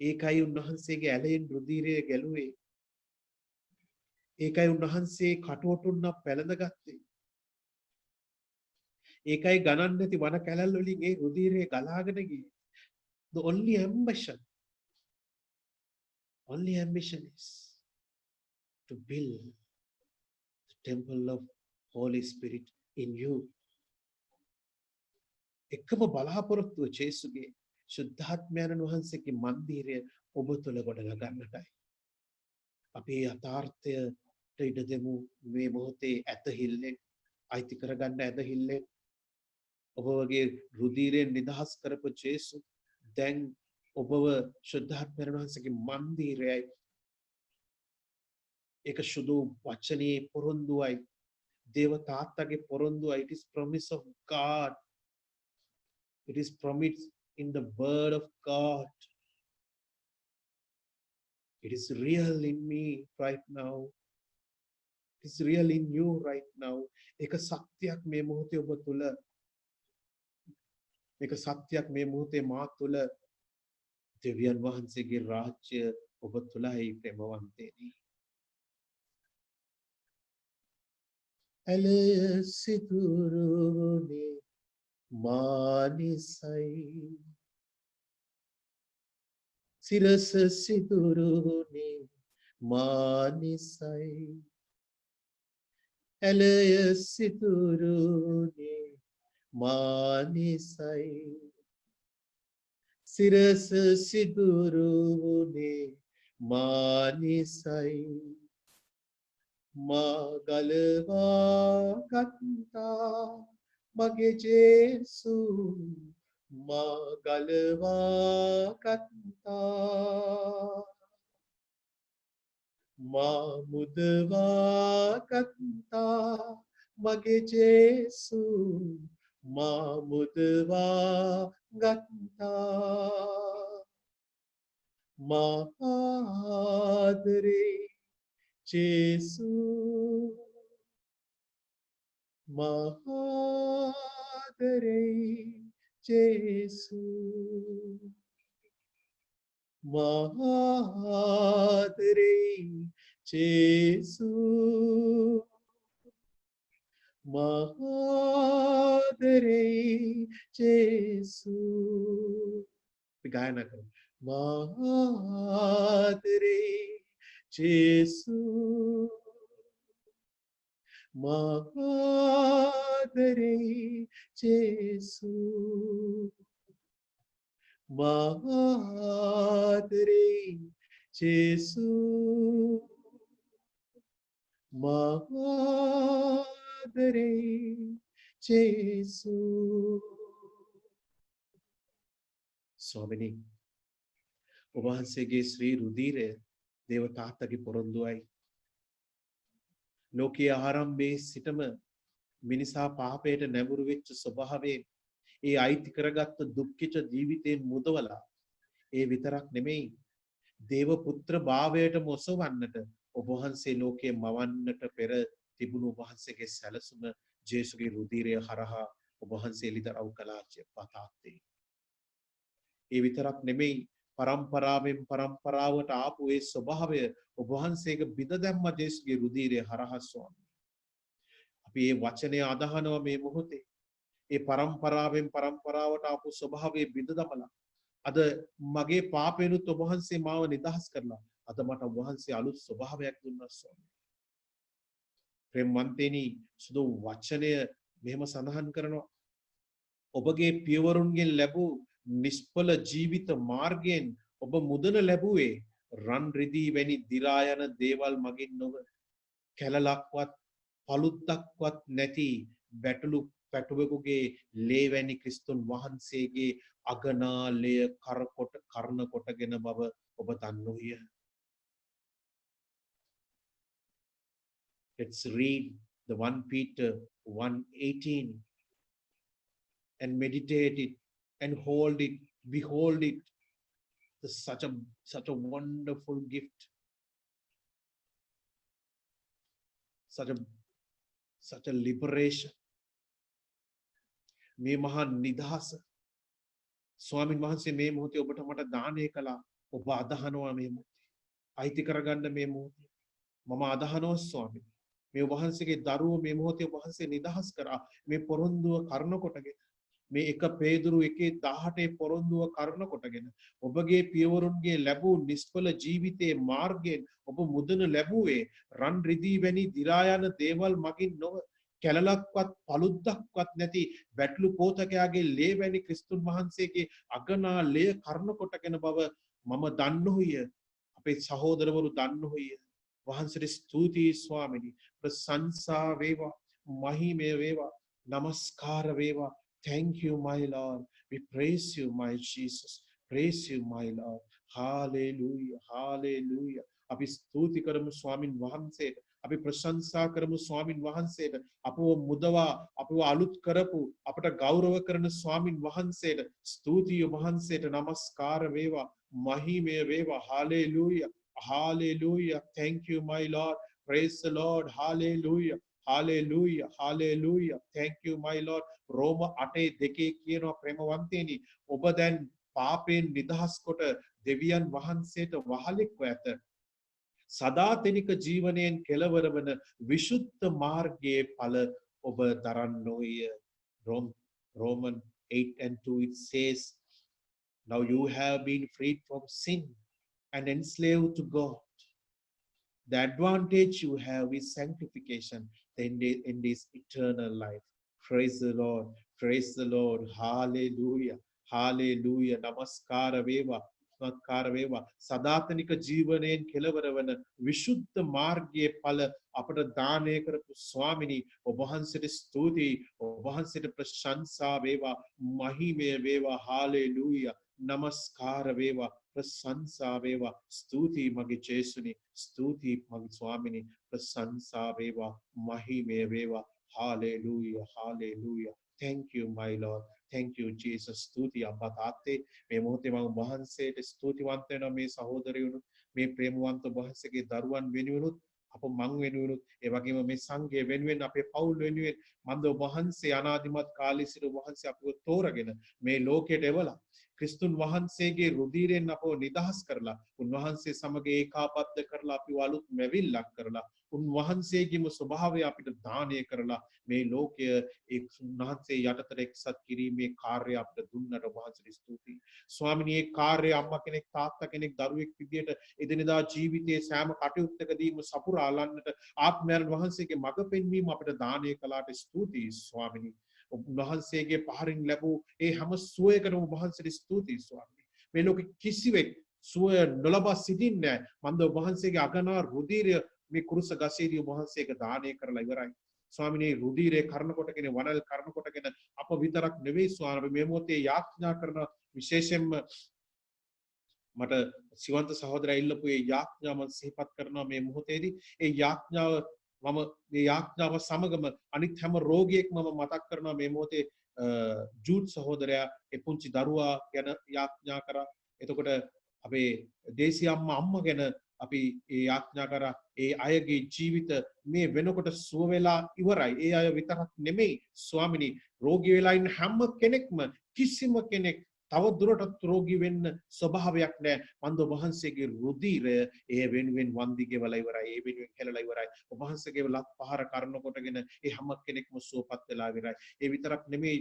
ඒකයි උන්වහන්සේගේ ඇලෙන් රුධිරය ගැලුවේ ඒකයි උන්වහන්සේ කටවටුන්න පැලඳගත්තේ ඒකයි ගණන් නැති වන කැලල් වලින් ඒ රුධිරය ගලාගෙන ගියේ the only ambition is to build the temple of Holy Spirit in you එකම බලාපොරොත්තුව ජේසුගේ ශුද්ධාත්මයන් වහන්සේගේ මන්දිරය ඔබ තුළ ගොඩනගා ගන්නටයි. අපි යථාර්ථයට ඉඩ දෙමු මේ මොහොතේ ඇතහිල්ලෙන් අයිති කරගන්න ඇදහිල්ලෙන් ඔබ වගේ රුධිරයෙන් නිදහස් කරපු ජේසු දැන් ඔබව ශුද්ධාත්මයන් වහන්සේගේ මන්දිරයයි. ඒක සුදු වචනේ පොරොන්දුවයි. දේව තාත්තගේ පොරොන්දුවයි. It is promise of God. It is promised in the word of God. It is real in me right now. It is real in you right now. ඒක සත්‍යයක් මේ මොහොතේ ඔබ තුල. ඒක සත්‍යයක් මේ මොහොතේ මා තුල. දෙවියන් වහන්සේගේ රාජ්‍ය ඔබ තුලයි ප්‍රේමවන්තේනි. ඇලය සිදුරුනේ මානිසයි. සිරස සිදුරුනේ මානිසයි. ඇලය සිදුරුනේ මානිසයි. සිරස සිදුරුනේ මානිසයි. මා ගලවා ගත්තා මගේ ජේසු මා ගලවා ගත්තා මා මුදවා ගත්තා මගේ ජේසු මා මුදවා ගත්තා මා ආදරේ ජේසු මහාදරේ ජේසු මහාදරේ ජේසු මහාදරේ ජේසු ගායනා කරමු මහාදරේ ජේසු මහාදරේ ජේසු මහාදරේ ජේසු මහාදරේ ජේසු ස්වාමිනී ඔබ වහන්සේගේ ශ්‍රී රුධිරය දේව තාත්තගේ පොරොන්දුවයි. ලෝකයේ ආරම්භයේ සිටම මිනිසා පාපයට නැඹුරු වෙච්ච ස්වභාවයෙන් ඒ අයිති කරගත්ත දුක්ඛිත ජීවිතයෙන් මුදවලා ඒ විතරක් නෙමෙයි දේව පුත්‍ර භාවයට මොසවන්නට ඔබ වහන්සේ ලෝකයේ මවන්නට පෙර තිබුණු ඔබ වහන්සේගේ සැලසුම ජේසුගේ රුධිරය හරහා ඔබ වහන්සේ ලිදරව් කළා පතාත්තේ. ඒ විතරක් නෙමෙයි පරම්පරාවෙන් පරම්පරාවට ආපු ඒ ස්වභාවය ඔබ වහන්සේගේ බිඳ දැම්ම ජේසුගේ රුධිරය හරහා ස්වාමී. අපි මේ වචනය අදහනවා මේ මොහොතේ. ඒ පරම්පරාවෙන් පරම්පරාවට ආපු ස්වභාවයේ බිඳ දමලා අද මගේ පාපේනුත් ඔබ වහන්සේ මාව නිදහස් කරලා අද මට ඔබ වහන්සේ අලුත් ස්වභාවයක් දුන්නා ස්වාමී. ප්‍රේමවන්තේනි සුදු වචනය මෙහෙම සඳහන් කරනවා. ඔබගේ පියවරුන්ගෙන් ලැබූ නිෂ්ඵල ජීවිත මාර්ගයෙන් ඔබ මුදන ලැබුවේ රන් රිදී වැනි දි รา යන දේවල් මගින් නොව කැලලක්වත් පළුද්දක්වත් නැති බැටළු පැටවෙකුගේ ලේ වැනි ක්‍රිස්තුන් වහන්සේගේ අගනාලය කරන කොටගෙන බව ඔබ දන්නෝය. Let's read the 1 Peter 1:18 and meditate it and hold it, behold it. It's such a wonderful gift. Such a liberation. මේ මහා නිදහස ස්වාමින් වහන්සේ මේ මොහොතේ ඔබට මට දානය කළා. ඔබ අදහනවා මේ මොහොතේ අයිති කරගන්න මේ මොහොතේ මම අදහනවා ස්වාමී මේ වහන්සේගේ දරුවෝ මේ මොහොතේ ඔබ වහන්සේ නිදහස් කරා මේ පොරොන්දුව කරන කොටගෙන මේ 1 පේදුරු 1:18 පොරොන්දුව කරන කොටගෙන ඔබගේ පියවරුන්ගේ ලැබූ නිෂ්ඵල ජීවිතයේ මාර්ගයෙන් ඔබ මුදන ලැබුවේ රන් රිදී වැනි දි รา යන දේවල් මගින් නොව කැලලක්වත් පළුද්දක්වත් නැති වැටලු පෝතකයාගේ ලේ වැනි ක්‍රිස්තුන් වහන්සේගේ අගනා ලේ කර්ණ කොටගෙන බව මම දන්නෝය. අපේ සහෝදරවරු දන්නෝය. වහන්සේට ස්තුතියි ස්වාමිනී. ප්‍රශංසා වේවා, මහිමය වේවා, නමස්කාර වේවා. Thank you my Lord. We praise you my Jesus. Praise you my Lord. Hallelujah. Hallelujah. අපි ස්තුති කරමු ස්වාමින් වහන්සේට. අපි ප්‍රශංසා කරමු ස්වාමින් වහන්සේට. අපව මුදවා අපව අලුත් කරපු අපට ගෞරව කරන ස්වාමින් වහන්සේට ස්තුතිය වහන්සේට නමස්කාර වේවා, මහිමය වේවා. Hallelujah. Hallelujah. Thank you my Lord. Praise the Lord. Hallelujah. Hallelujah. Hallelujah. Thank you my Lord. රෝම 8:2 කියනවා ප්‍රේමවන්තේනි, ඔබ දැන් පාපයෙන් නිදහස් කොට දෙවියන් වහන්සේට වහලෙක්ව ඇත. සදාතනික ජීවනයෙන් කෙලවර වන විසුද්ධ මාර්ගයේ ඵල ඔබ දරන්නෝය. Roman 8:2 it says, now you have been freed from sin and enslaved to God. The advantage you have is sanctification. The end is eternal life. Praise the Lord. Praise the Lord. Hallelujah. Hallelujah. Namaskara veva. නමස්කාර වේවා. සදාතනික ජීවනයෙන් කෙලවර වන විසුද්ධ මාර්ගයේ ඵල අපට දානය කරපු ස්වාමිනී, ඔබ වහන්සේට ස්තුතියි. ඔබ වහන්සේට ප්‍රශංසා වේවා, මහිමය වේවා. හාලෙලූයා. නමස්කාර වේවා, ප්‍රශංසා වේවා. ස්තුතියි මගේ ජේසුනි. ස්තුතියි මගේ ස්වාමිනී. ප්‍රශංසා වේවා, මහිමය වේවා. Hallelujah. Hallelujah. Thank you my Lord. Thank you Jesus. ස්තුති අම්මා තාත්තේ, මේ මොහොතේ මම වහන්සේට ස්තුතිවන්ත වෙනවා. මේ සහෝදරයුණු, මේ ප්‍රේමවන්ත වහන්සේගේ දරුවන් වෙනුවෙනුත්, අප මං වෙනුවෙනුත්, ඒ වගේම මේ සංඝය වෙනුවෙන්, අපේ පවුල් වෙනුවෙන් මන්ද වහන්සේ අනාදිමත් කාලේ සිට වහන්සේ අපව තෝරගෙන මේ ලෝකයට එවලා ක්‍රිස්තුන් වහන්සේගේ රුධිරයෙන් අපව නිදහස් කරලා, උන්වහන්සේ සමග ඒකාබද්ධ කරලා, අපිව අලුත් මැවිල්ලක් කරලා, උන්වහන්සේගේම ස්වභාවය අපිට දානය කරලා මේ ලෝකය ඒ උන්වහන්සේ යටතට එක්සත් කිරීමේ කාර්යය අපිට දුන්නට වහන්සේට ස්තුතියි. ස්වාමිනී, මේ කාර්යය අම්මා කෙනෙක්, තාත්තා කෙනෙක්, දරුවෙක් විදියට එදිනෙදා ජීවිතයේ සෑම කටයුත්තකදීම සපුරාලන්නට ආත්මයන් වහන්සේගේ මඟ පෙන්වීම අපිට දානය කළාට ස්තුතියි ස්වාමිනී. උන්වහන්සේගේ පහරින් ලැබූ ඒ හැම සුවයකටම වහන්සේට ස්තුතියි ස්වාමිනී. මේ ලෝකෙ කිසිවෙක් සුවය නොලබා සිටින්නේ නැහැ. මන්ද වහන්සේගේ අගනා රුධිරය මේ කුරුස ගසේදී වහන්සේක දානය කරලා ඉවරයි. ස්වාමිනේ, රුධිරේ කර්ණ කොටගෙන, වනල් කර්ණ කොටගෙන අප විතරක් නෙවෙයි ස්වාමී, මේ මොහොතේ යාඥා කරන විශේෂයෙන්ම මට සිවන්ත සහෝදරයා ඉල්ලපු ඒ යාඥාව මම සිහිපත් කරනවා මේ මොහොතේදී. ඒ යාඥාව මම මේ යාඥාව සමගම අනිත් හැම රෝගියෙක්ම මම මතක් කරනවා මේ මොහොතේ. ජූඩ් සහෝදරයා ඒ පුංචි දරුවා ගැන යාඥා කරා. එතකොට අපේ දේශීය අම්මා ගැන අපි ඒ යාඥා කරා. ඒ අයගේ ජීවිත මේ වෙනකොට සුව වෙලා ඉවරයි. ඒ අය විතරක් නෙමෙයි ස්වාමිනී, රෝගී වෙලා ඉන්න හැම කෙනෙක්ම, කිසිම කෙනෙක් තව දුරටත් රෝගී වෙන්න ස්වභාවයක් නැහැ. මන්ද වහන්සේගේ රුධිරය ඒ වෙනුවෙන් වන්දි ගෙවලා ඉවරයි. ඒ වෙනුවෙන් කෙලලා ඉවරයි. ඔබ වහන්සේගේ ලත් පහර කරන කොටගෙන ඒ හැම කෙනෙක්ම සුවපත් වෙලා ඉවරයි. ඒ විතරක් නෙමෙයි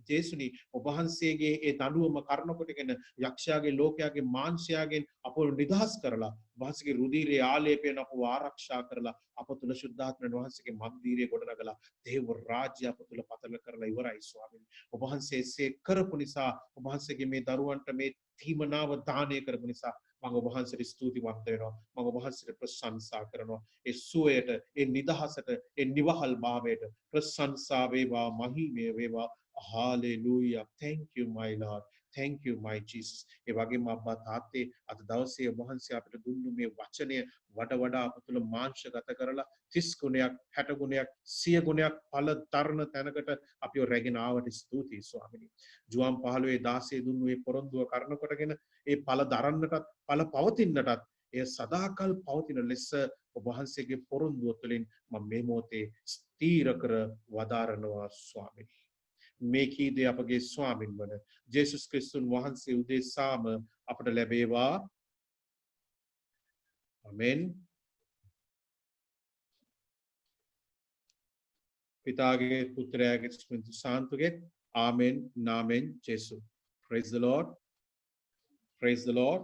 ජේසුනි, ඔබ වහන්සේගේ ඒ දඬුවම කරන කොටගෙන යක්ෂයාගේ, ලෝකයාගේ මාංශයාගෙන් අපව නිදහස් කරලා, වහන්සේගේ රුධිරයේ ආලේපයෙන් අපව ආරක්ෂා කරලා, අප තුල ශුද්ධාත්මයන් වහන්සේගේ මන්දිරය ගොඩනගලා දේව රාජ්‍ය අප තුල පතල කරලා ඉවරයි ස්වාමීනි. ඔබ වහන්සේ එසේ කරපු නිසා, ඔබ වහන්සේගේ මේ දරුවන්ට මේ තීමනාව දානය කරපු නිසා මම ඔබ වහන්සේට ස්තුතිවන්ත වෙනවා. මම ඔබ වහන්සේට ප්‍රශංසා කරනවා. ඒ සුවයට, ඒ නිදහසට, ඒ නිවහල් භාවයට ප්‍රශංසා වේවා, මහිමය වේවා. Hallelujah. Thank you my Lord. Thank you my Jesus. ඒ වගේම අබ්බා තාත්තේ, අද දවසේ ඔබ වහන්සේ අපිට දුන්නු මේ වචනය වඩා අප තුළ මාංශගත කරලා 30 ගුණයක්, 60 ගුණයක්, 100 ගුණයක් ඵල තරණ තැනකට අපිව රැගෙන ආවට ස්තුතියි ස්වාමිනී. ජුවම් 15:16 දුන්නු මේ පොරොන්දුව කරන කොටගෙන ඒ ඵල දරන්නටත්, ඵල පවතින්නටත්, එය සදාකල් පවතින ලෙස ඔබ වහන්සේගේ පොරොන්දුව තුළින් මම මේ මොහොතේ ස්ථීර කර වදාරනවා ස්වාමිනී. මේ කී දේ අපගේ ස්වාමින් වන ජේසුස් ක්‍රිස්තුන් වහන්සේ උදෙසාම අපට ලැබේවා. ආමෙන්. පිතාගේ, පුත්‍රයාගේ, ස්පිරිතු සාන්තුගේ ආමෙන් නාමෙන් ජේසු. Praise the Lord. Praise the Lord.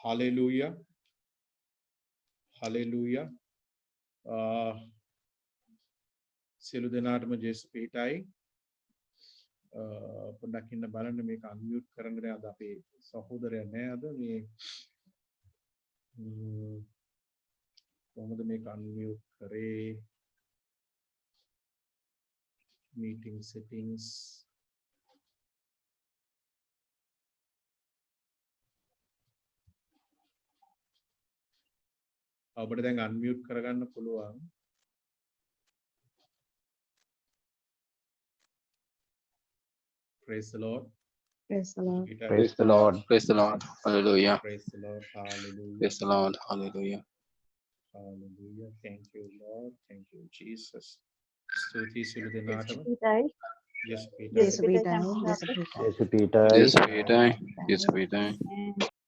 Hallelujah. Hallelujah. සියලු දෙනාටම ජේසු පිහිටයි. පොඩ්ඩක් ඉන්න බලන්න මේක අන්මියුට් කරන්න දැන් අද අපේ සහෝදරයා නෑ අද මේ කොහොමද මේක අන්මියුට් කරේ meeting settings ඔබට දැන් අන්මියුට් කරගන්න පුළුවන්. Praise the Lord. Praise the Lord. Praise the Lord. Praise the Lord. Hallelujah. Praise the Lord. Hallelujah. Praise the Lord. Hallelujah. Hallelujah. Thank you, Lord. Thank you, Jesus. ස්තුතියි සියලු දෙනාටම. Yes, Peter. Yes, Peter. Yes, Peter.